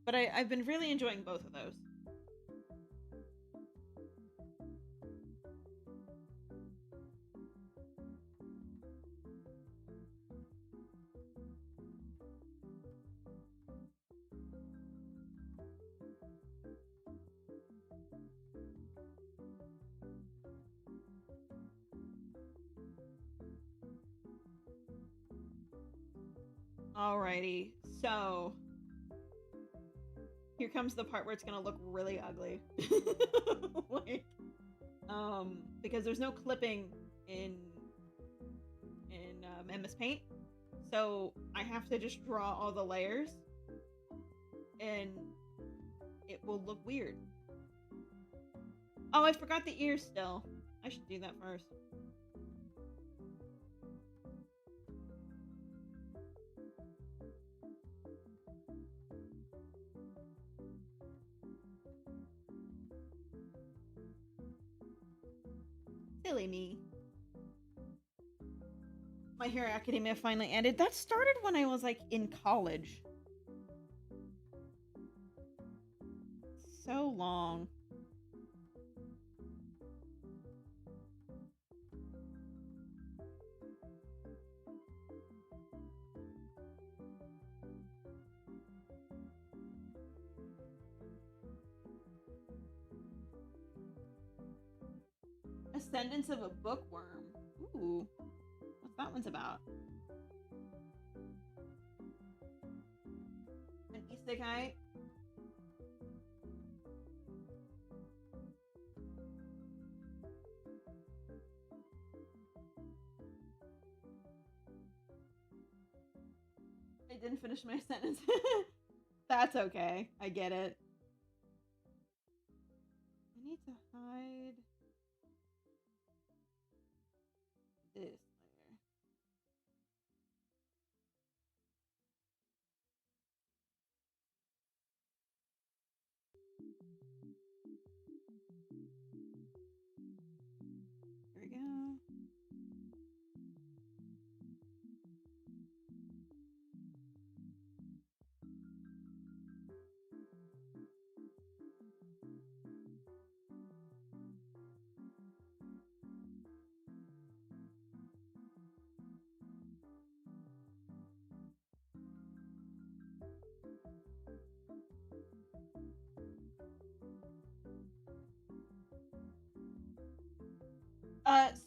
But I've been really enjoying both of those. Alrighty, so here comes the part where it's gonna look really ugly. Like, because there's no clipping in MS Paint, so I have to just draw all the layers, and it will look weird. Oh, I forgot the ears still. I should do that first. Silly me. My Hero Academia finally ended. That started when I was like in college. So long. Ascendance of a Bookworm. Ooh. What's that one's about? An isekai? I didn't finish my sentence. That's okay. I get it. I need to hide this layer. There we go.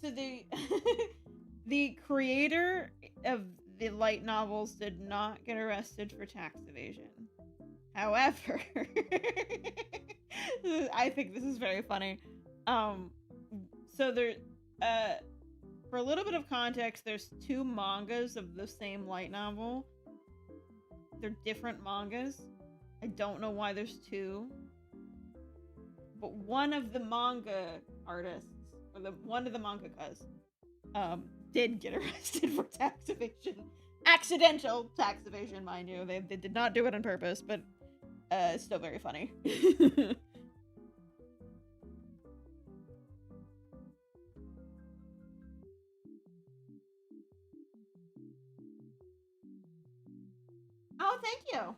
So the the creator of the light novels did not get arrested for tax evasion. However, I think this is very funny. So there, for a little bit of context, there's two mangas of the same light novel, they're different mangas. I don't know why there's two. But one of the manga artists, or one of the mangakas, did get arrested for tax evasion. Accidental tax evasion, mind you. They did not do it on purpose, but it's still very funny. Oh, thank you.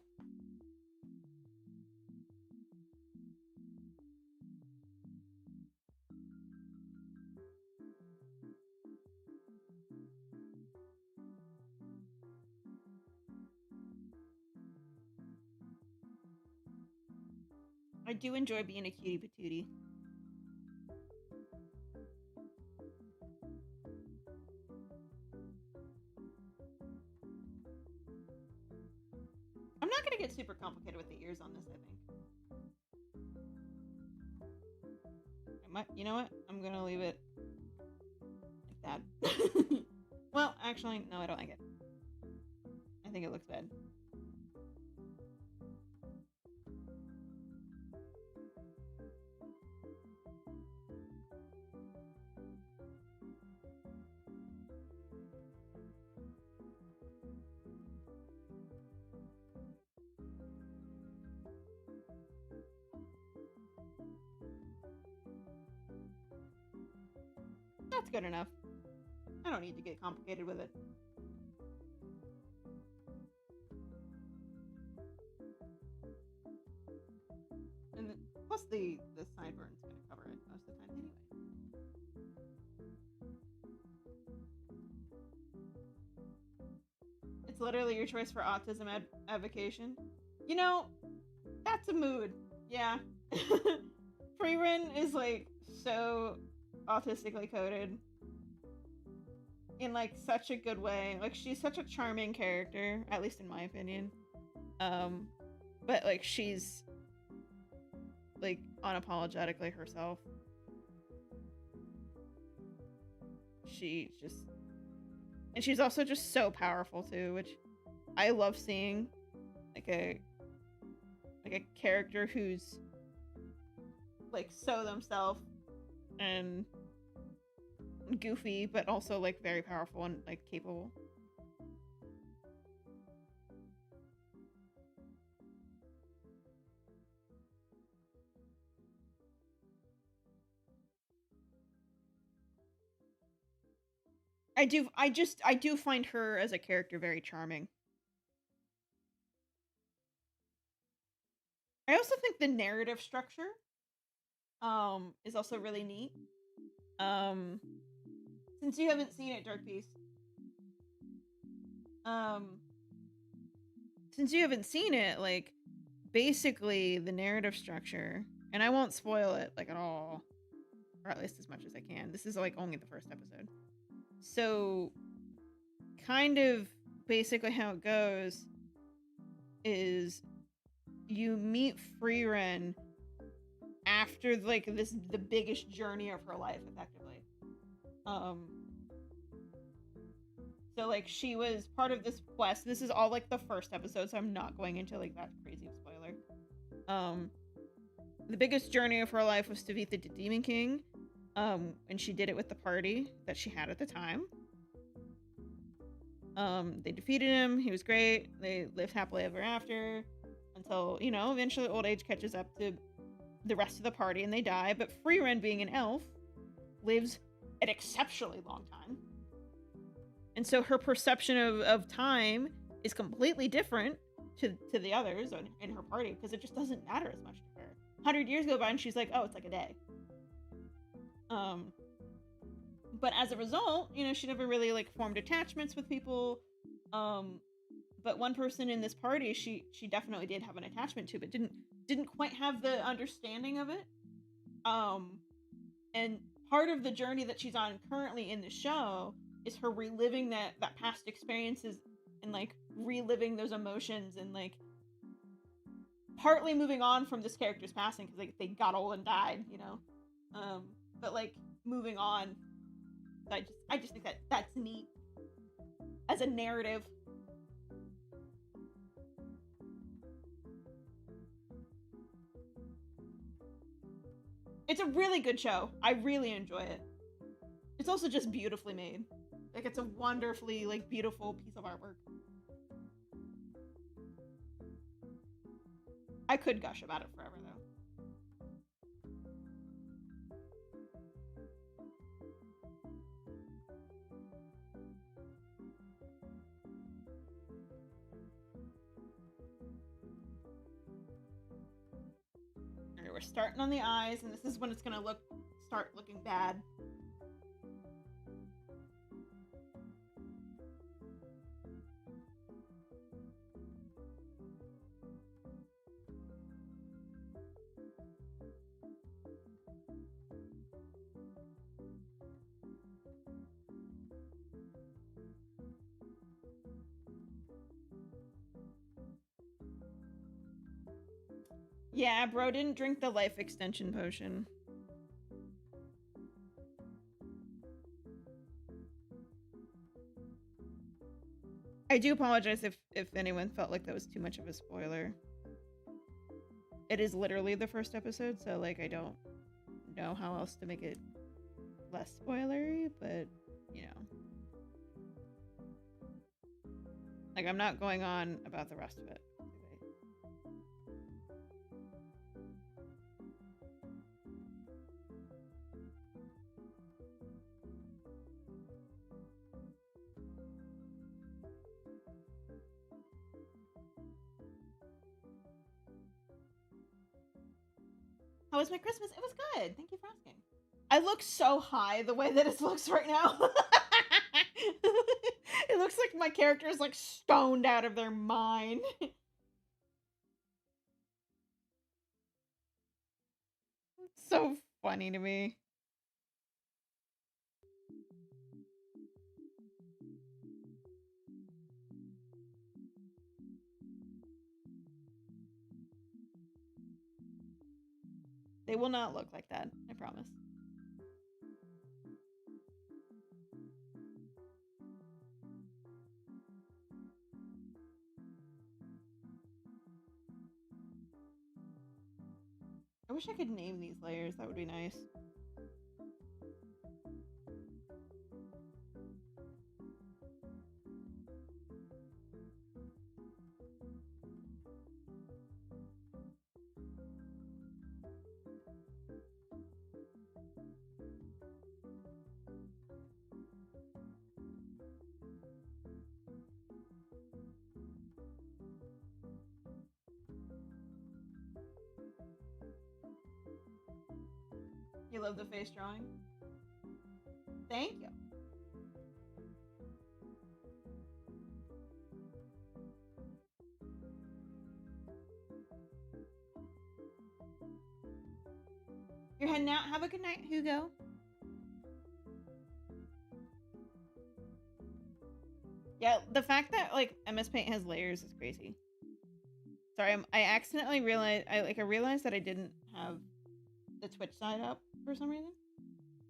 I do enjoy being a cutie patootie. I'm not gonna get super complicated with the ears on this, I think. You know what? I'm gonna leave it like that. Well, actually, no, I don't like it. I think it looks bad. That's good enough. I don't need to get complicated with it. And plus the sideburn's gonna cover it most of the time anyway. It's literally your choice for autism advocation. You know, that's a mood. Yeah. Freerin is like so autistically coded in like such a good way. Like she's such a charming character, at least in my opinion. But like she's like unapologetically herself. And she's also just so powerful too, which I love seeing. Like a character who's like so themselves and goofy, but also like very powerful and like capable. I do find her as a character very charming. I also think the narrative structure is also really neat. Since you haven't seen it, Dark Beast. Since you haven't seen it, like basically the narrative structure, and I won't spoil it like at all, or at least as much as I can. This is like only the first episode. So kind of basically how it goes is you meet Freerin after like the biggest journey of her life, effectively. So like she was part of this quest. This is all like the first episode, so I'm not going into like that crazy spoiler. The biggest journey of her life was to defeat the Demon King. And she did it with the party that she had at the time. They defeated him. He was great. They lived happily ever after until, you know, eventually old age catches up to the rest of the party and they die. But Freerin, being an elf, lives an exceptionally long time. And so her perception of time is completely different to the others in her party because it just doesn't matter as much to her. 100 years go by and she's like, oh, it's like a day. But as a result, you know, she never really like formed attachments with people. But one person in this party, she definitely did have an attachment to, but didn't quite have the understanding of it. And part of the journey that she's on currently in the show is her reliving that past experiences and like reliving those emotions and like partly moving on from this character's passing because they got old and died, you know. But like moving on, I just think that's neat as a narrative. It's a really good show. I really enjoy it. It's also just beautifully made. Like, it's a wonderfully, like, beautiful piece of artwork. I could gush about it forever, though. Alright, we're starting on the eyes, and this is when it's gonna start looking bad. Yeah, bro didn't drink the life extension potion. I do apologize if anyone felt like that was too much of a spoiler. It is literally the first episode, so like I don't know how else to make it less spoilery, but you know. Like I'm not going on about the rest of it. How was my Christmas? It was good. Thank you for asking. I look so high the way that it looks right now. It looks like my character is like stoned out of their mind. It's so funny to me. They will not look like that, I promise. I wish I could name these layers, that would be nice. You love the face drawing? Thank you. You're heading out? Have a good night, Hugo. Yeah, the fact that like MS Paint has layers is crazy. Sorry, I accidentally realized I realized that I didn't have the Twitch side up for some reason.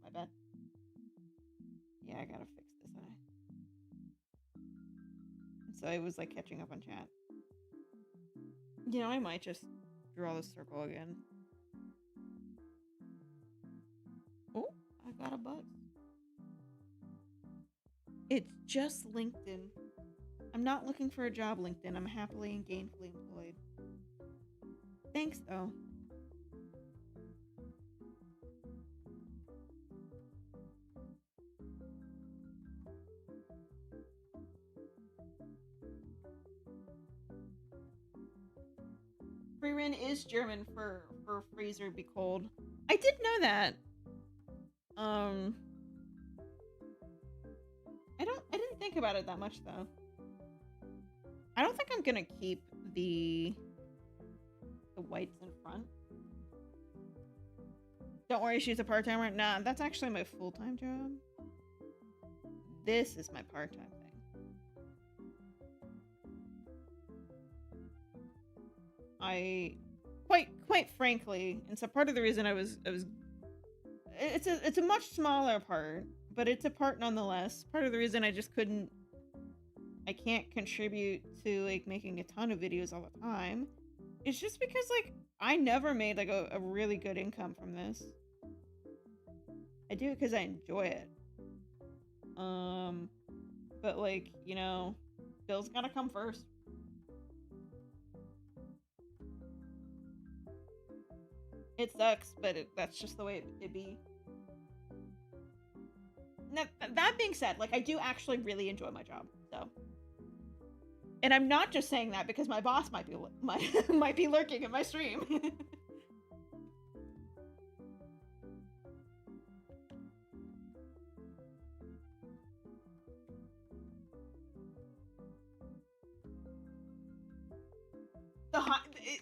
My bad. Yeah, I gotta fix this eye. So I was like catching up on chat. You know, I might just draw the circle again. Oh, I got a bug. It's just LinkedIn. I'm not looking for a job, LinkedIn. I'm happily and gainfully employed. Thanks, though. Freerin is German for freezer be cold. I did know that. I didn't think about it that much though. I don't think I'm gonna keep the whites in front. Don't worry, she's a part-timer. Nah, that's actually my full-time job. This is my part-time thing. I quite frankly, and so part of the reason I was it's a much smaller part, but it's a part nonetheless. Part of the reason I can't contribute to like making a ton of videos all the time. It's just because like I never made like a really good income from this. I do it because I enjoy it. But like, you know, bills gotta come first. It sucks, but that's just the way it be. Now, that being said, like, I do actually really enjoy my job, so. And I'm not just saying that because my boss might be might be lurking in my stream.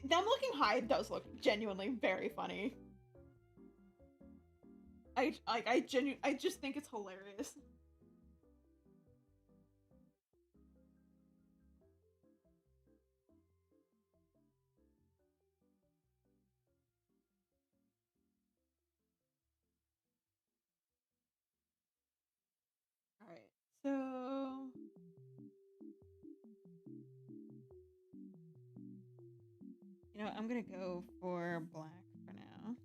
Them looking high does look genuinely very funny. I just think it's hilarious. All right, so you know, I'm gonna go for black for now.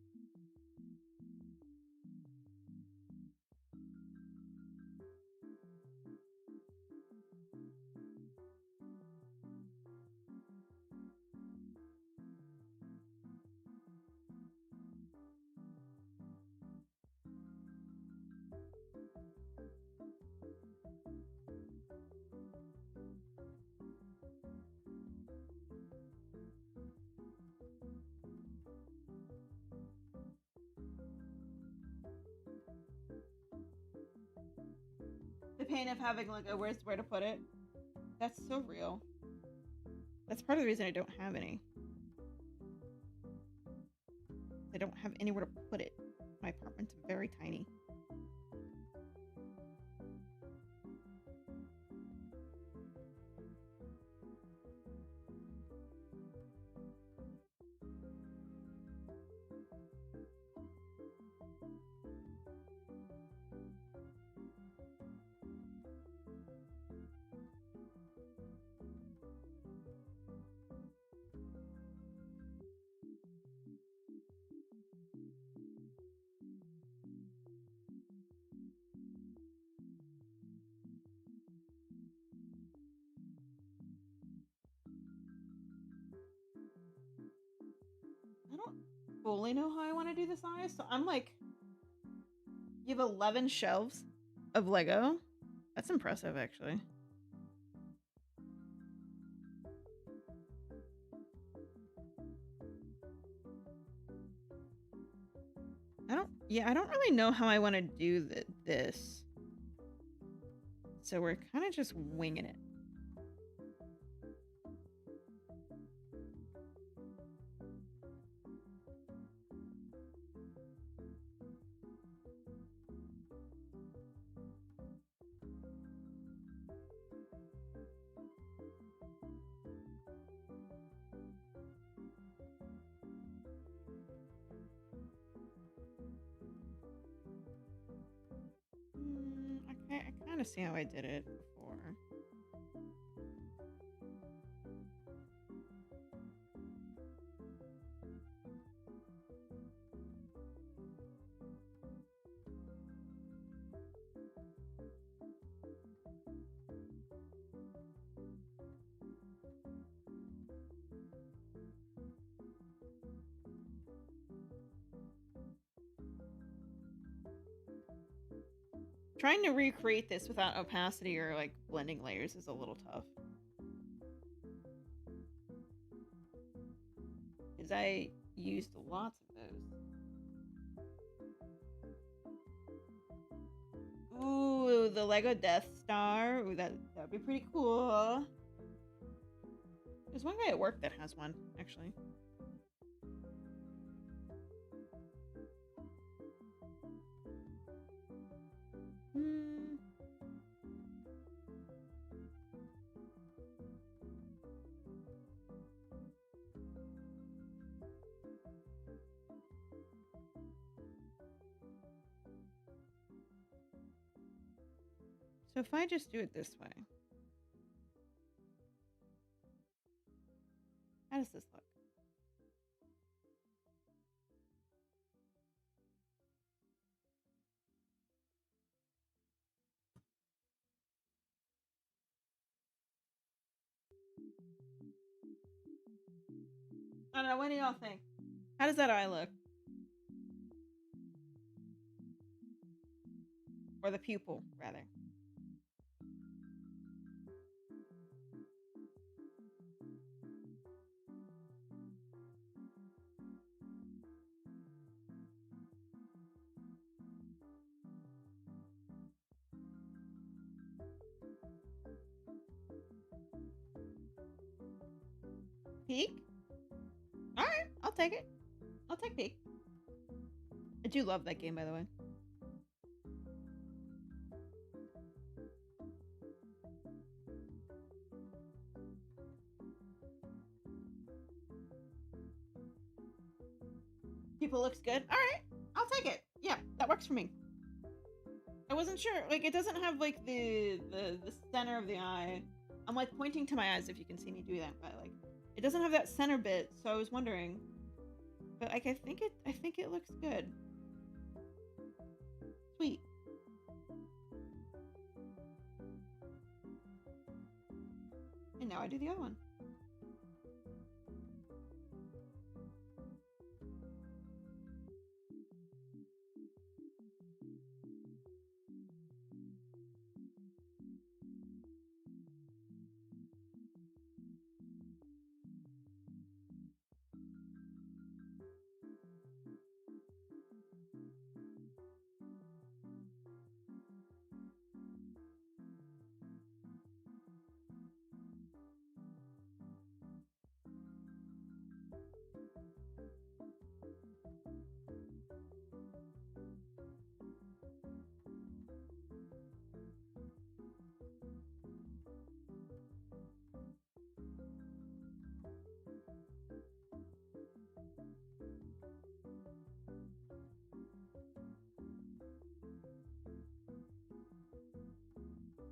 The pain of having like a where to put it. That's so real. That's part of the reason I don't have any. I don't have anywhere to put it. My apartment's very tiny. I don't fully know how I want to do the size, so I'm like, you have 11 shelves of Lego? That's impressive, actually. I don't really know how I want to do this. So we're kind of just winging it. I kind of see how I did it before. Trying to recreate this without opacity or like blending layers is a little tough. Because I used lots of those. Ooh, the Lego Death Star. Ooh, that'd be pretty cool. There's one guy at work that has one, actually. So if I just do it this way, how does this look? I don't know. What do y'all think? How does that eye look? Or the pupil, rather. Peek? Alright, I'll take it. I'll take Peek. I do love that game, by the way. People looks good. Alright, I'll take it. Yeah, that works for me. I wasn't sure. Like, it doesn't have, like, the center of the eye. I'm, like, pointing to my eyes if you can see me do that, but, like, it doesn't have that center bit, so I was wondering. But, like, I think it looks good. Sweet. And now I do the other one.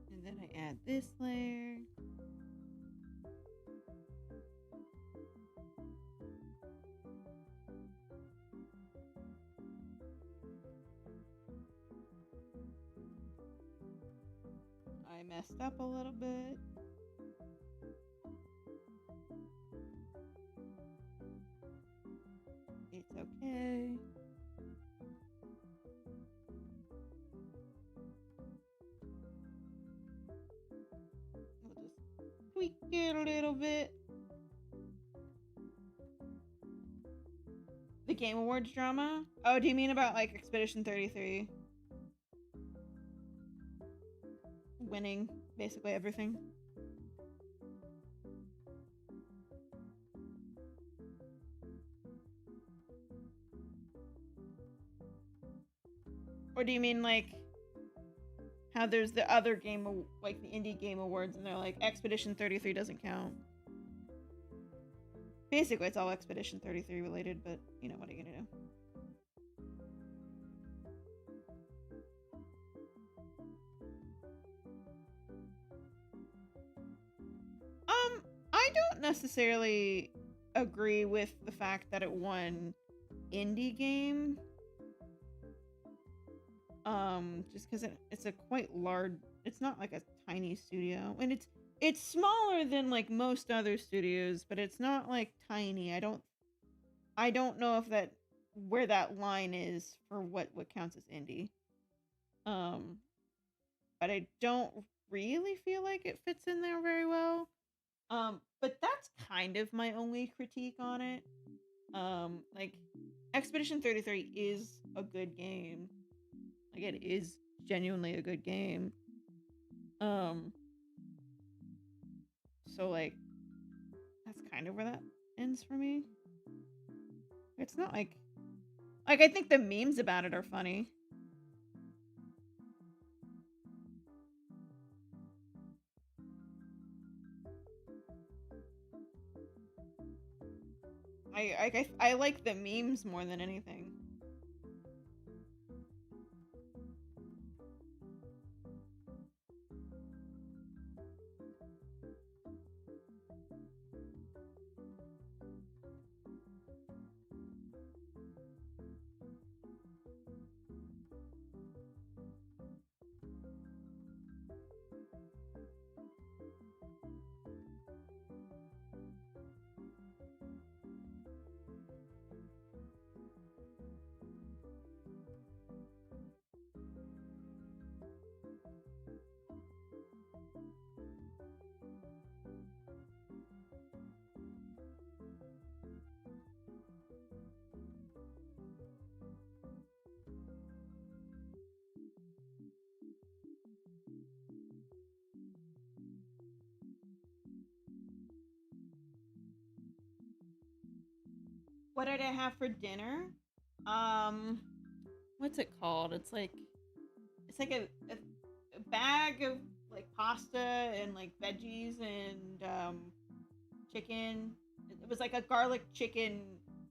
And then I add this layer. I messed up a little bit. It's okay. We'll just tweak it a little bit. The Game Awards drama? Oh, do you mean about like Expedition 33? Winning basically everything. Or do you mean like how there's the other game, like the Indie Game Awards, and they're like, Expedition 33 doesn't count? Basically, it's all Expedition 33 related, but you know, what are you gonna do? I don't necessarily agree with the fact that it won indie game. Just because it's a quite large, it's not like a tiny studio, and it's smaller than like most other studios, but it's not like tiny. I don't know if that where that line is for what counts as indie. But I don't really feel like it fits in there very well. But that's kind of my only critique on it. Like Expedition 33 is a good game. Like it is genuinely a good game. So like that's kind of where that ends for me. It's not like I think the memes about it are funny. I like the memes more than anything. What did I have for dinner? What's it called? It's like a bag of like pasta and like veggies and chicken. It was like a garlic chicken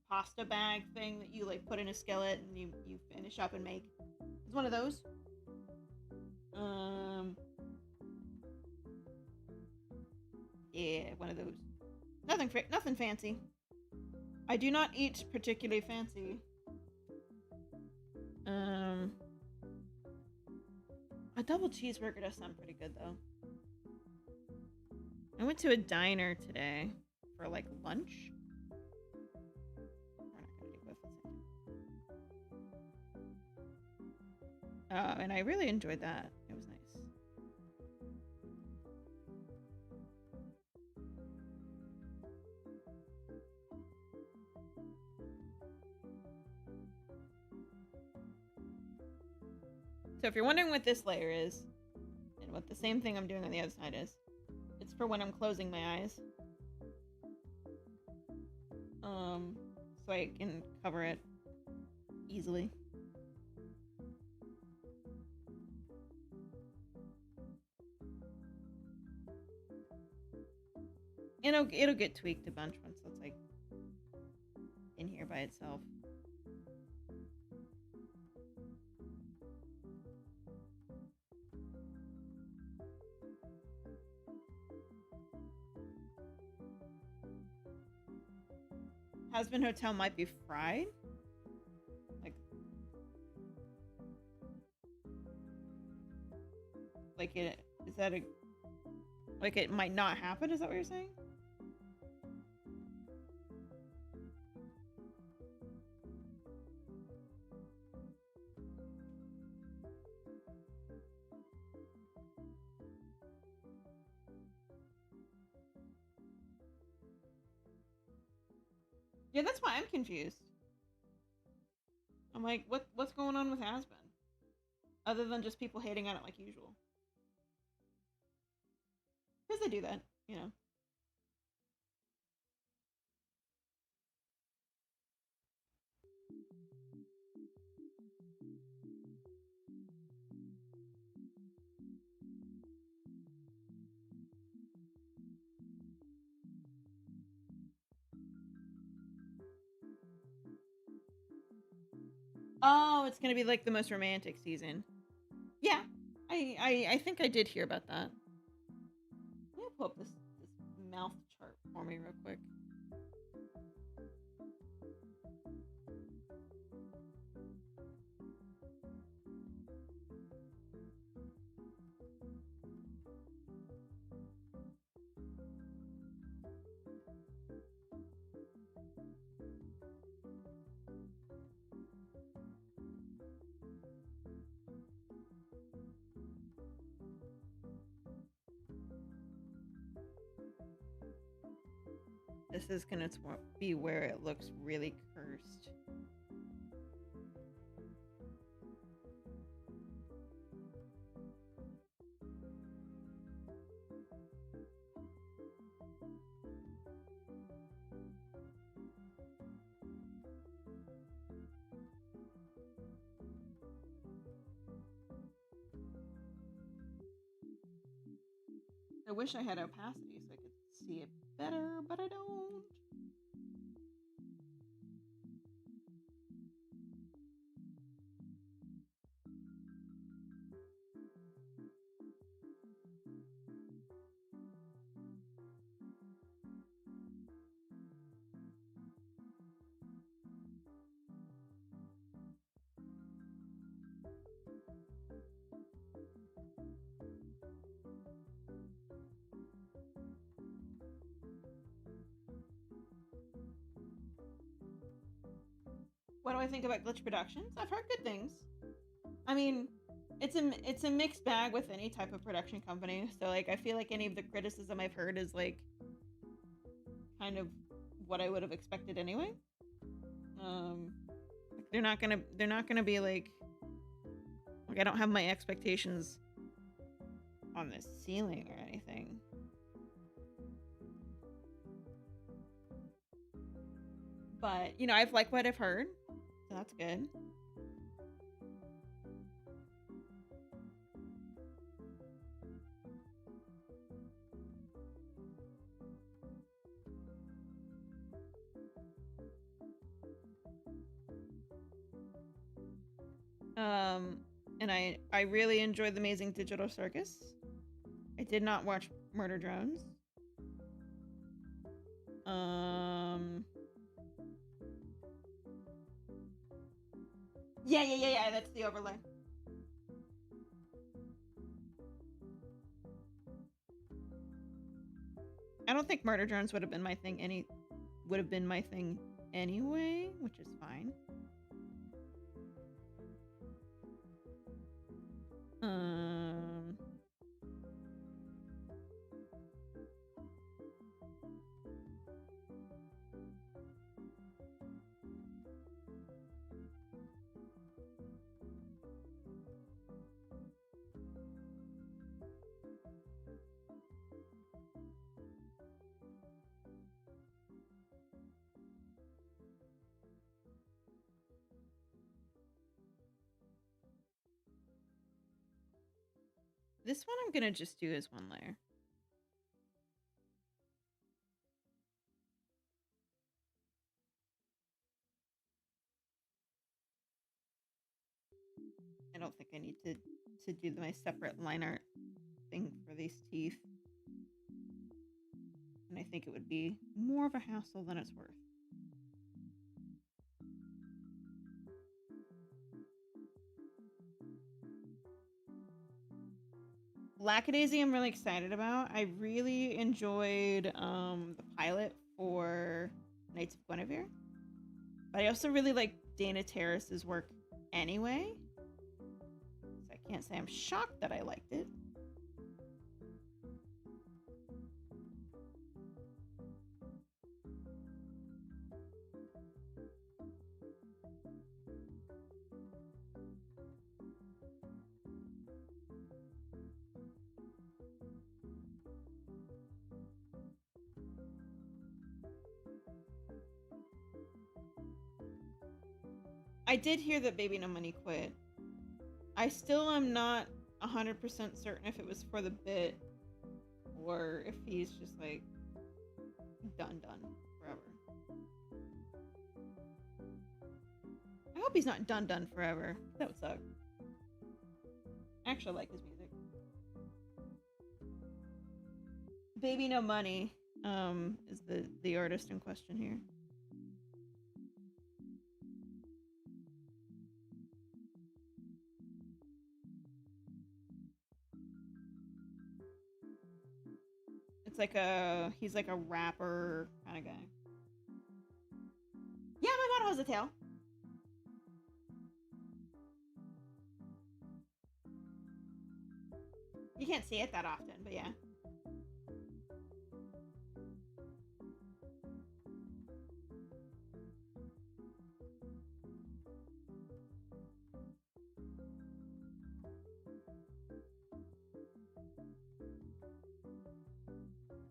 pasta bag thing that you like put in a skillet and you finish up and make. It's one of those. Yeah, one of those. Nothing fancy. I do not eat particularly fancy. A double cheeseburger does sound pretty good though. I went to a diner today for like lunch. We're not gonna do both at the same time. And I really enjoyed that. It was nice. So if you're wondering what this layer is, and what the same thing I'm doing on the other side is, it's for when I'm closing my eyes. So I can cover it easily. It'll get tweaked a bunch once it's like in here by itself. Husband Hotel might be fried. Like it is that a like it might not happen? Is that what you're saying? Yeah, that's why I'm confused. I'm like, what's going on with Aspen? Other than just people hating on it like usual. Because they do that, you know. Oh, it's gonna be like the most romantic season. Yeah, I think I did hear about that. Let me pull up this mouth chart for me real quick. This is gonna be where it looks really cursed. I wish I had opacity so I could see it better, but I don't. What do I think about Glitch Productions? I've heard good things. I mean, it's a mixed bag with any type of production company. So like, I feel like any of the criticism I've heard is like kind of what I would have expected anyway. Like they're not gonna be like I don't have my expectations on the ceiling or anything. But, you know, I've liked what I've heard. So that's good. And I really enjoyed The Amazing Digital Circus. I did not watch Murder Drones. Yeah, that's the overlay. I don't think Murder Drones would have been my thing anyway, which is fine. This one I'm gonna just do as one layer. I don't think I need to do my separate line art thing for these teeth. And I think it would be more of a hassle than it's worth. Lackadaisy I'm really excited about. I really enjoyed the pilot for Knights of Guinevere. But I also really like Dana Terrace's work anyway. So I can't say I'm shocked that I liked it. I did hear that Baby No Money quit. I still am not 100% certain if it was for the bit or if he's just like done forever. I hope he's not done forever. That would suck. I actually like his music. Baby No Money is the artist in question here. It's like he's like a rapper kind of guy. Yeah, my motto has a tail. You can't see it that often, but yeah.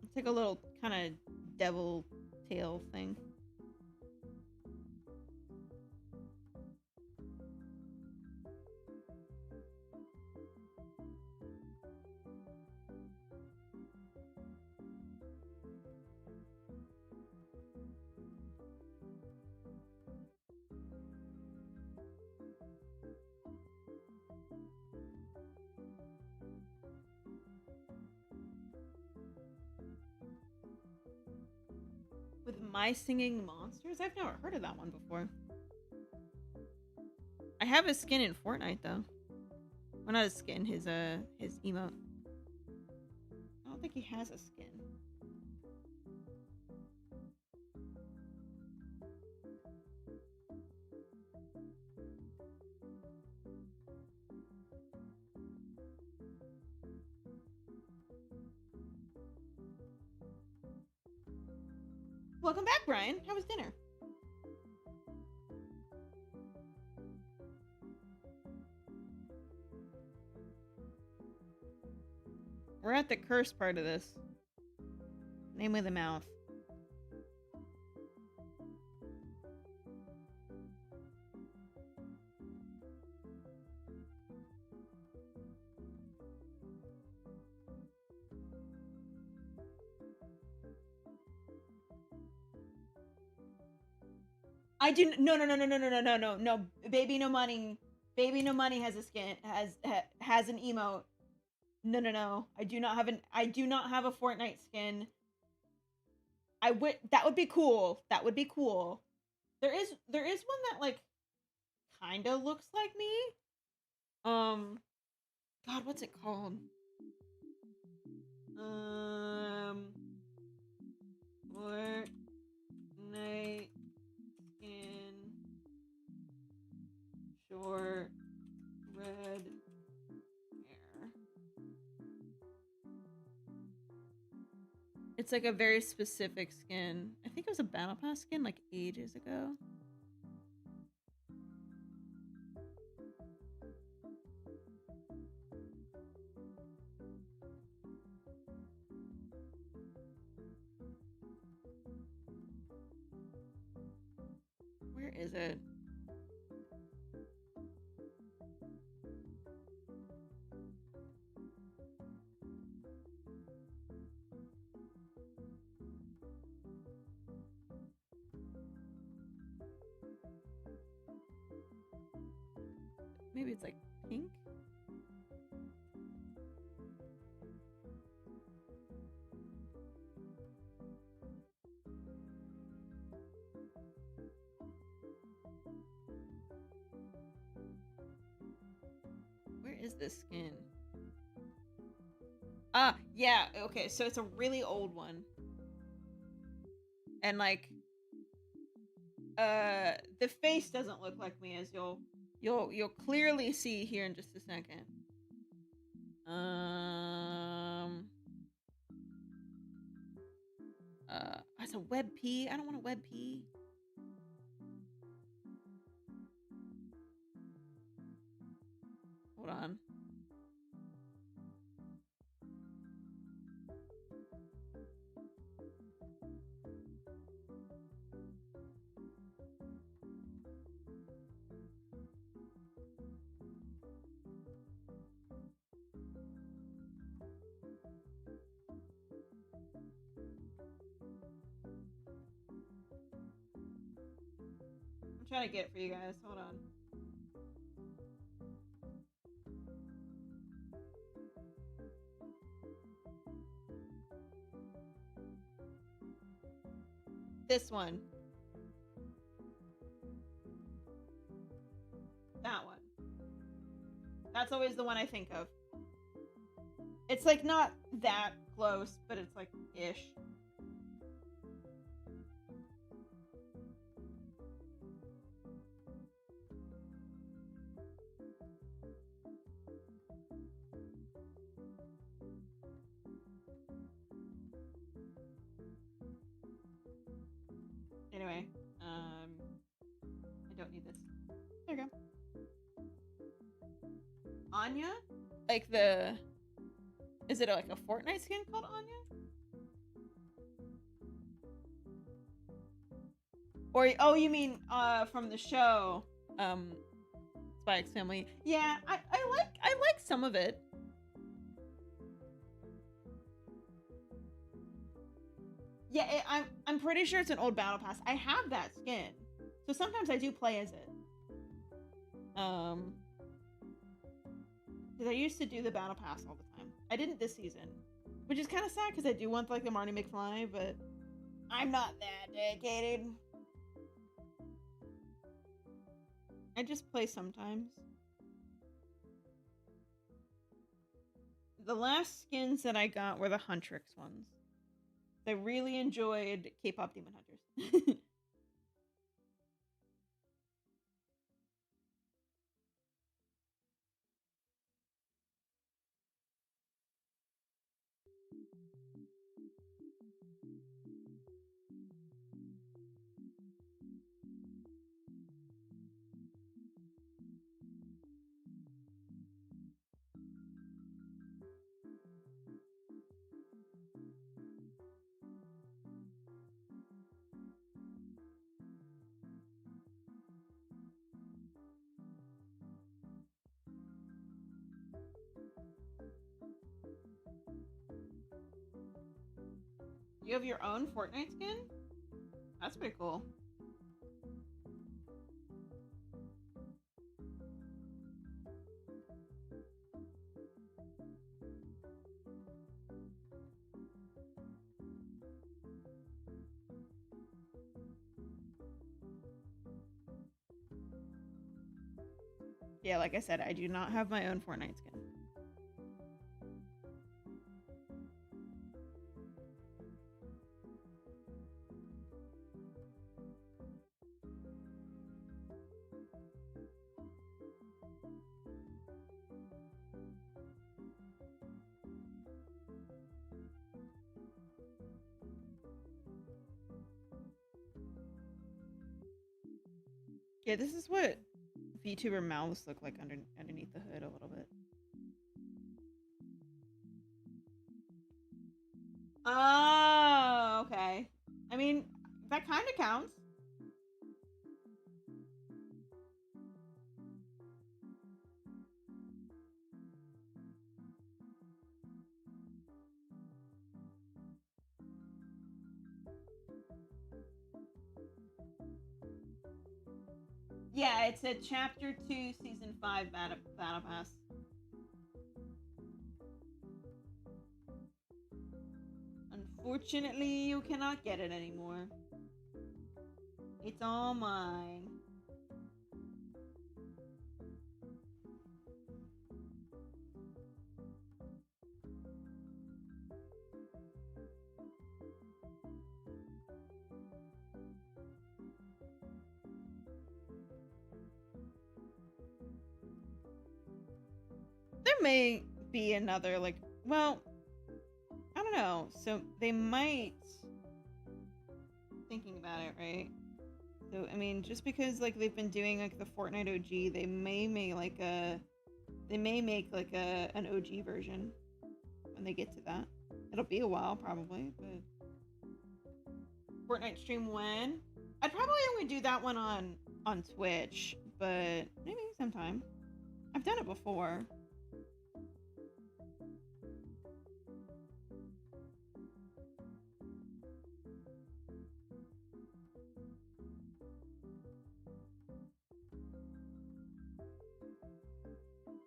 It's like a little kind of devil tail thing. With My Singing Monsters? I've never heard of that one before. I have his skin in Fortnite though. Well, not his skin, his emote. I don't think he has a skin. Welcome back, Brian. How was dinner? We're at the curse part of this. Namely the mouth. I do no. Baby no money. Baby no money has a skin has an emote. No. I do not have a Fortnite skin. That would be cool. That would be cool. There is one that like kind of looks like me. God, what's it called? Fortnite skin, short, red hair. It's like a very specific skin. I think it was a Battle Pass skin like ages ago. Where is it? Maybe it's like pink? Where is this skin? Ah, yeah, okay, so it's a really old one. And like the face doesn't look like me, as you'll clearly see here in just a second. It's a web P. I don't want a web P. Hold on. I'm trying to get it for you guys. Hold on. This one. That one. That's always the one I think of. It's like not that close, but it's like ish. Anyway, I don't need this. There you go. Anya? Like the... Is it like a Fortnite skin called Anya? Or, oh, you mean, from the show, Spy X Family. Yeah, I like some of it. Yeah, I'm pretty sure it's an old battle pass. I have that skin, so sometimes I do play as it. Because I used to do the battle pass all the time. I didn't this season, which is kind of sad because I do want like the Marty McFly, but I'm not that dedicated. I just play sometimes. The last skins that I got were the Huntrix ones. I really enjoyed K-pop Demon Hunters. You have your own Fortnite skin? That's pretty cool. Yeah, like I said, I do not have my own Fortnite skin. Yeah, this is what VTuber mouths look like underneath the hood a little bit. Oh, okay. I mean, that kind of counts. Yeah, it's a Chapter 2, Season 5 Battle Pass. Unfortunately, you cannot get it anymore. It's all mine. There may be another, like, well, I don't know. So they might, thinking about it, right? So, I mean, just because, like, they've been doing, like, the Fortnite OG, they may make, like, an OG version when they get to that. It'll be a while, probably, but... Fortnite stream when? I'd probably only do that one on Twitch, but maybe sometime. I've done it before.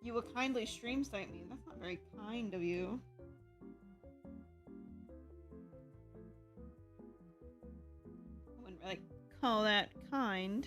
You will kindly stream snipe me. That's not very kind of you. I wouldn't really call that kind.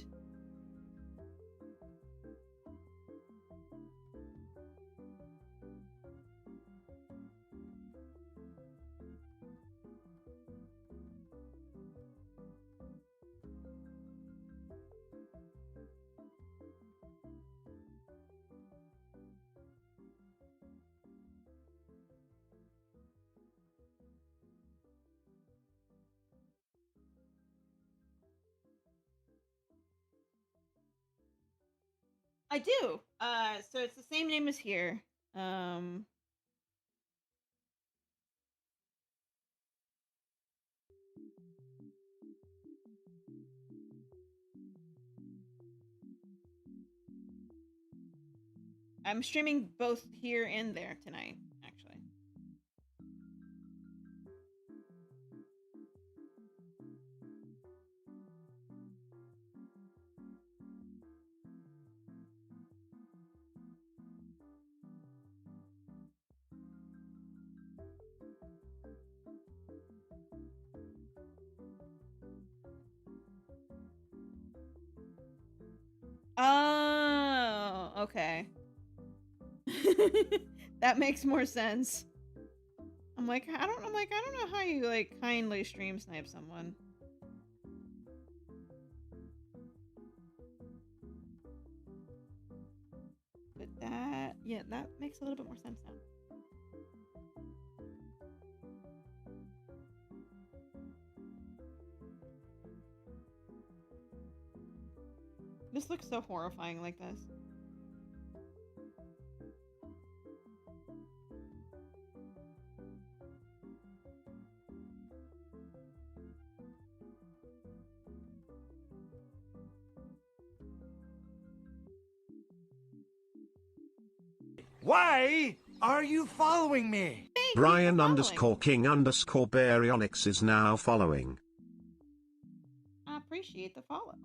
I do. So it's the same name as here. I'm streaming both here and there tonight, actually. Oh, okay. That makes more sense. I'm like, I don't know how you, like, kindly stream snipe someone. But that, yeah, that makes a little bit more sense now. This looks so horrifying like this. Why are you following me? Hey, Brian _ King _ Baryonyx is now following. I appreciate the follow.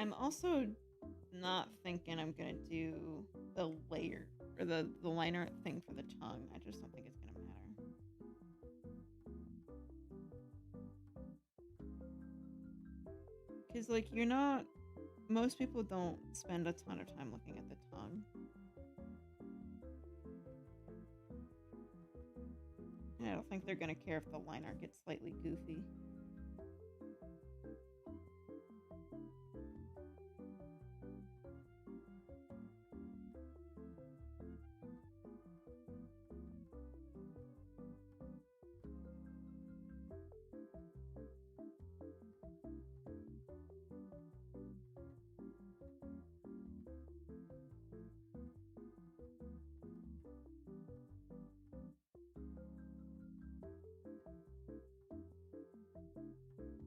I'm also not thinking I'm gonna do the layer or the liner thing for the tongue. I just don't think it's gonna matter. Because, like, you're not... Most people don't spend a ton of time looking at the tongue. And I don't think they're gonna care if the liner gets slightly goofy.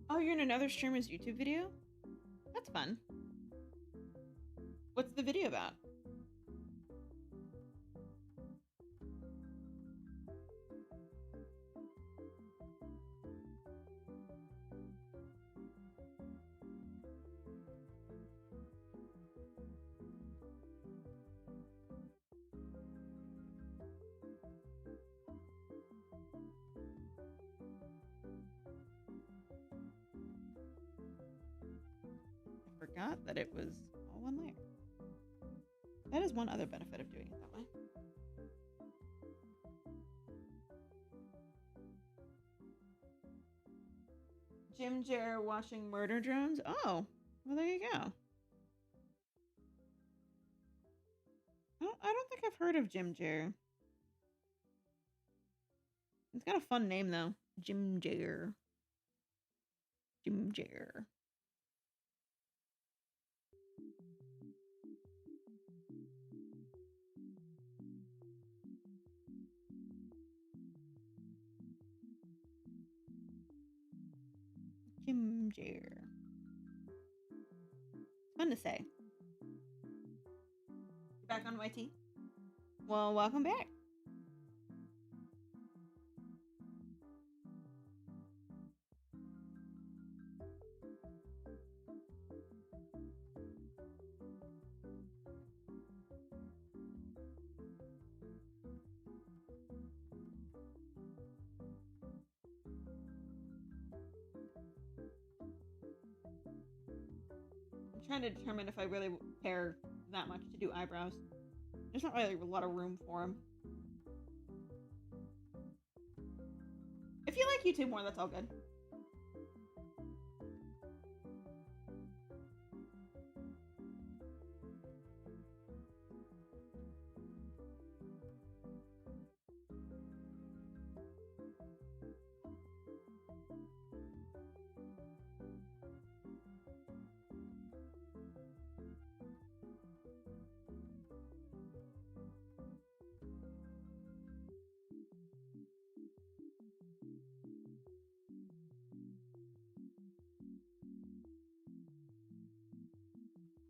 Oh, you're in another streamer's YouTube video? That's fun. What's the video about? Forgot that it was all one layer. That is one other benefit of doing it that way. Jim Jer watching murder drones? Oh, well, there you go. I don't think I've heard of Jim Jer. It's got a fun name, though. Jim Jer. Jim Jer. Jim Jer. It's fun to say. You back on YT? Well, welcome back. Trying to determine if I really care that much to do eyebrows. There's not really a lot of room for them. If you like YouTube more, that's all good.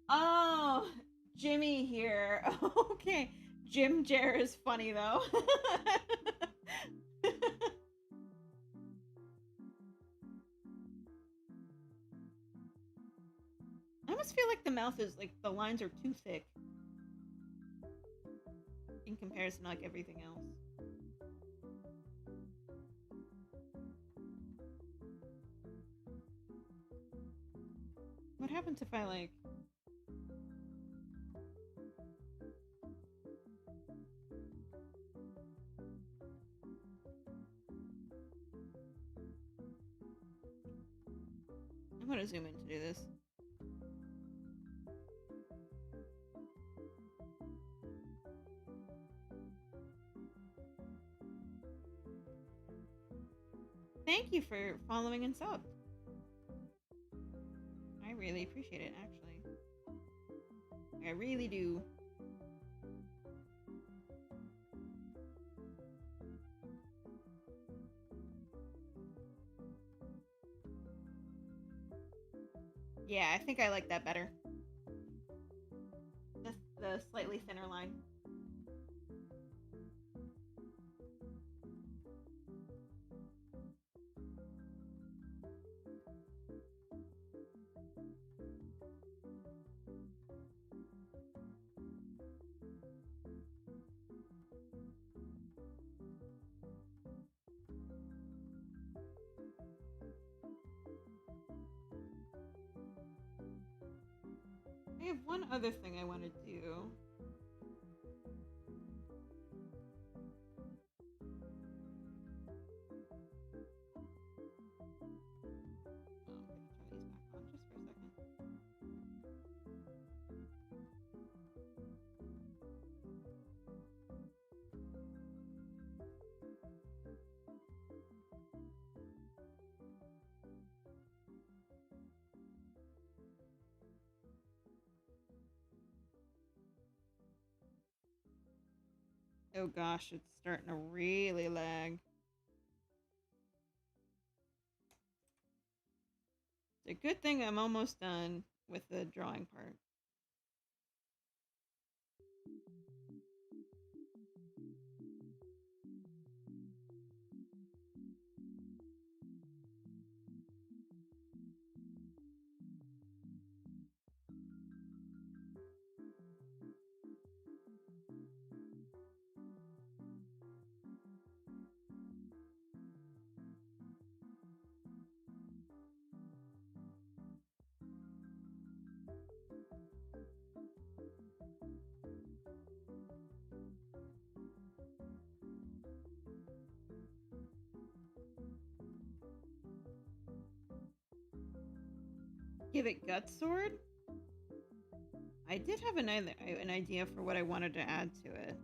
Oh, Jimmy here. Okay. Jim Jer is funny, though. I almost feel like the mouth is, like, the lines are too thick in comparison to, like, everything else. What happens if I, like... I'm gonna zoom in to do this. Thank you for following and subbed. I really appreciate it, actually. I really do. Yeah, I think I like that better. The slightly thinner line. have one other thing I want to do. Oh gosh, it's starting to really lag. It's a good thing I'm almost done with the drawing part. Give it gut sword? I did have an idea for what I wanted to add to it.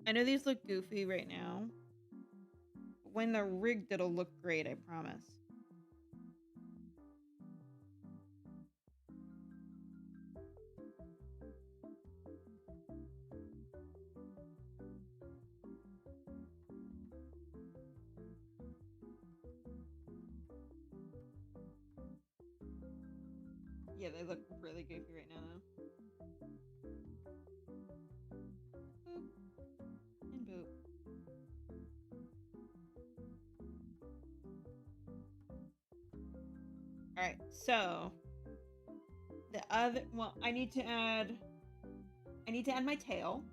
I know these look goofy right now. But when they're rigged, it'll look great, I promise. Yeah, they look really goofy right now, though. Boop. And boop. Alright, so... the other... well, I need to add my tail.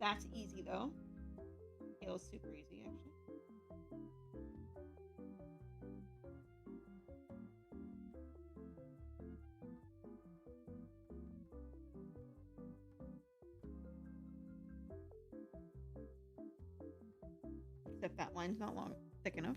That's easy, though. Tail's super easy, actually. Except that line's not thick enough.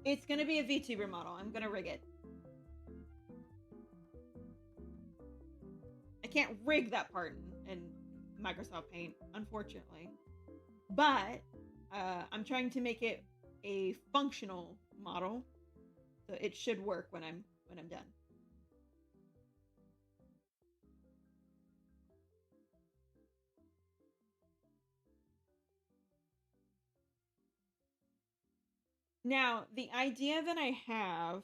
It's gonna be a VTuber model. I'm gonna rig it. I can't rig that part in Microsoft Paint, unfortunately. But I'm trying to make it a functional model, so it should work when I'm done. Now, the idea that I have,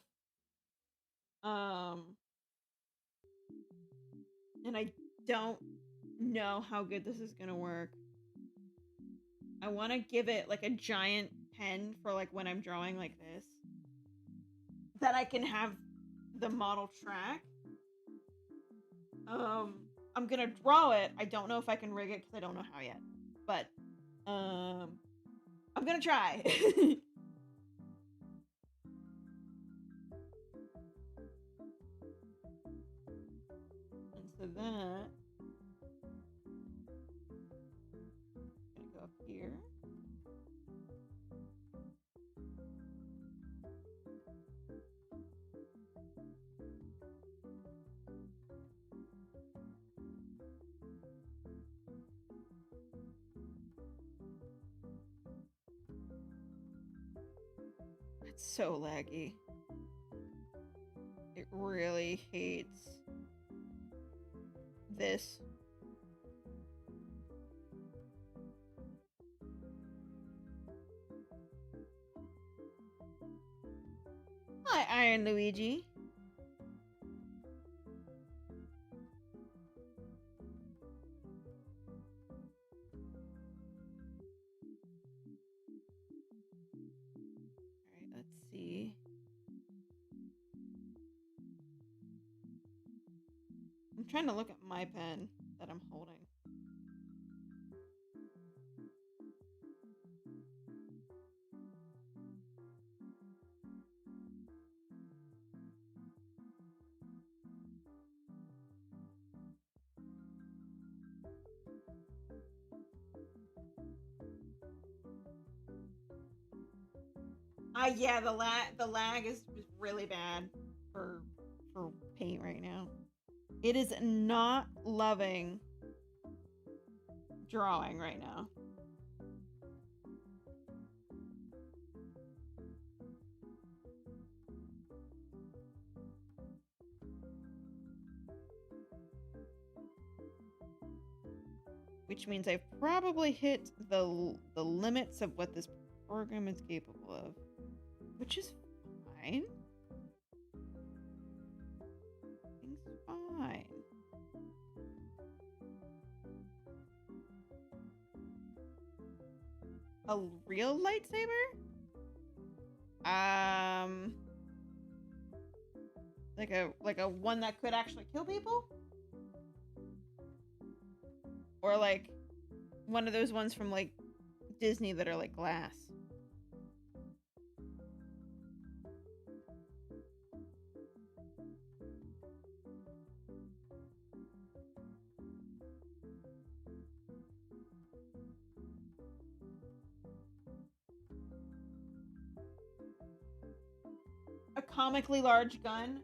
and I don't know how good this is gonna work. I want to give it like a giant pen for like when I'm drawing like this. that I can have the model track. I'm gonna draw it. I don't know if I can rig it because I don't know how yet. But I'm gonna try. And so that I'm gonna go up here. It's so laggy. It really hates this. Hi, Iron Luigi. Alright, let's see. I'm trying to look at my pen that I'm holding. Yeah, the lag is really bad for paint right now. It is not loving drawing right now. Which means I've probably hit the limits of what this program is capable of. Which is fine. Everything's fine. A real lightsaber? Like a one that could actually kill people? Or like one of those ones from like Disney that are like glass. A comically large gun.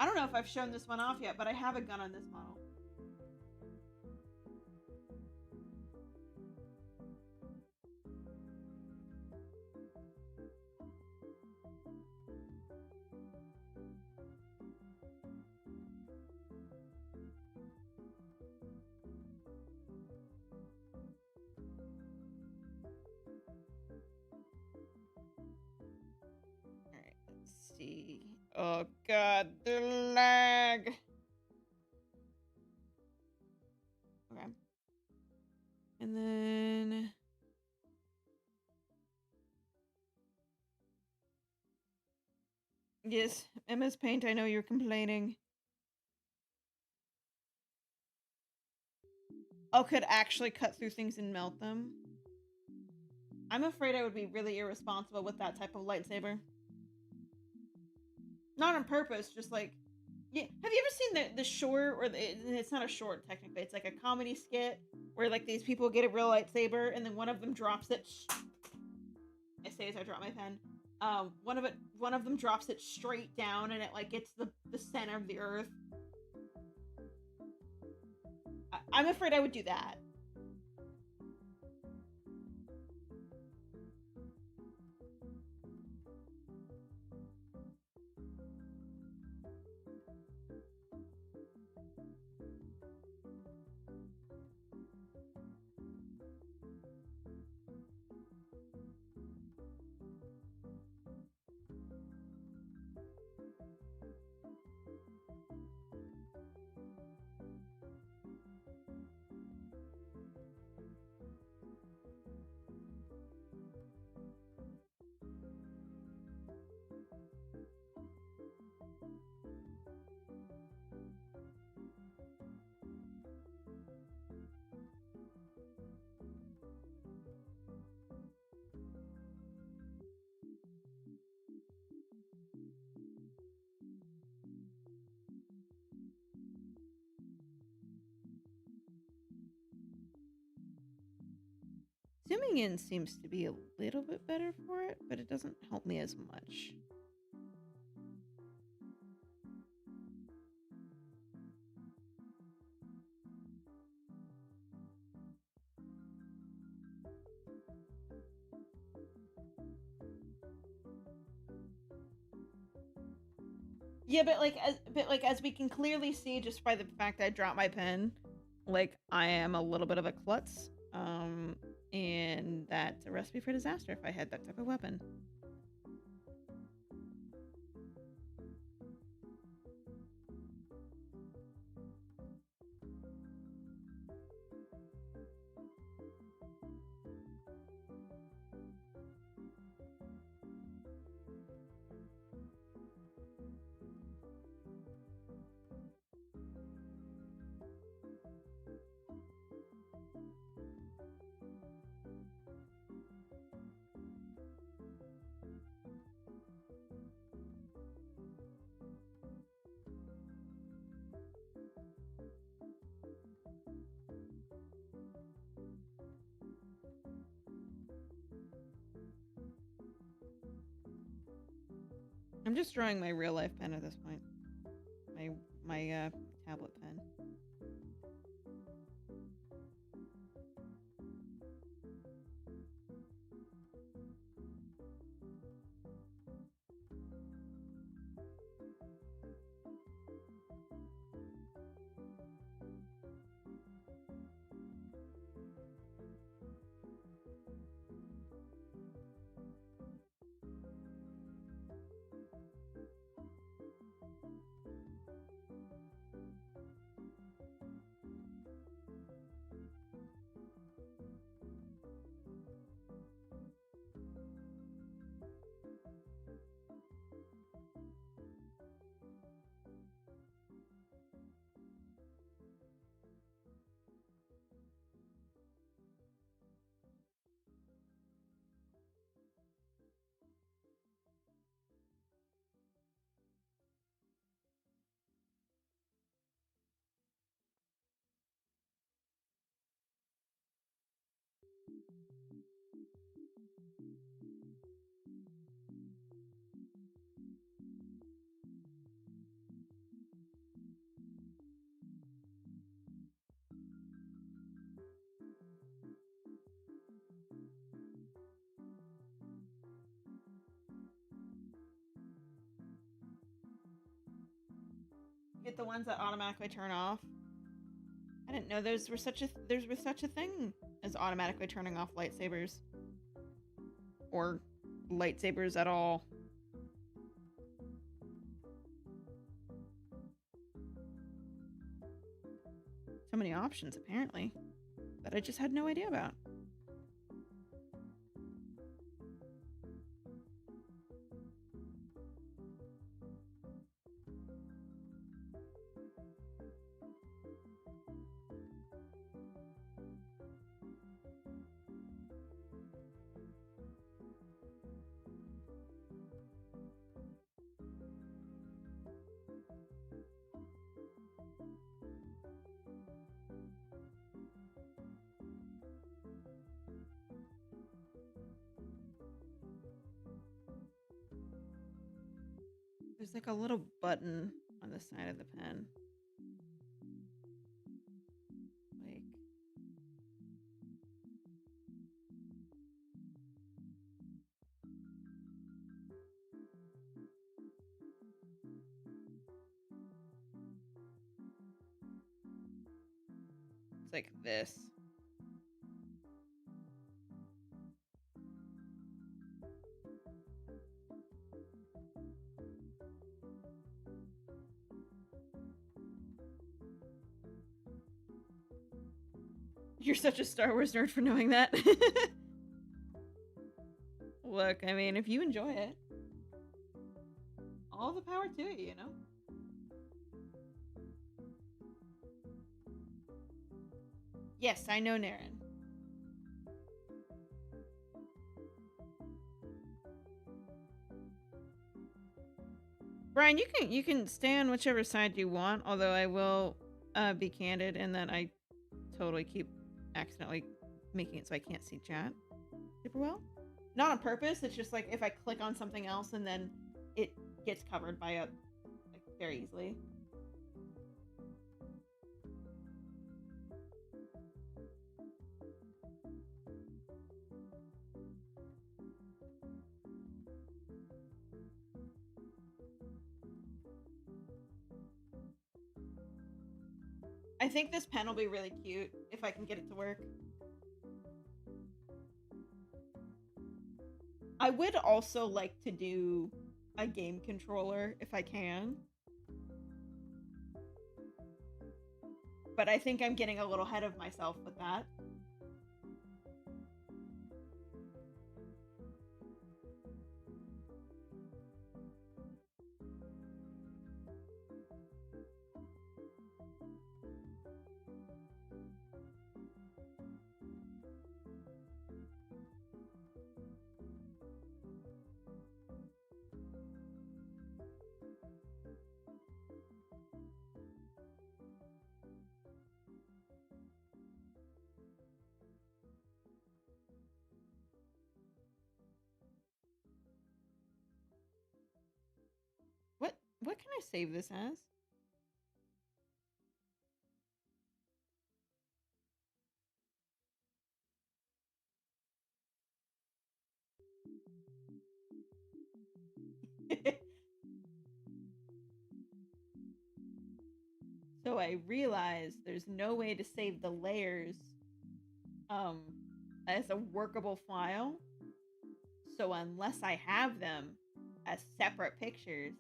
I don't know if I've shown this one off yet, but I have a gun on this model. Alright, let's see. Oh god, the lag! Okay. And then... Yes, MS Paint, I know you're complaining. Oh, could actually cut through things and melt them? I'm afraid I would be really irresponsible with that type of lightsaber. Not on purpose, just like... Yeah, have you ever seen the short, or it's not a short technically, it's like a comedy skit where like these people get a real lightsaber and then one of them drops it... I say as I drop my pen. One of them drops it straight down and it like gets the center of the earth. I'm afraid I would do that. Zooming in seems to be a little bit better for it, but it doesn't help me as much. Yeah, but as we can clearly see just by the fact that I dropped my pen, like I am a little bit of a klutz. And that's a recipe for disaster if I had that type of weapon. I'm just drawing my real life pen at this point. My tablet pen. Get the ones that automatically turn off. I didn't know there was such a thing as automatically turning off lightsabers. Or lightsabers at all. So many options, apparently, that I just had no idea about. There's like a little button on the side of the pen. Like... It's like this. You're such a Star Wars nerd for knowing that. Look, I mean, if you enjoy it, all the power to it, you know? Yes, I know Naren. Brian, you can stay on whichever side you want, although I will be candid in that I totally keep accidentally making it so I can't see chat super well. Not on purpose, it's just like if I click on something else and then it gets covered by it like very easily. I think this pen will be really cute if I can get it to work. I would also like to do a game controller if I can. But I think I'm getting a little ahead of myself with that. What can I save this as? So I realized there's no way to save the layers as a workable file. So unless I have them as separate pictures,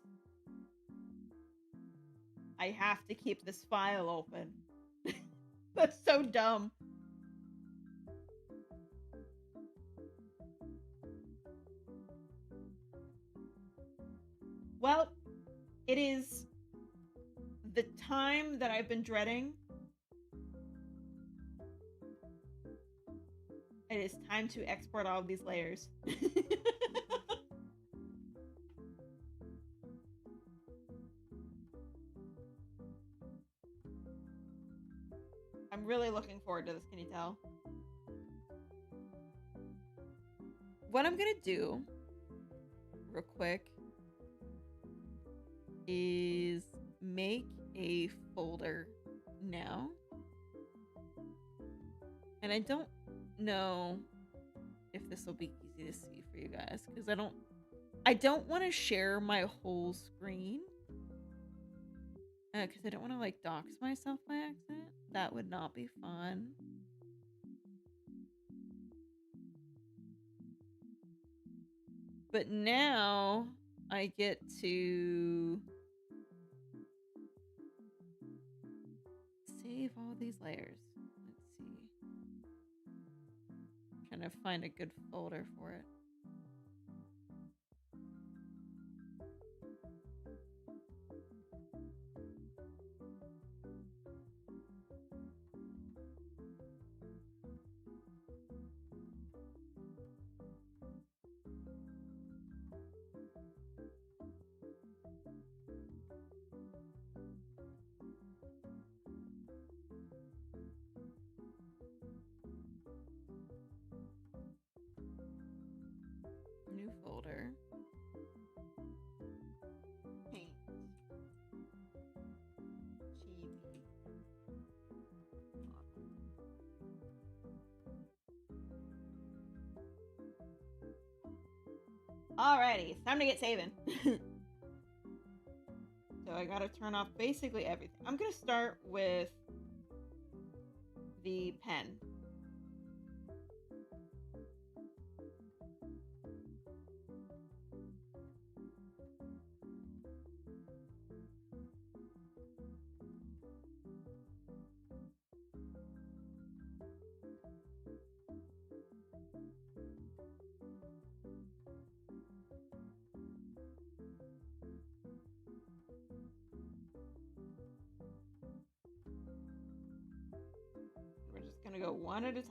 I have to keep this file open. That's so dumb. Well, it is the time that I've been dreading. It is time to export all of these layers. I'm really looking forward to this, can you tell? What I'm gonna do, real quick, is make a folder now. And I don't know if this will be easy to see for you guys, because I don't want to share my whole screen. Because I don't want to like dox myself by accident. That would not be fun. But now I get to save all these layers. Let's see. I'm trying to find a good folder for it. New folder. Paint. Chibi. Alrighty, it's time to get saving. So I gotta turn off basically everything. I'm gonna start with the pen. We're just gonna go one at a time.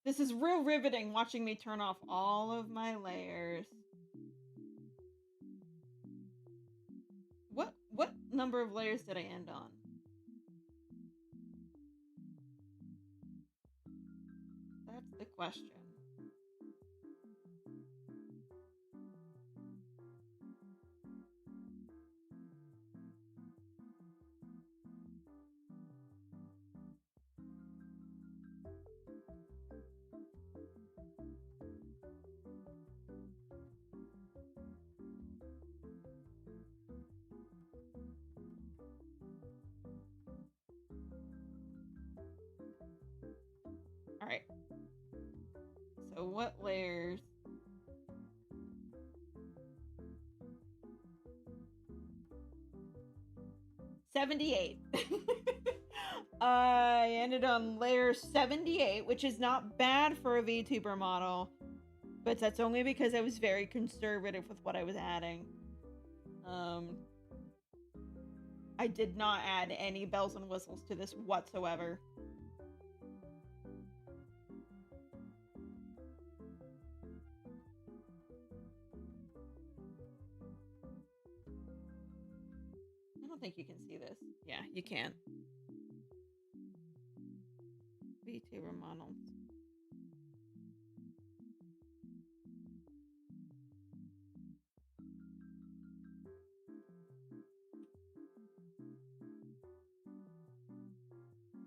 This is real riveting watching me turn off all of my layers. What number of layers did I end on? That's the question. All right. So what layers? $78. I ended on layer 78, which is not bad for a VTuber model, but that's only because I was very conservative with what I was adding. I did not add any bells and whistles to this whatsoever. I don't think you can see this. Yeah, you can. VTuber models.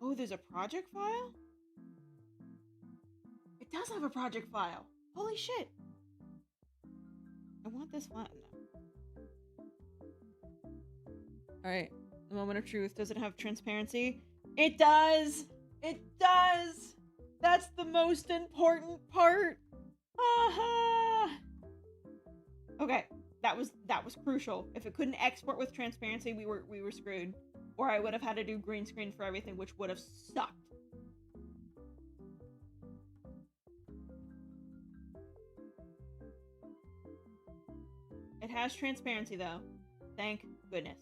Oh, there's a project file? It does have a project file. Holy shit. I want this flattened now. Alright, the moment of truth. Does it have transparency? It does! It does! That's the most important part! Aha! Okay, that was crucial. If it couldn't export with transparency, we were screwed. Or I would have had to do green screen for everything, which would have sucked. It has transparency though. Thank goodness.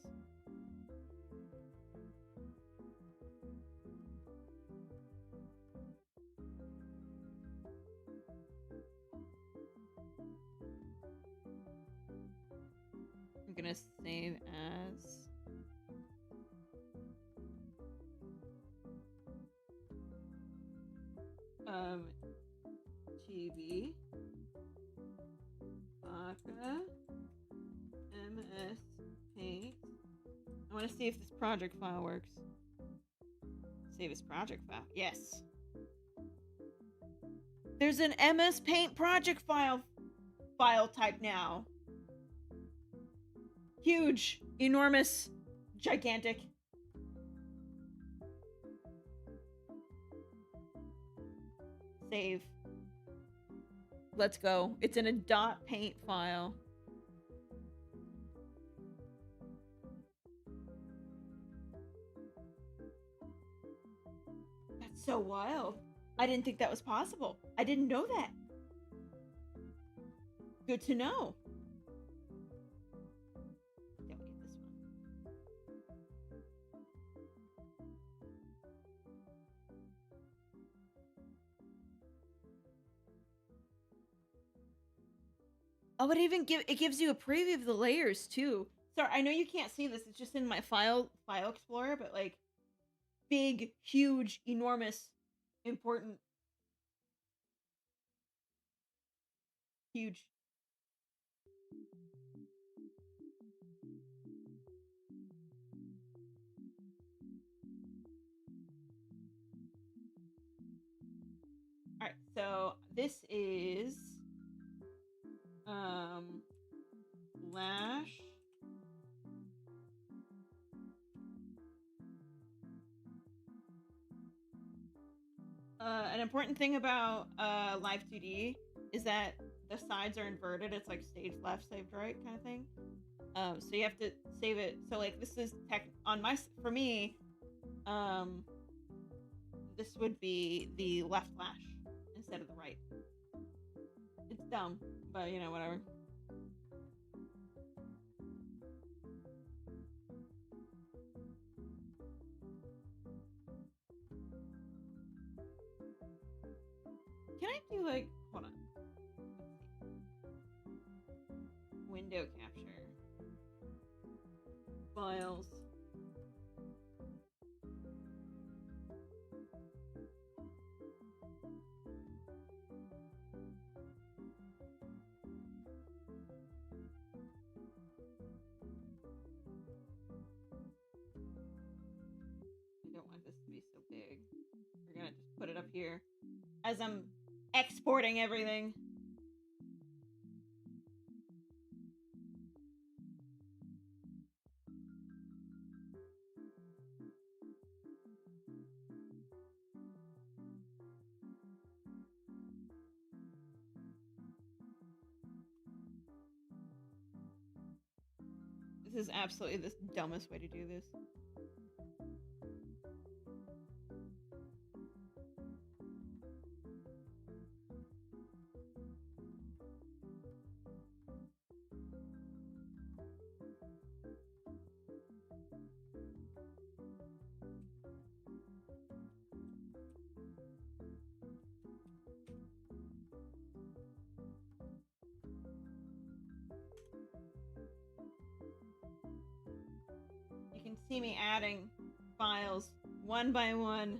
I'm gonna save as TV Rebaka MS Paint. I want to see if this project file works. Save as project file. Yes. There's an MS Paint project file type now. Huge, enormous, gigantic. Save. Let's go. It's in a .paint file. That's so wild. I didn't think that was possible. I didn't know that. Good to know. Don't get this one. Oh, it gives you a preview of the layers too. Sorry, I know you can't see this. It's just in my file explorer, but like big, huge, enormous, important, huge. All right, so this is Lash an important thing about Live 2D is that the sides are inverted. It's like stage left, stage right kind of thing. So you have to save it. So like this is for me, this would be the left lash instead of the right. It's dumb, but you know, whatever. see, like, hold on. Window capture. Files. I don't want this to be so big. We're gonna just put it up here as I'm exporting everything. This is absolutely the dumbest way to do this. You can see me adding files one by one.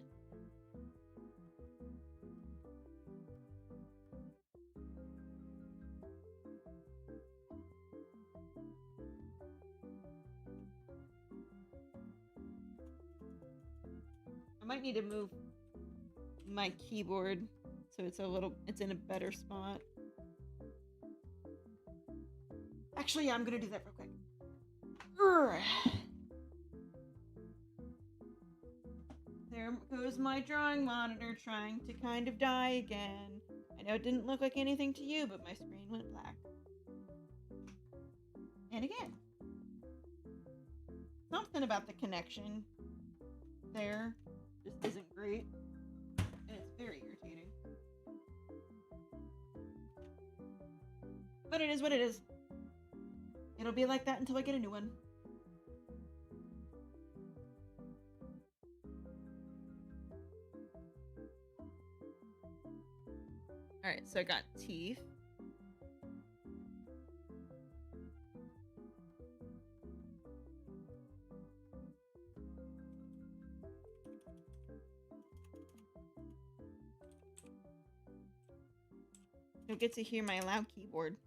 I might need to move my keyboard so it's in a better spot. Actually, yeah, I'm gonna do that real quick. There goes my drawing monitor trying to kind of die again. I know it didn't look like anything to you, but my screen went black. And again. Something about the connection there just isn't great. And it's very irritating. But it is what it is. It'll be like that until I get a new one. Alright, so I got teeth. You'll get to hear my loud keyboard.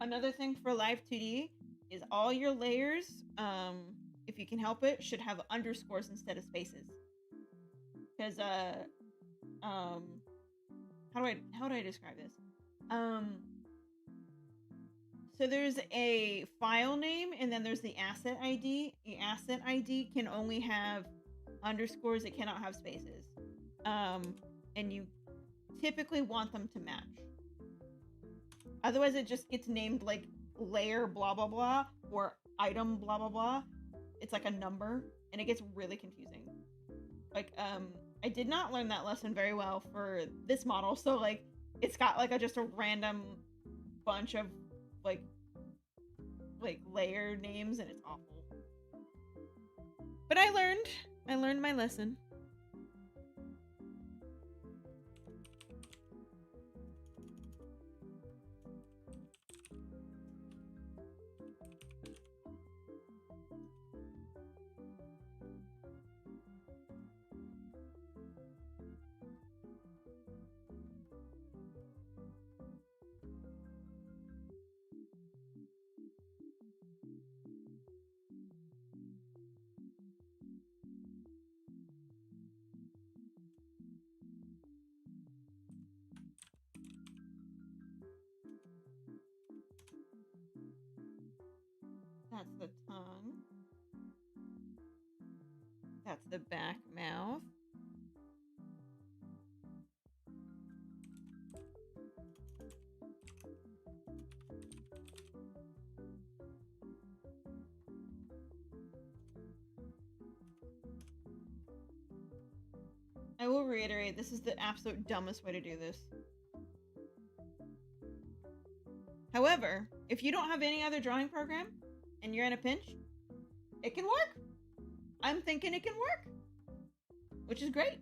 Another thing for Live 2D is all your layers, if you can help it, should have underscores instead of spaces. Because how do I describe this? So there's a file name and then there's the asset ID. The asset ID can only have underscores, it cannot have spaces. And you typically want them to match. Otherwise, it just gets named like layer blah blah blah or item blah blah blah. It's like a number, and it gets really confusing. Like, I did not learn that lesson very well for this model, so like, it's got like just a random bunch of like layer names, and it's awful. But I learned my lesson. That's the tongue. That's the back mouth. I will reiterate, this is the absolute dumbest way to do this. However, if you don't have any other drawing program and you're in a pinch, it can work. I'm thinking it can work, which is great.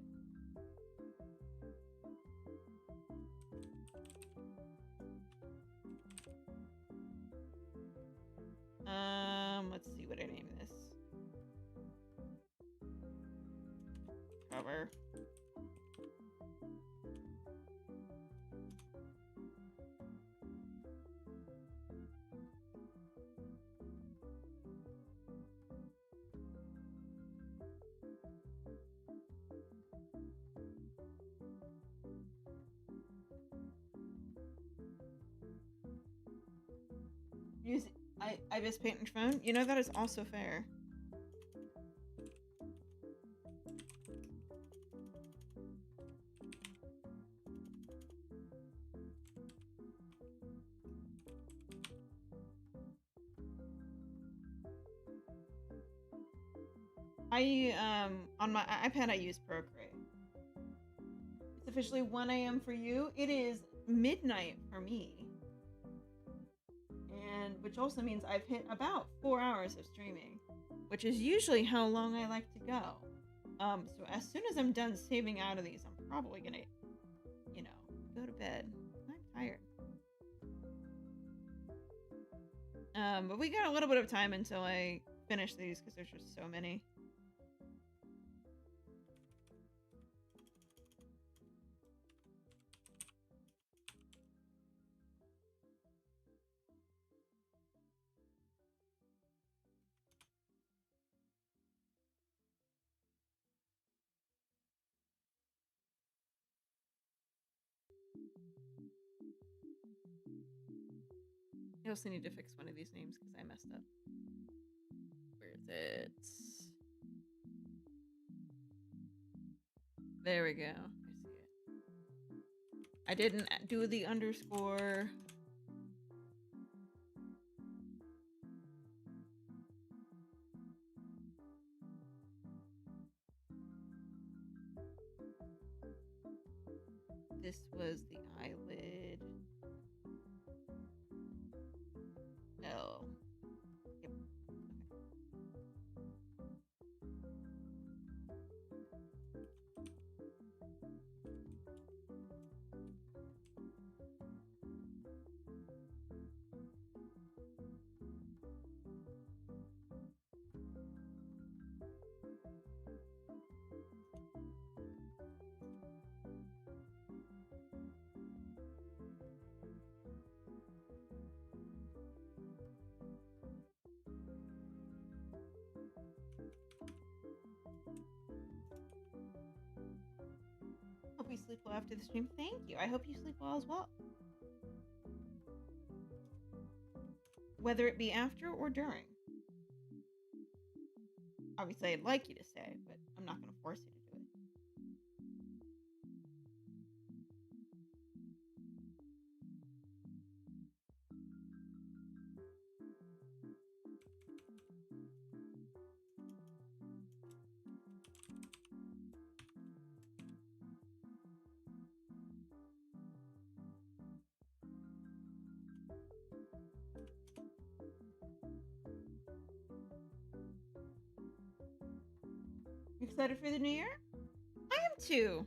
Let's see what I name this. Cover. Use I just paint your phone. You know that is also fair. On my iPad I use Procreate. It's officially 1 a.m. for you. It is midnight for me. And which also means I've hit about 4 hours of streaming, which is usually how long I like to go. So as soon as I'm done saving out of these, I'm probably gonna, go to bed. I'm tired. But we got a little bit of time until I finish these because there's just so many. I also need to fix one of these names because I messed up. Where is it? There we go. I see it. I didn't do the underscore. This was the eyelid. L. Yep. Hope you sleep well after the stream. Thank you. I hope you sleep well as well. Whether it be after or during. Obviously, I'd like you to stay, but I'm not going to force you to do it. You excited for the new year? I am too,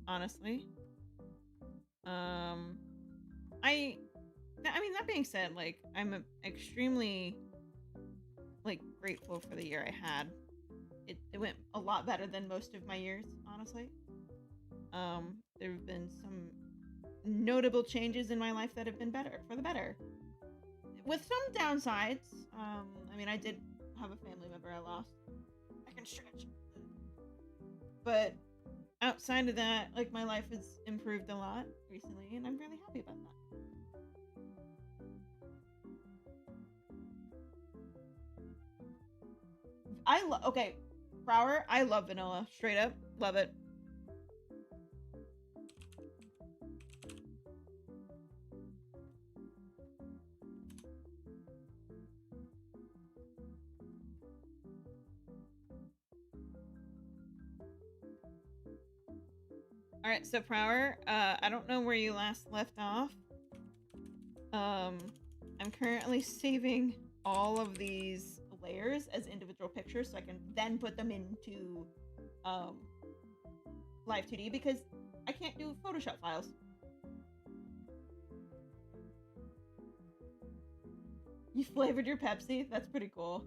honestly. I mean, that being said, like, I'm extremely, like, grateful for the year I had. It went a lot better than most of my years, honestly. There have been some notable changes in my life that have been better, for the better. With some downsides. I mean, I did have a family member I lost. I can stretch. But outside of that, like, my life has improved a lot recently, and I'm really happy about that. Okay, Flower, I love vanilla. Straight up, love it. Alright, so Prower, I don't know where you last left off. I'm currently saving all of these layers as individual pictures so I can then put them into Live 2D because I can't do Photoshop files. You flavored your Pepsi? That's pretty cool.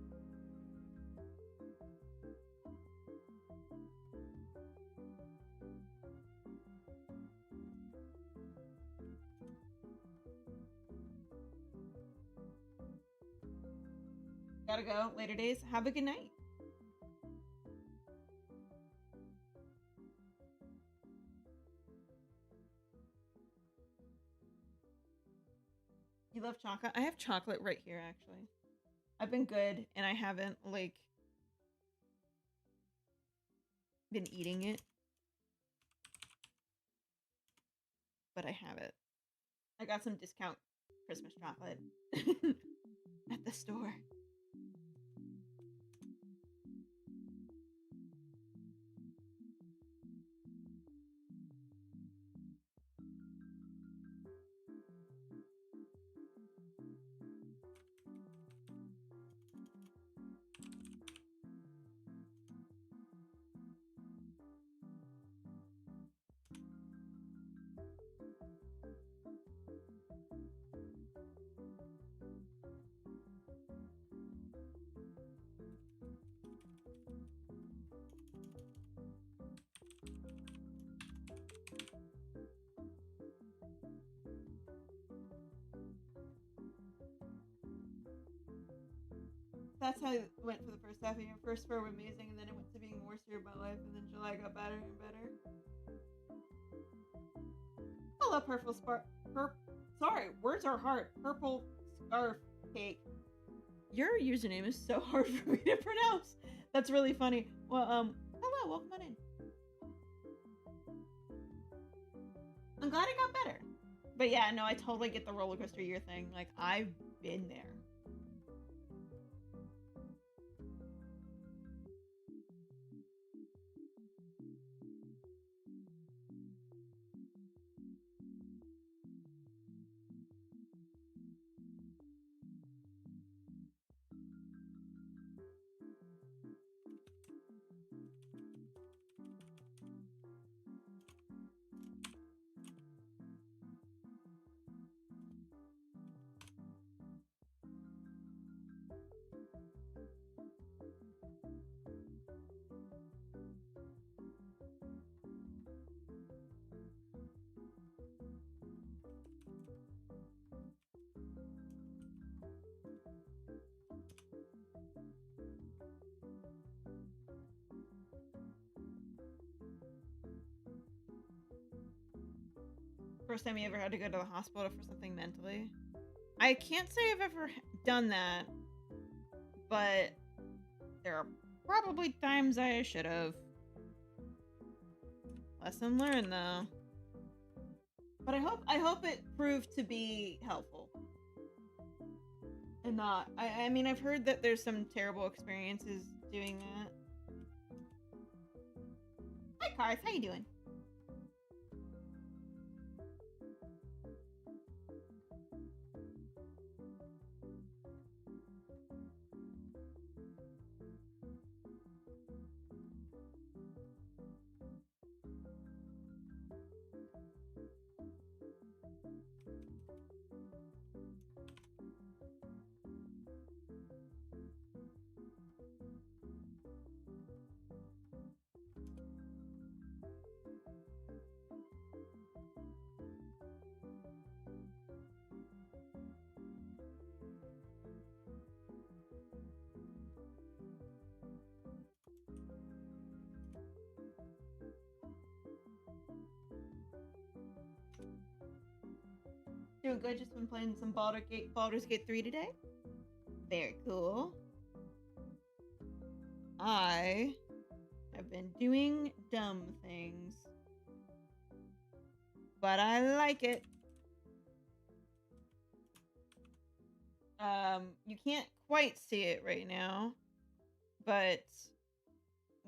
Gotta go. Later days. Have a good night. You love chocolate? I have chocolate right here, actually. I've been good, and I haven't, like, been eating it. But I have it. I got some discount Christmas chocolate at the store. That's how it went for the first half of the year. First four were amazing, and then it went to being the worst year of my life, and then July got better and better. Hello, Purple sorry, words are hard. Purple Scarf Cake. Your username is so hard for me to pronounce. That's really funny. Well, hello, welcome on in. I'm glad it got better. But yeah, no, I totally get the roller coaster year thing. Like, I've been there. First time you ever had to go to the hospital for something mentally? I can't say I've ever done that, but there are probably times I should have. Lesson learned, though. But I hope it proved to be helpful. And not, I mean, I've heard that there's some terrible experiences doing that. Hi, Karth, how you doing? Doing good, just been playing some Baldur's Gate 3 today. Very cool. I have been doing dumb things. But I like it. You can't quite see it right now. But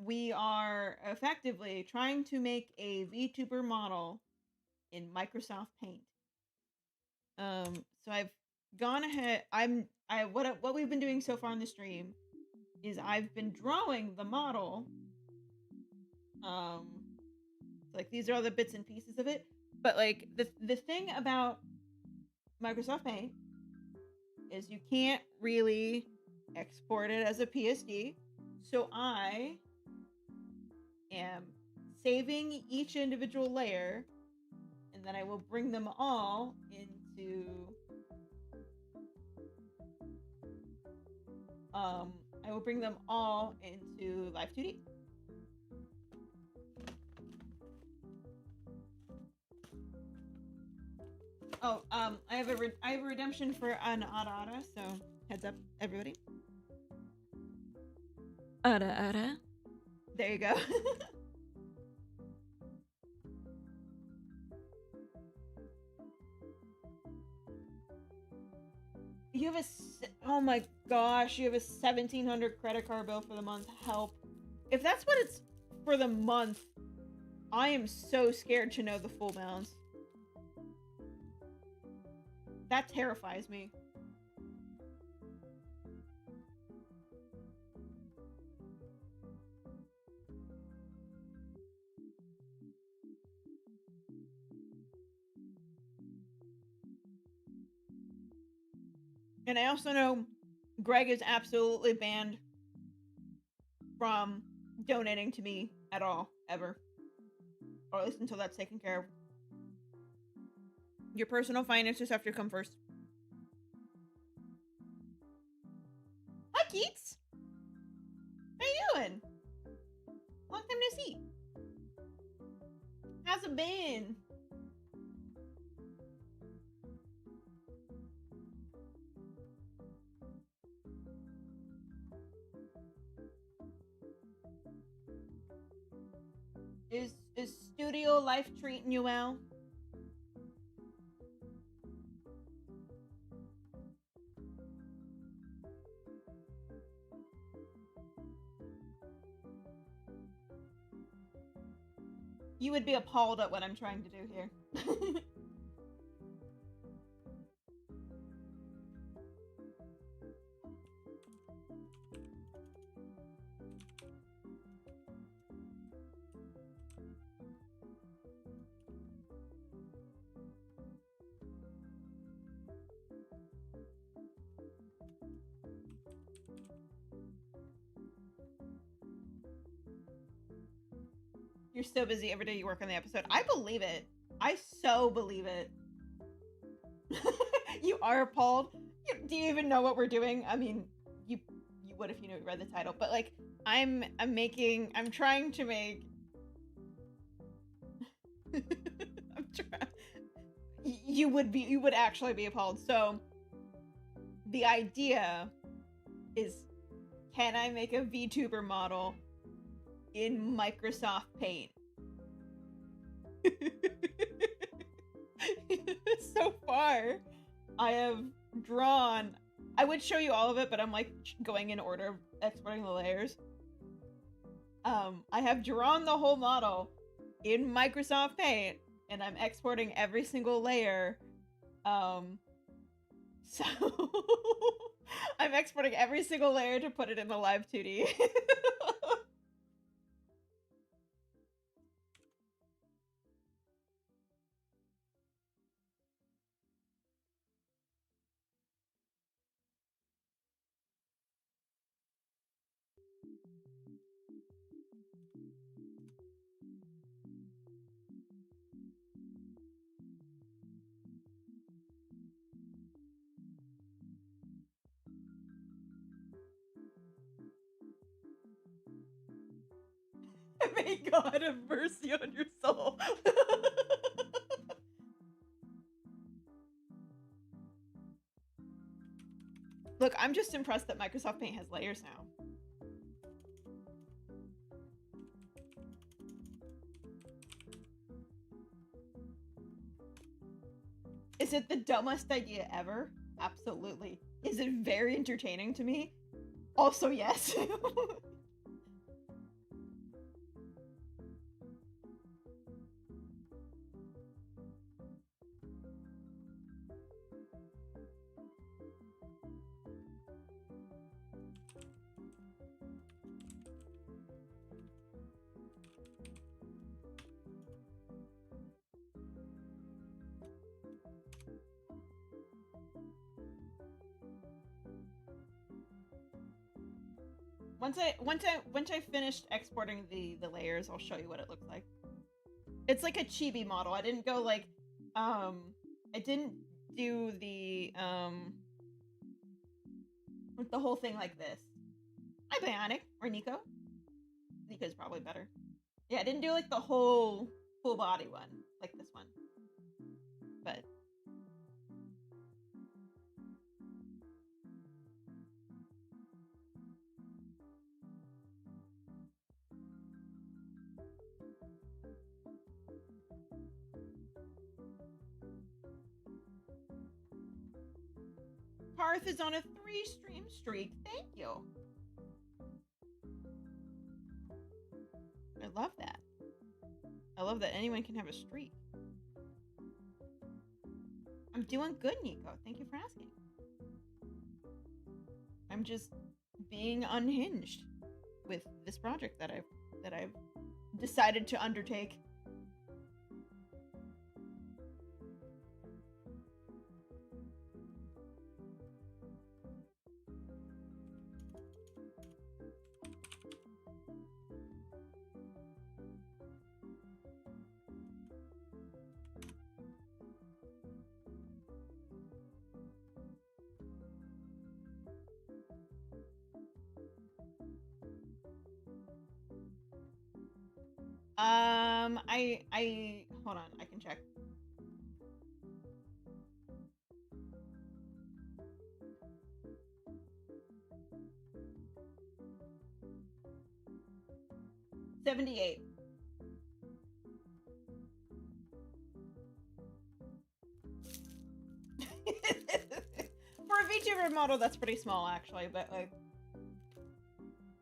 we are effectively trying to make a VTuber model in Microsoft Paint. So I've gone ahead. What we've been doing so far on the stream is I've been drawing the model. Like these are all the bits and pieces of it. But like the thing about Microsoft Paint is you can't really export it as a PSD. So I am saving each individual layer, and then I will bring them all into Live 2D. Oh, I have a redemption for an Ada, so heads up, everybody. Ada. There you go. You have oh my gosh, you have a 1,700 credit card bill for the month. Help. If that's what it's for the month, I am so scared to know the full balance. That terrifies me. And I also know Greg is absolutely banned from donating to me at all, ever. Or at least until that's taken care of. Your personal finances have to come first. Hi, Keats! How you doing? Long time no see. How's it been? Is studio life treating you well? You would be appalled at what I'm trying to do here. You're so busy every day you work on the episode. I believe it. I so believe it. You are appalled. Do you even know what we're doing? I mean, you would if you read the title, but like I'm trying to make I'm trying. You would actually be appalled. So the idea is, can I make a VTuber model in Microsoft Paint? So far, I have drawn. I would show you all of it, but I'm like going in order of exporting the layers. I have drawn the whole model in Microsoft Paint, and I'm exporting every single layer. So I'm exporting every single layer to put it in the Live 2D. May God have mercy on your soul. Look, I'm just impressed that Microsoft Paint has layers now. Is it the dumbest idea ever? Absolutely. Is it very entertaining to me? Also, yes. Once I finished exporting the layers, I'll show you what it looks like. It's like a chibi model. I didn't go like I didn't do the with the whole thing like this. Hi Bionic or Nico. Nico's probably better. Yeah, I didn't do like the whole full body one like this one. But Parth is on a 3-stream streak. Thank you. I love that. I love that anyone can have a streak. I'm doing good, Nico. Thank you for asking. I'm just being unhinged with this project that I've decided to undertake. I hold on, I can check. $78. For a VTuber model, that's pretty small actually, but like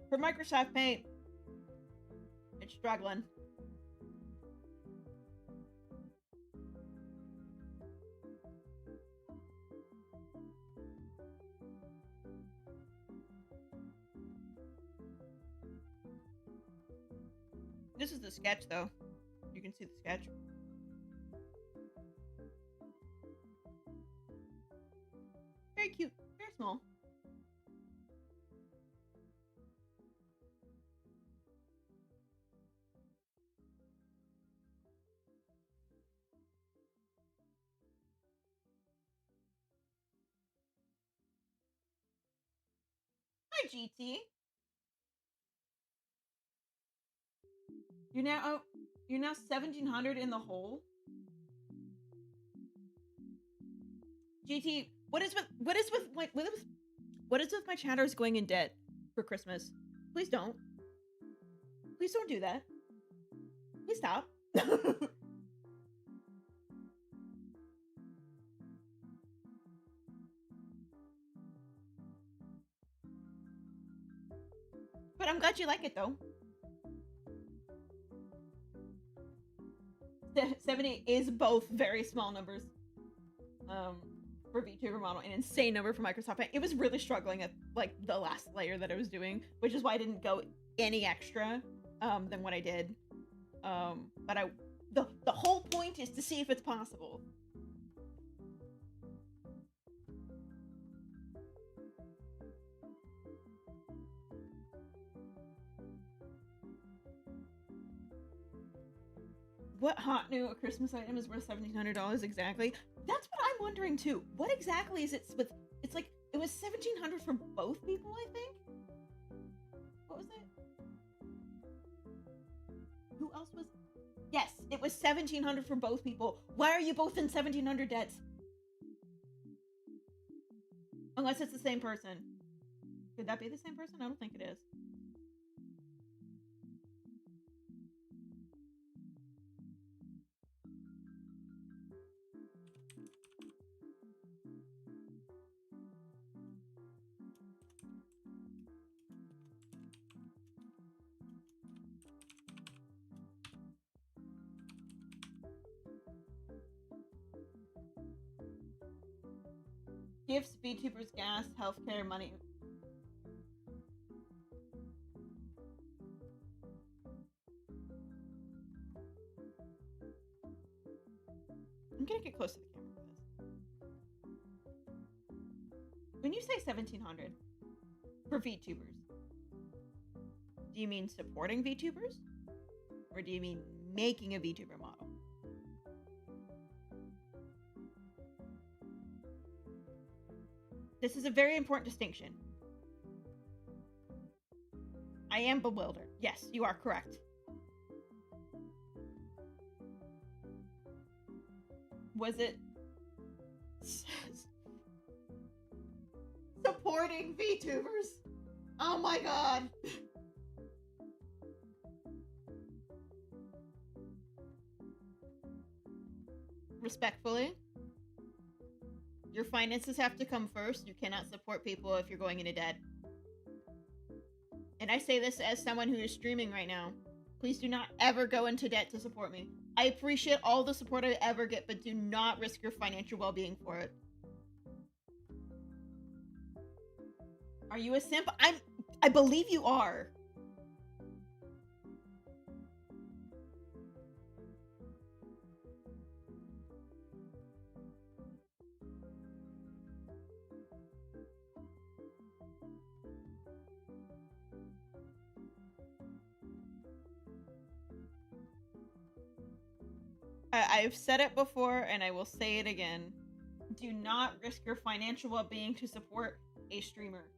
for Microsoft Paint, it's struggling. This is the sketch, though. You can see the sketch. Very cute. Very small. Hi, GT. You're now 1,700 in the hole. GT, what is with my chatters going in debt for Christmas? Please don't. Please don't do that. Please stop. But I'm glad you like it though. 70 is both very small numbers for VTuber model, an insane number for Microsoft Paint. It was really struggling at like the last layer that I was doing, which is why I didn't go any extra than what I did. But the whole point is to see if it's possible. What hot new Christmas item is worth $1,700 exactly? That's what I'm wondering too. What exactly is it with? It's like it was $1,700 for both people, I think. What was it? Who else was? Yes, it was $1,700 for both people. Why are you both in $1,700 debts? Unless it's the same person. Could that be the same person? I don't think it is. Gifts, VTubers, gas, healthcare, money. I'm gonna get close to the camera for this. When you say 1,700 for VTubers, Do you mean supporting VTubers? Or do you mean making a VTuber model? This is a very important distinction. I am bewildered. Yes, you are correct. Was it supporting VTubers? Oh my god. Respectfully, your finances have to come first. You cannot support people if you're going into debt. And I say this as someone who is streaming right now. Please do not ever go into debt to support me. I appreciate all the support I ever get, but do not risk your financial well-being for it. Are you a simp? I believe you are. I've said it before and I will say it again. Do not risk your financial well-being to support a streamer.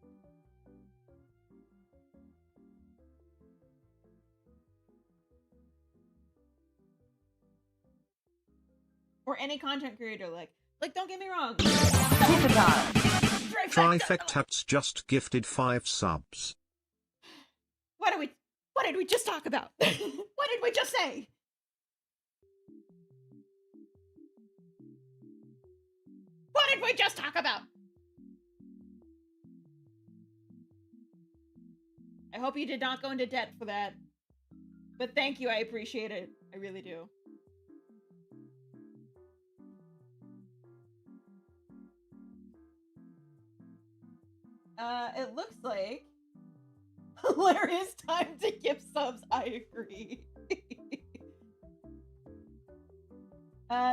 Or any content creator, like don't get me wrong. Trifectats just gifted 5 subs. What did we just talk about? What did we just say? What did we just talk about? I hope you did not go into debt for that. But thank you, I appreciate it. I really do. It looks like hilarious time to give subs. I agree.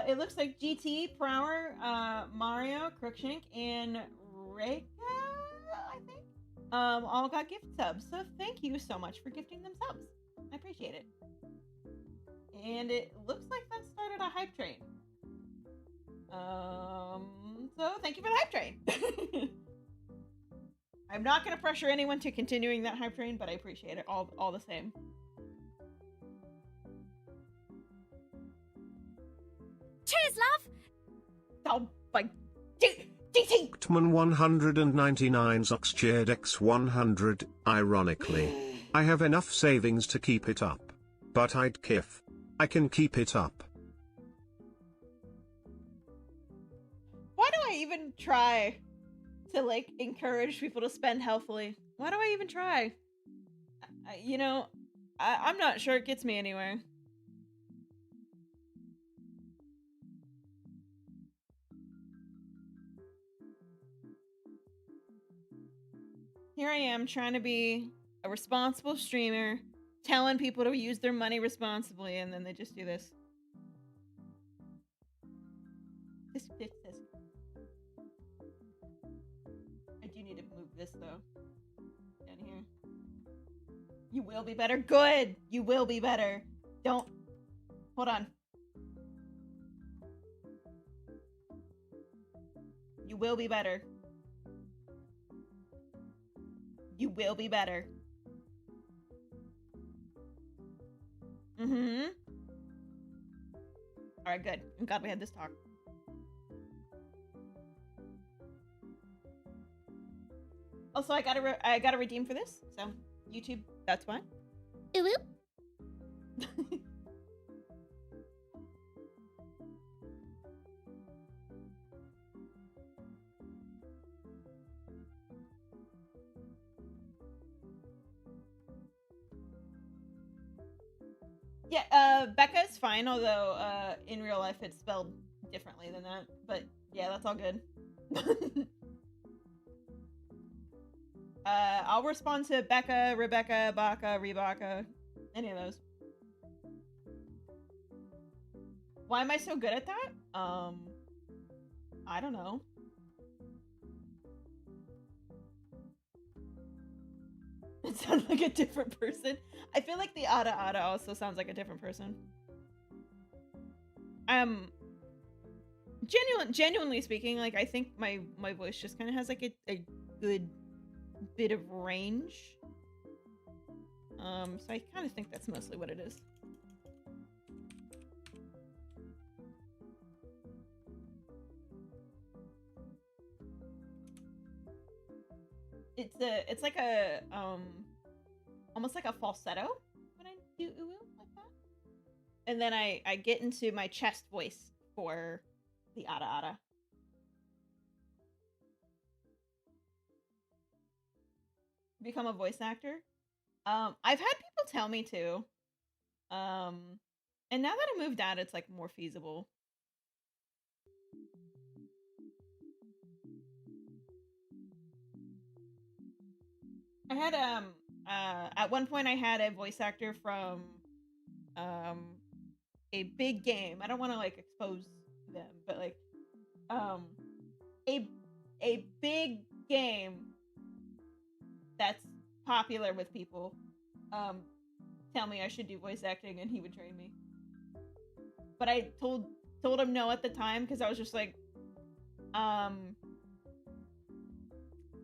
It looks like GT, Prower, Mario, Crookshank, and Reka, I think, all got gift subs. So thank you so much for gifting them subs. I appreciate it. And it looks like that started a hype train. So thank you for the hype train. I'm not going to pressure anyone to continuing that hype train, but I appreciate it all the same. Cheers, love! Oh, my... DT! Tman 199 Oxcheered X 100, ironically. I have enough savings to keep it up. But I'd kiff. I can keep it up. Why do I even try to, like, encourage people to spend healthily? Why do I even try? You know, I'm not sure it gets me anywhere. Here I am trying to be a responsible streamer, telling people to use their money responsibly, and then they just do this. This. I do need to move this, though. Down here. You will be better. Good! You will be better. Don't... Hold on. You will be better. You will be better. Mm-hmm. Alright, good. I'm glad we had this talk. Also, I gotta redeem for this, so YouTube, that's why. Ooh. Yeah, Becca is fine, although in real life it's spelled differently than that. But yeah, that's all good. I'll respond to Becca, Rebecca, Baka, Rebaka, any of those. Why am I so good at that? I don't know. That sounds like a different person. I feel like the Ada Ada also sounds like a different person. Genuinely speaking, like, I think my voice just kind of has like a good bit of range. So I kind of think that's mostly what it is. It's like a almost like a falsetto when I do uwu like that. And then I get into my chest voice for the Ada Ada. Become a voice actor. I've had people tell me to. And now that I moved out, it's like more feasible. I had at one point I had a voice actor from a big game. I don't want to like expose them, but like a big game that's popular with people tell me I should do voice acting, and he would train me. But I told him no at the time because I was just like, I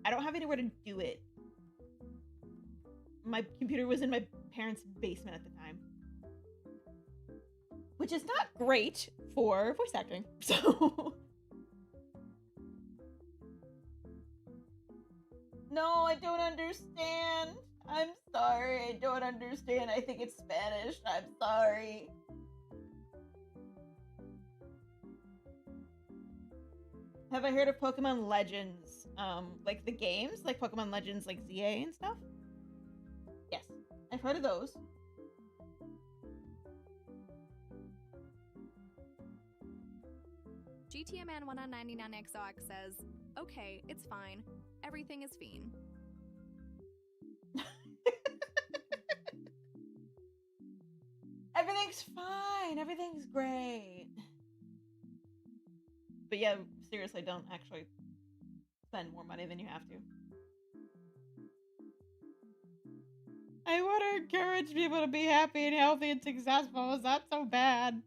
don't have anywhere to do it. My computer was in my parents' basement at the time, which is not great for voice acting. So no, I don't understand. I'm sorry, I don't understand. I think it's Spanish. I'm sorry. Have I heard of Pokemon Legends? Like the games? Like Pokemon Legends, like ZA and stuff? Yes, I've heard of those. GTMan 199XOX says, okay, it's fine. Everything is fiend. Everything's fine. Everything's great. But yeah, seriously, don't actually spend more money than you have to. I want to encourage people to be happy and healthy and successful. Is that so bad?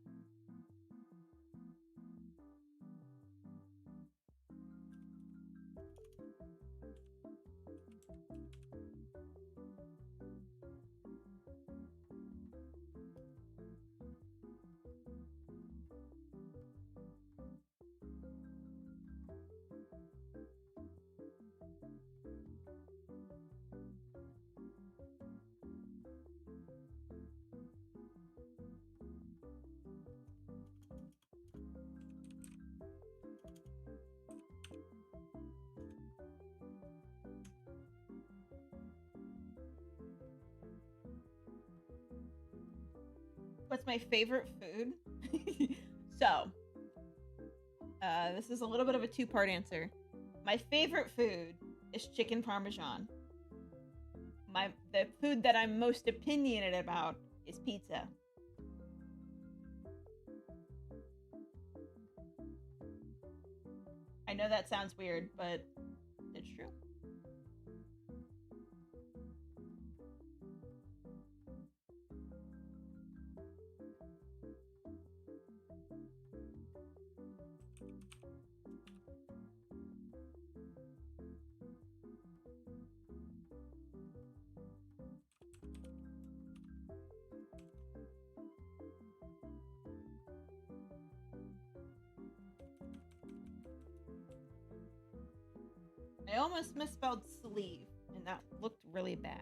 What's my favorite food? So, this is a little bit of a two-part answer. My favorite food is chicken parmesan. The food that I'm most opinionated about is pizza. I know that sounds weird, but it's true. I almost misspelled sleeve, and that looked really bad.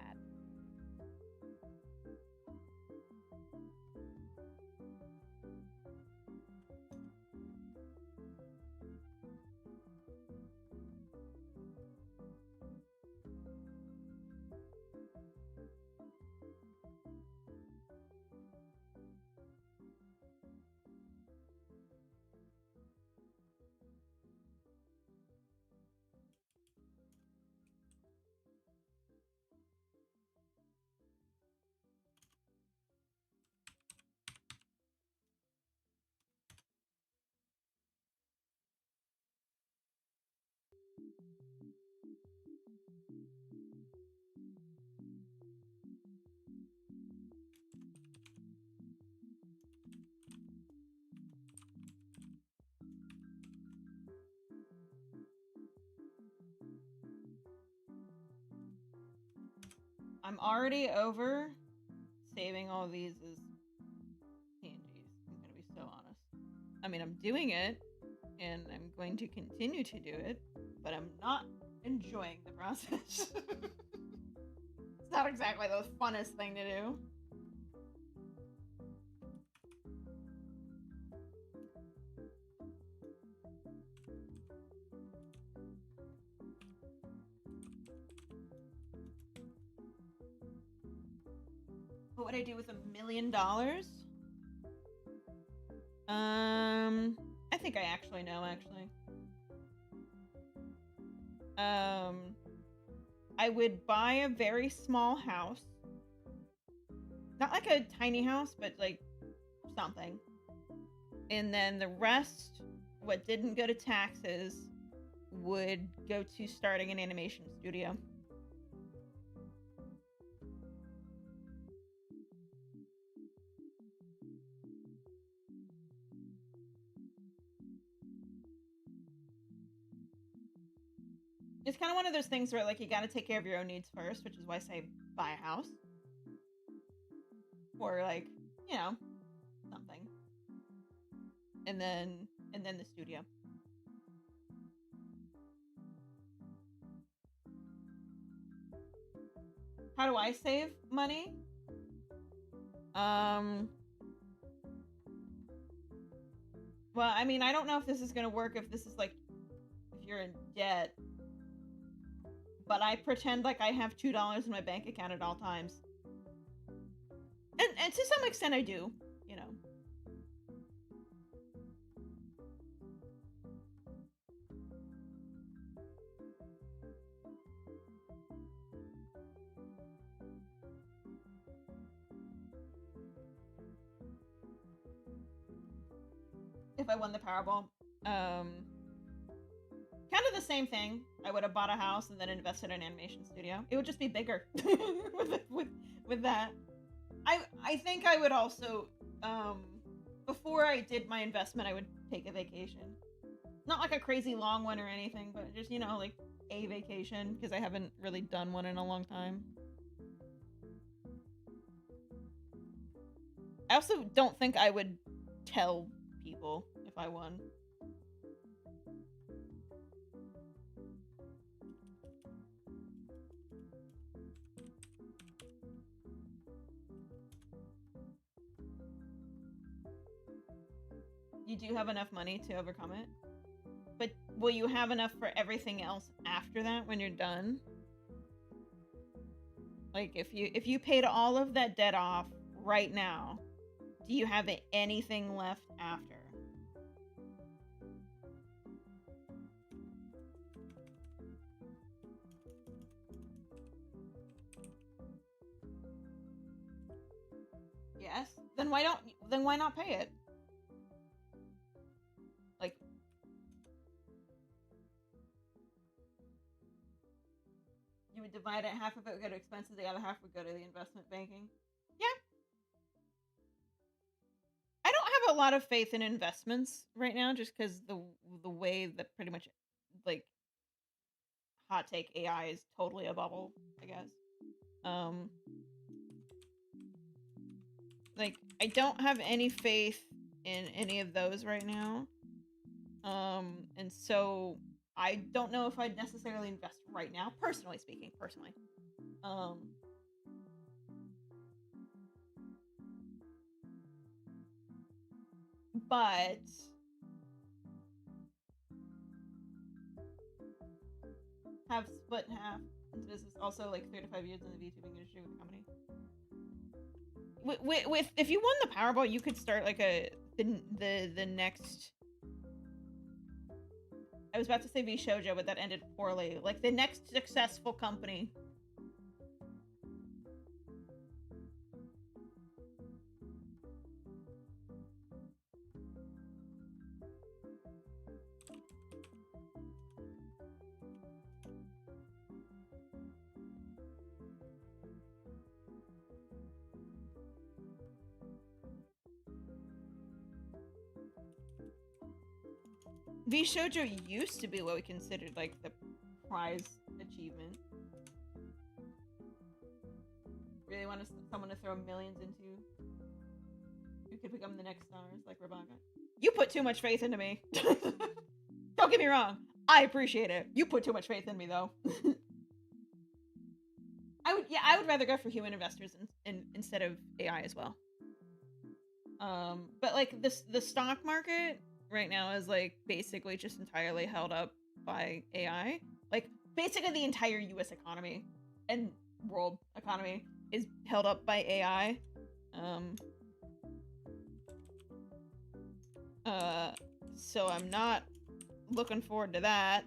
I'm already over. Saving all these is PNGs. I'm gonna be so honest. I mean, I'm doing it, and I'm going to continue to do it, but I'm not enjoying the process. It's not exactly the funnest thing to do. What would I do with $1 million? I think I actually know, I would buy a very small house. Not like a tiny house, but like something. And then the rest, what didn't go to taxes, would go to starting an animation studio. It's kind of one of those things where, like, you gotta take care of your own needs first, which is why I say buy a house. Or, like, you know, something. And then the studio. How do I save money? Well, I mean, I don't know if this is gonna work if this is, like, if you're in debt. But I pretend like I have $2 in my bank account at all times. And to some extent I do, you know. If I won the Powerball, kind of the same thing. I would have bought a house and then invested in an animation studio. It would just be bigger with that. I think I would also, before I did my investment, I would take a vacation. Not like a crazy long one or anything, but just, you know, like a vacation, because I haven't really done one in a long time. I also don't think I would tell people if I won. You do have enough money to overcome it, but will you have enough for everything else after that when you're done? Like, if you paid all of that debt off right now, do you have anything left after? Yes. Then why not pay it? Like, you would divide it, half of it would go to expenses, the other half would go to the investment banking. Yeah. I don't have a lot of faith in investments right now, just because the way that pretty much, like, hot take AI is totally a bubble, I guess. Like, I don't have any faith in any of those right now. And so I don't know if I'd necessarily invest right now, personally speaking, but have split in half into business, also like 3 to 5 years in the VTubing industry with the company. With if you won the Powerball, you could start like the next. I was about to say VShojo, but that ended poorly. Like the next successful company. VShojo used to be what we considered like the prize achievement. really want someone to throw millions into who could become the next stars like Rebaka. You put too much faith into me. Don't get me wrong. I appreciate it. You put too much faith in me, though. I would rather go for human investors instead of AI as well. But like the stock market right now is like basically just entirely held up by AI. Like basically the entire US economy and world economy is held up by AI. So I'm not looking forward to that.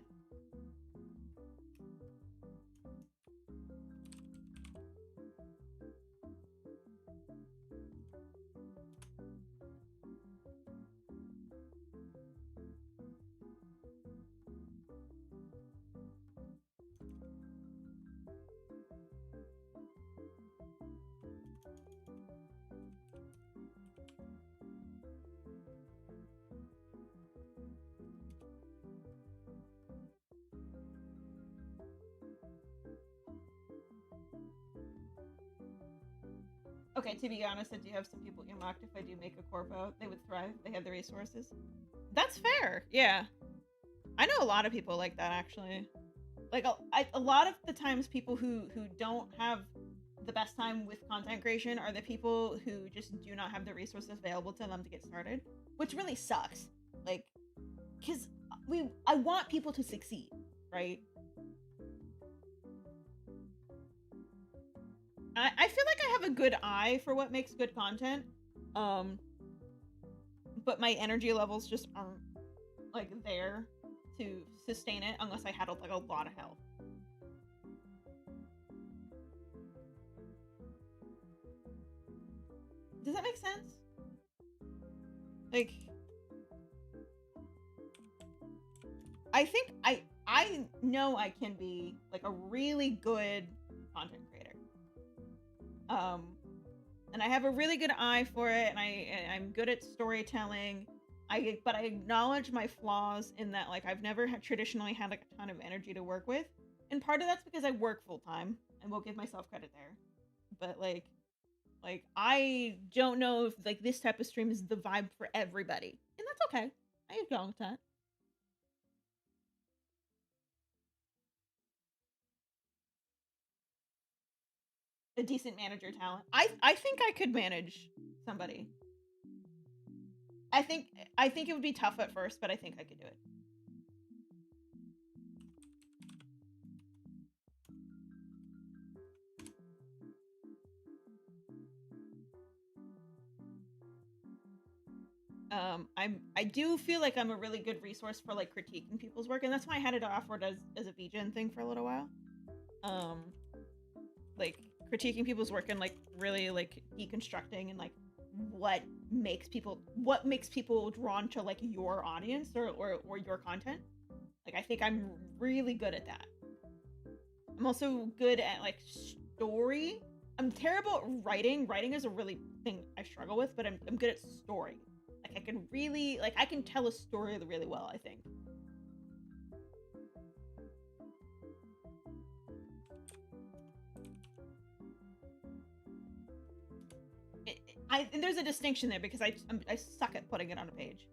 Okay, to be honest, I do have some people earmarked. If I do make a corpo, they would thrive. They have the resources. That's fair. Yeah. I know a lot of people like that, actually. Like, a lot of the times people who don't have the best time with content creation are the people who just do not have the resources available to them to get started, which really sucks. Like, because I want people to succeed, right? I feel like I have a good eye for what makes good content, but my energy levels just aren't like there to sustain it unless I had like a lot of help. Does that make sense? Like, I think I know I can be like a really good content creator. And I have a really good eye for it, and I'm good at storytelling. But I acknowledge my flaws in that, like, I've never traditionally had like a ton of energy to work with, and part of that's because I work full time, and will give myself credit there. But like I don't know if like this type of stream is the vibe for everybody, and that's okay. I acknowledge that. A decent manager talent. I think I could manage somebody. I think it would be tough at first, but I think I could do it. I do feel like I'm a really good resource for like critiquing people's work, and that's why I had it offered as a VGen thing for a little while. Like critiquing people's work and like really like deconstructing and like what makes people drawn to like your audience or your content. Like I think I'm really good at that. I'm also good at like story. I'm terrible at writing. Writing is a really thing I struggle with, but I'm good at story. Like I can tell a story really well, I think. And there's a distinction there because I suck at putting it on a page.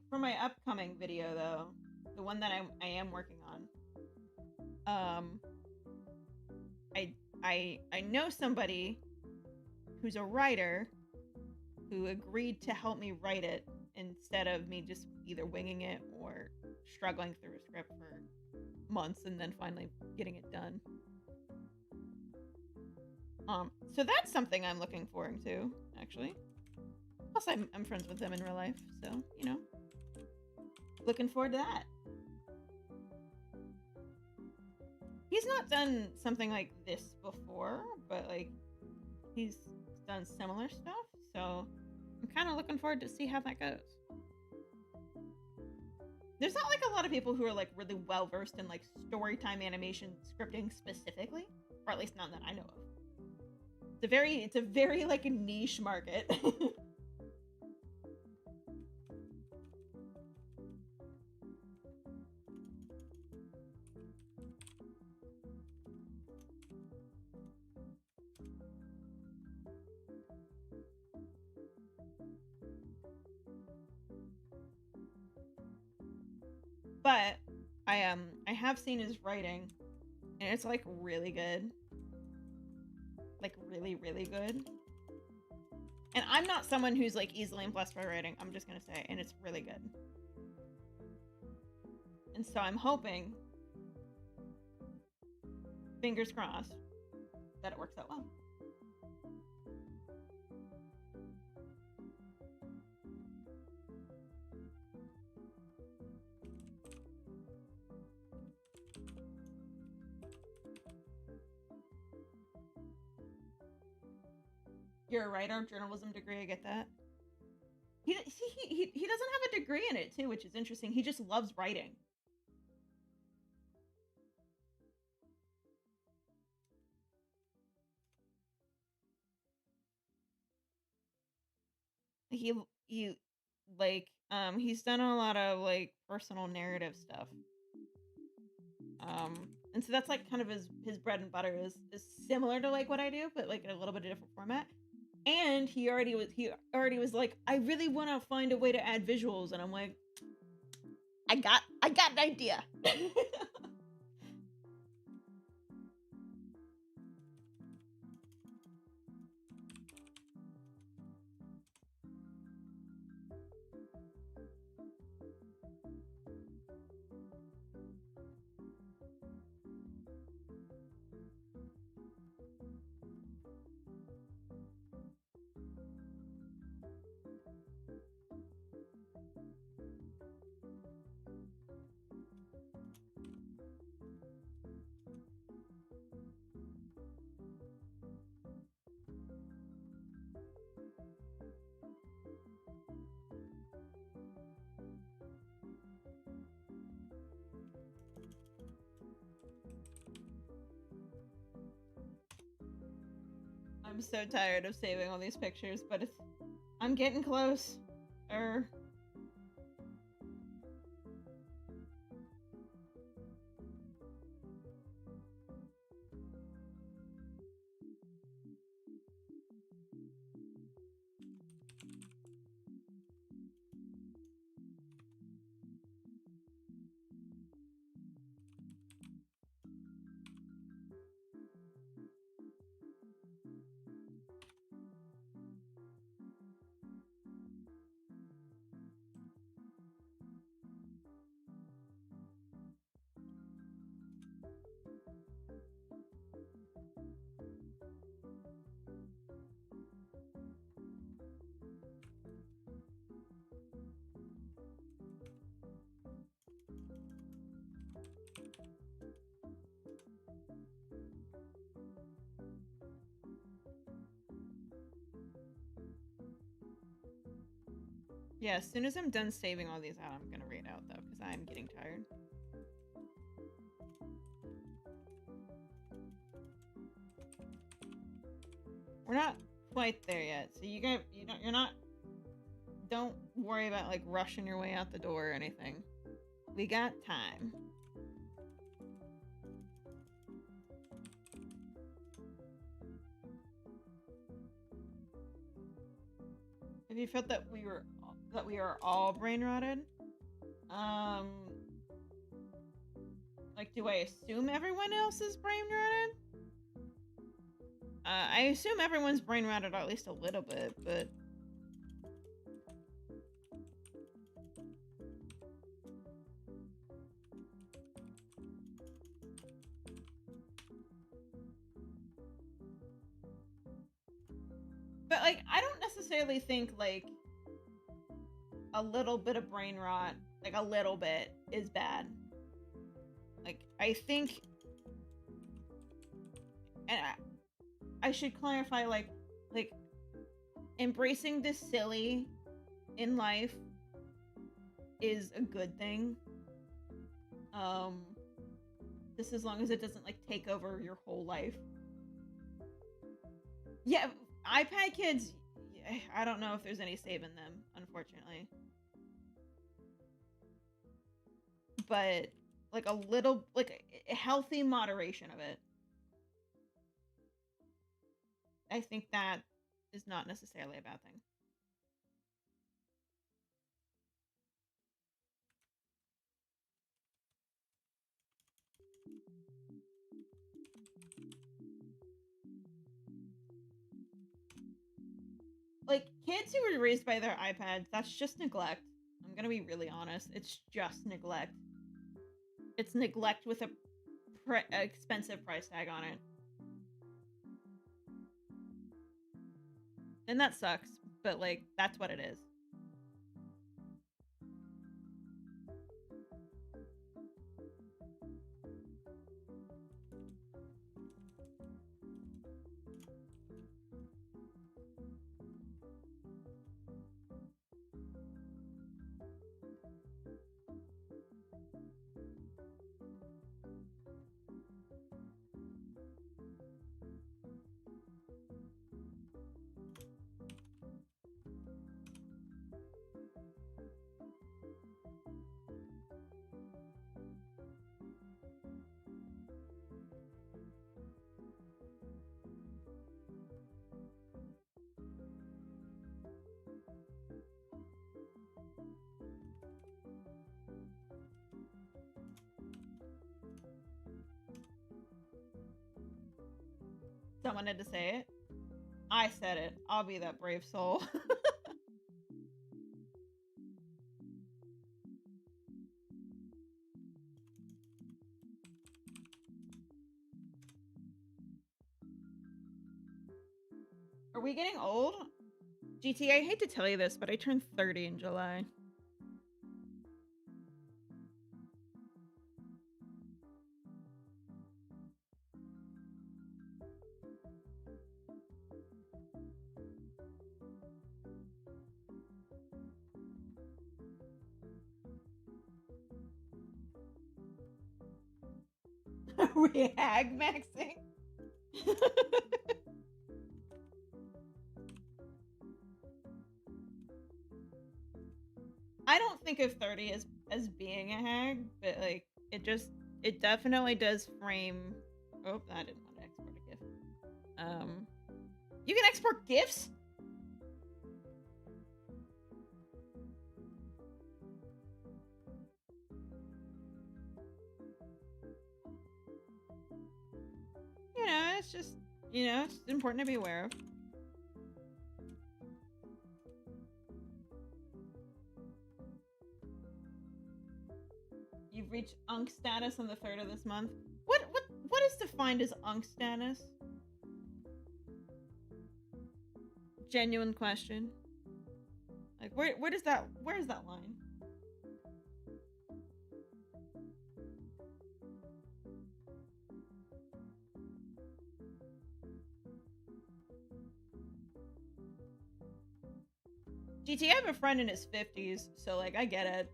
For my upcoming video though, the one that I am working on, I know somebody who's a writer who agreed to help me write it instead of me just either winging it or struggling through a script for months and then finally getting it done. So that's something I'm looking forward to, actually. Plus, I'm friends with him in real life, so, you know. Looking forward to that. He's not done something like this before, but, like, he's done similar stuff, so I'm kind of looking forward to see how that goes. There's not, like, a lot of people who are, like, really well-versed in, like, storytime animation scripting specifically, or at least none that I know of. It's a very, like, a niche market. But I have seen his writing, and it's like really good. Like really, really good. And I'm not someone who's like easily impressed by writing, I'm just gonna say, and it's really good. And so I'm hoping, fingers crossed, that it works out well. You're a writer, journalism degree, I get that. He doesn't have a degree in it, too, which is interesting. He just loves writing. He's done a lot of, like, personal narrative stuff. And so that's, like, kind of his bread and butter is similar to, like, what I do, but, like, in a little bit of different format. And he already was like, I really want to find a way to add visuals, and I'm like, I got an idea. I'm so tired of saving all these pictures, but I'm getting close. Yeah, as soon as I'm done saving all these out, I'm gonna read out though, because I'm getting tired. We're not quite there yet, so don't worry about like rushing your way out the door or anything. We got time. Have you felt that we are all brain rotted? Like, do I assume everyone else is brain rotted? I assume everyone's brain rotted at least a little bit, but like, I don't necessarily think like a little bit of brain rot, like a little bit, is bad. Like, I think, and I should clarify, like, embracing the silly in life is a good thing. Just as long as it doesn't, like, take over your whole life. Yeah, iPad kids, I don't know if there's any saving them, unfortunately. But, like, a little, like, a healthy moderation of it. I think that is not necessarily a bad thing. Like, kids who were raised by their iPads, that's just neglect. I'm gonna be really honest. It's just neglect. It's neglect with a expensive price tag on it. And that sucks, but, like, that's what it is. Someone had to say it. I said it. I'll be that brave soul. Are we getting old? GT, I hate to tell you this, but I turned 30 in July. Are we hag maxing? I don't think of 30 as being a hag, but, like, it definitely does frame. Oh, I didn't want to export a GIF. You can export GIFs? You know, it's just, it's important to be aware of. You've reached Unk status on the 3rd of this month. What is defined as Unk status? Genuine question. Like, where is that line? GT, I have a friend in his 50s, so, like, I get it.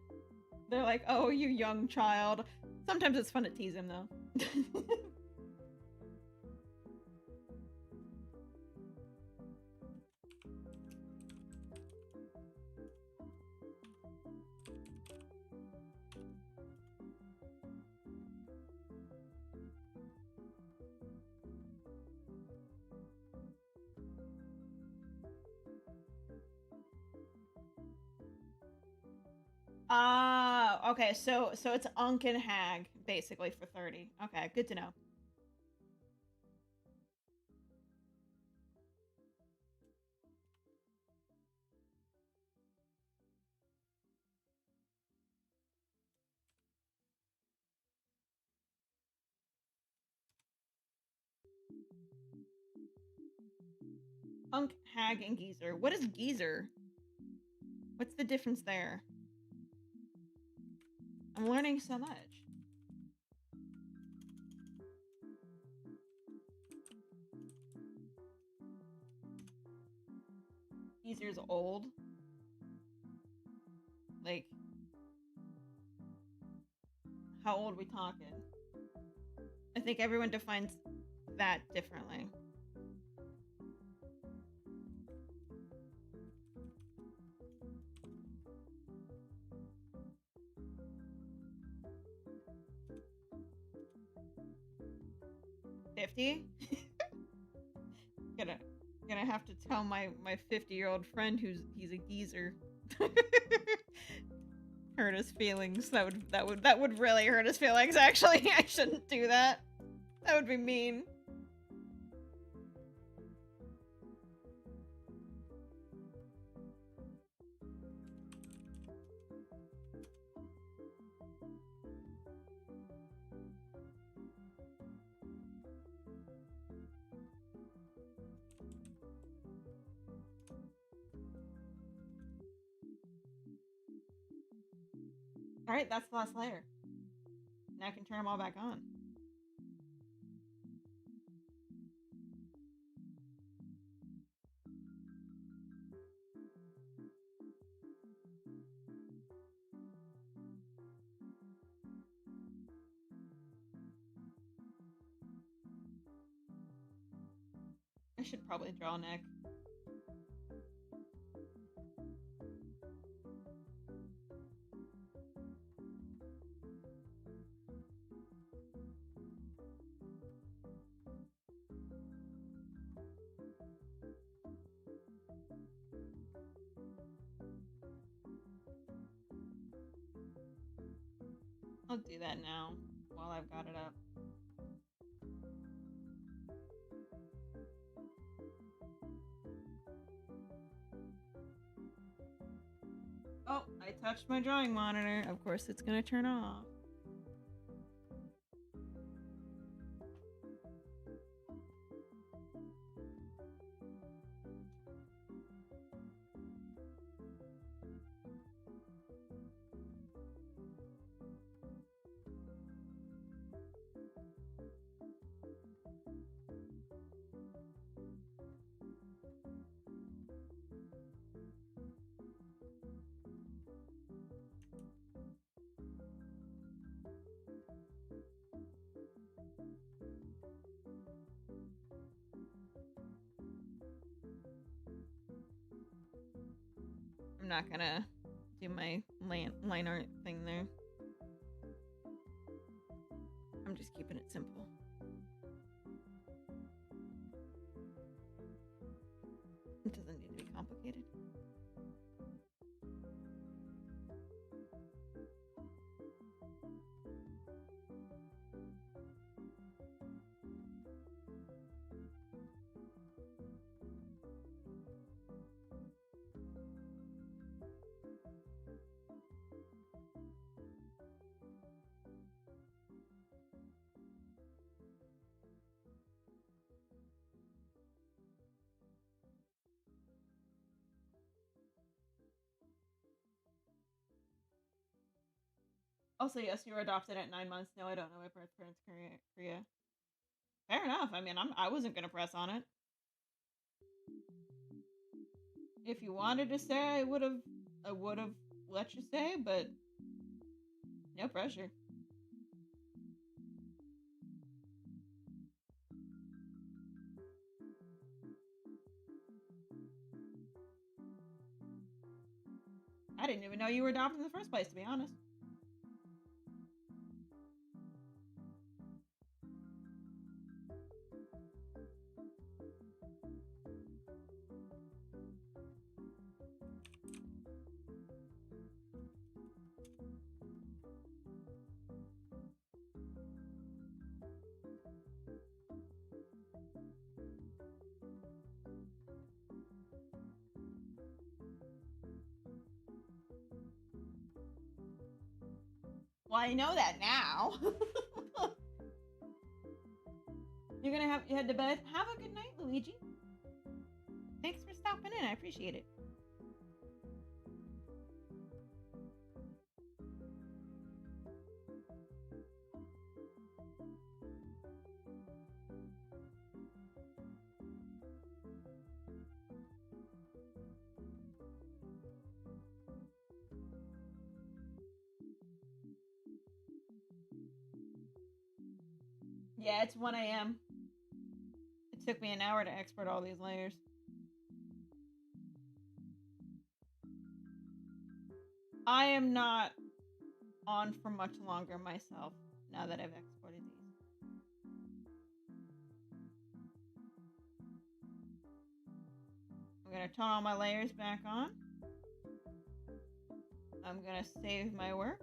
They're like, oh, you young child. Sometimes it's fun to tease him, though. Okay, so it's Unk and Hag, basically, for 30. Okay, good to know. Unk, Hag, and Geezer. What is Geezer? What's the difference there? I'm learning so much. Geezer's old. Like, how old are we talking? I think everyone defines that differently. $50? Gonna have to tell my 50-year-old friend he's a geezer. Hurt his feelings. That would really hurt his feelings, actually. I shouldn't do that. That would be mean. Alright, that's the last layer. Now I can turn them all back on. I should probably draw a neck. I'll do that now while I've got it up. Oh, I touched my drawing monitor. Of course it's gonna turn off. I'm not gonna do my line art thing there. I'm just keeping it simple. It doesn't need to be complicated. Also, yes, you were adopted at 9 months. No, I don't know my birth parents' Korea. Fair enough. I mean, I wasn't gonna press on it. If you wanted to say, I would have let you say, but no pressure. I didn't even know you were adopted in the first place, to be honest. Well, I know that now. You head to bed? Have a good night, Luigi. Thanks for stopping in. I appreciate it. Yeah, it's 1 a.m. It took me an hour to export all these layers. I am not on for much longer myself now that I've exported these. I'm gonna turn all my layers back on. I'm gonna save my work.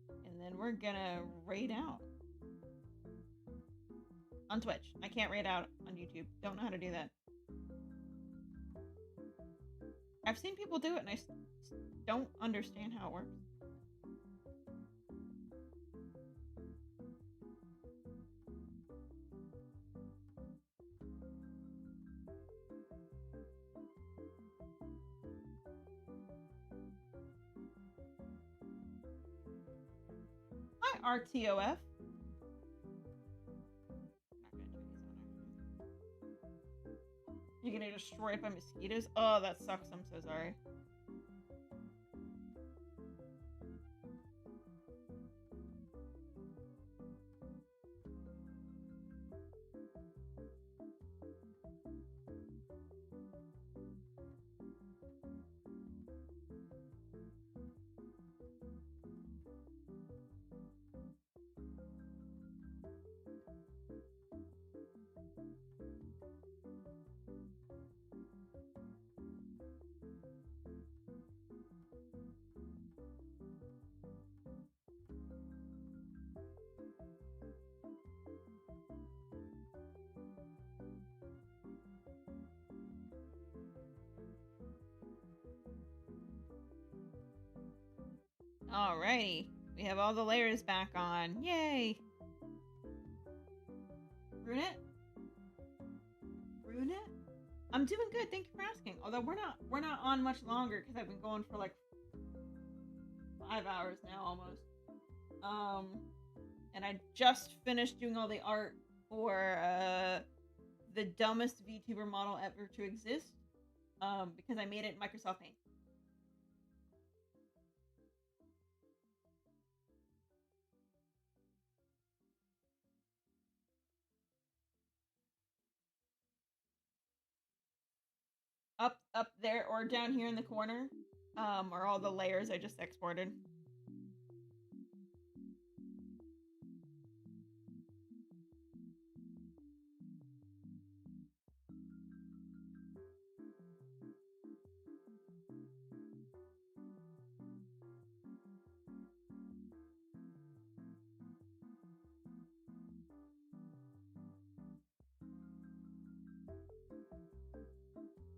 And then we're gonna raid out. On Twitch. I can't raid out on YouTube. Don't know how to do that. I've seen people do it and I don't understand how it works. Hi, RTOF. You're getting destroyed by mosquitoes? Oh, that sucks. I'm so sorry. Alrighty. We have all the layers back on. Yay! Brunette? Brunette? I'm doing good, thank you for asking. Although we're not on much longer because I've been going for like 5 hours now almost. And I just finished doing all the art for the dumbest VTuber model ever to exist. Because I made it in Microsoft Paint. Up there or down here in the corner are all the layers I just exported.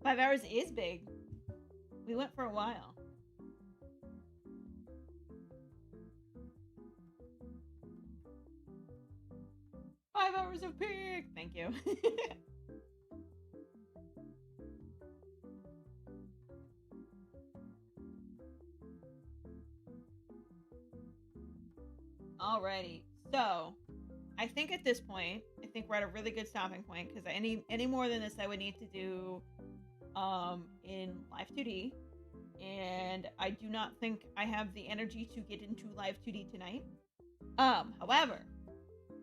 Five hours is big. We went for a while. Five hours of peak! Thank you. Alrighty, so I think at this point, I think we're at a really good stopping point because any more than this I would need to do in Live 2D, and I do not think I have the energy to get into Live 2D tonight. However,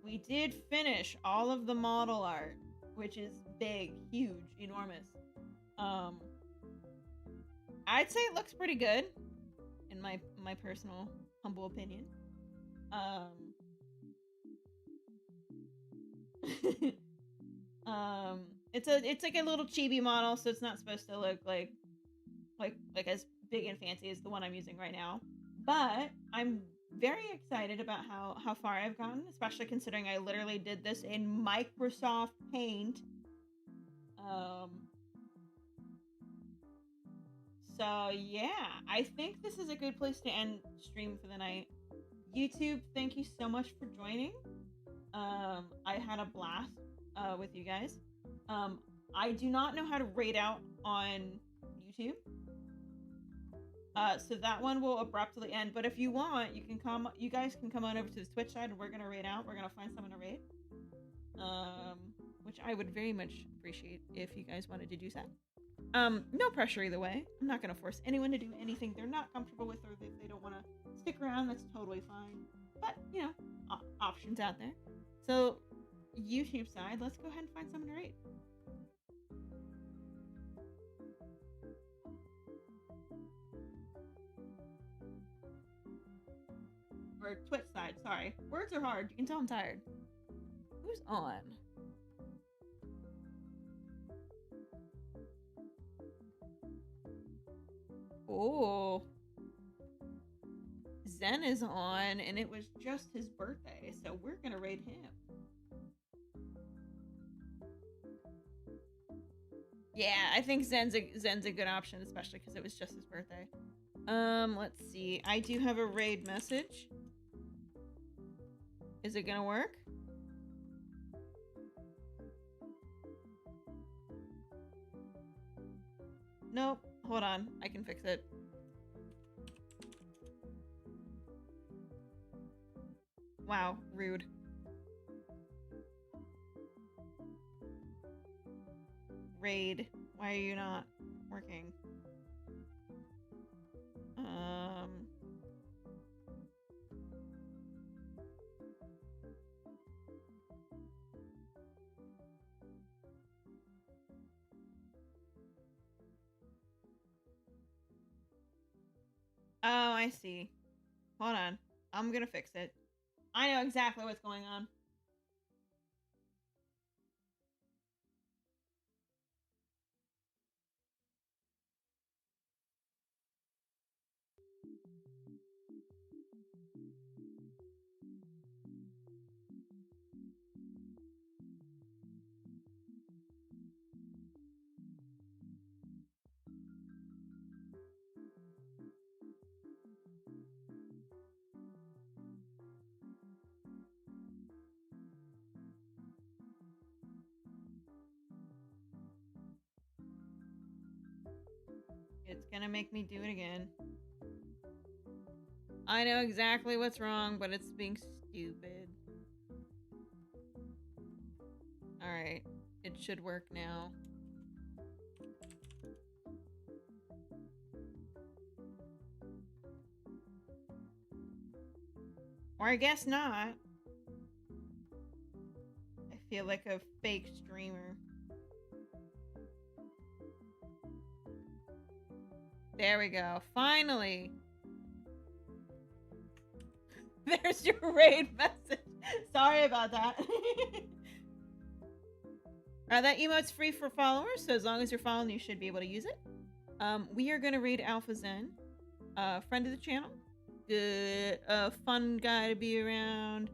we did finish all of the model art, which is big, huge, enormous. I'd say it looks pretty good, in my personal humble opinion. It's like a little chibi model, so it's not supposed to look like as big and fancy as the one I'm using right now. But I'm very excited about how far I've gotten, especially considering I literally did this in Microsoft Paint. So yeah, I think this is a good place to end stream for the night. YouTube, thank you so much for joining. I had a blast with you guys. I do not know how to raid out on YouTube. So that one will abruptly end. But if you want, you guys can come on over to the Twitch side and we're gonna raid out. We're gonna find someone to raid. Which I would very much appreciate if you guys wanted to do that. No pressure either way. I'm not gonna force anyone to do anything they're not comfortable with, or if they don't want to stick around, that's totally fine. But, you know, options out there. So, YouTube side, let's go ahead and find someone to raid. Or Twitch side, sorry. Words are hard. You can tell I'm tired. Who's on? Oh. Zen is on, and it was just his birthday, so we're gonna raid him. Yeah, I think Zen's a good option, especially because it was just his birthday. Let's see. I do have a raid message. Is it gonna work? Nope. Hold on. I can fix it. Wow, rude. Raid. Why are you not working? Oh, I see. Hold on. I'm gonna fix it. I know exactly what's going on. It's gonna make me do it again. I know exactly what's wrong, but it's being stupid. Alright. It should work now. Or I guess not. I feel like a fake streamer. There we go. Finally! There's your raid message. Sorry about that. That emote's free for followers, so as long as you're following, you should be able to use it. We are gonna raid Alpha Zen. Friend of the channel. Good, fun guy to be around.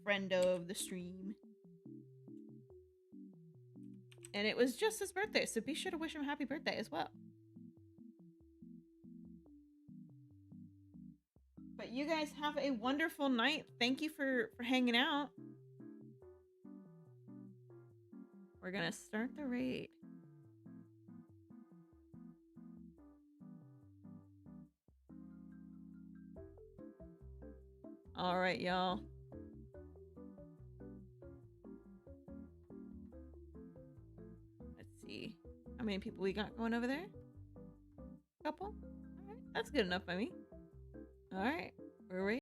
Friend of the stream. And it was just his birthday, so be sure to wish him a happy birthday as well. But you guys have a wonderful night. Thank you for hanging out. We're gonna start the raid. All right, y'all. Let's see. How many people we got going over there? Couple? All right. That's good enough by me. All right. We're ready.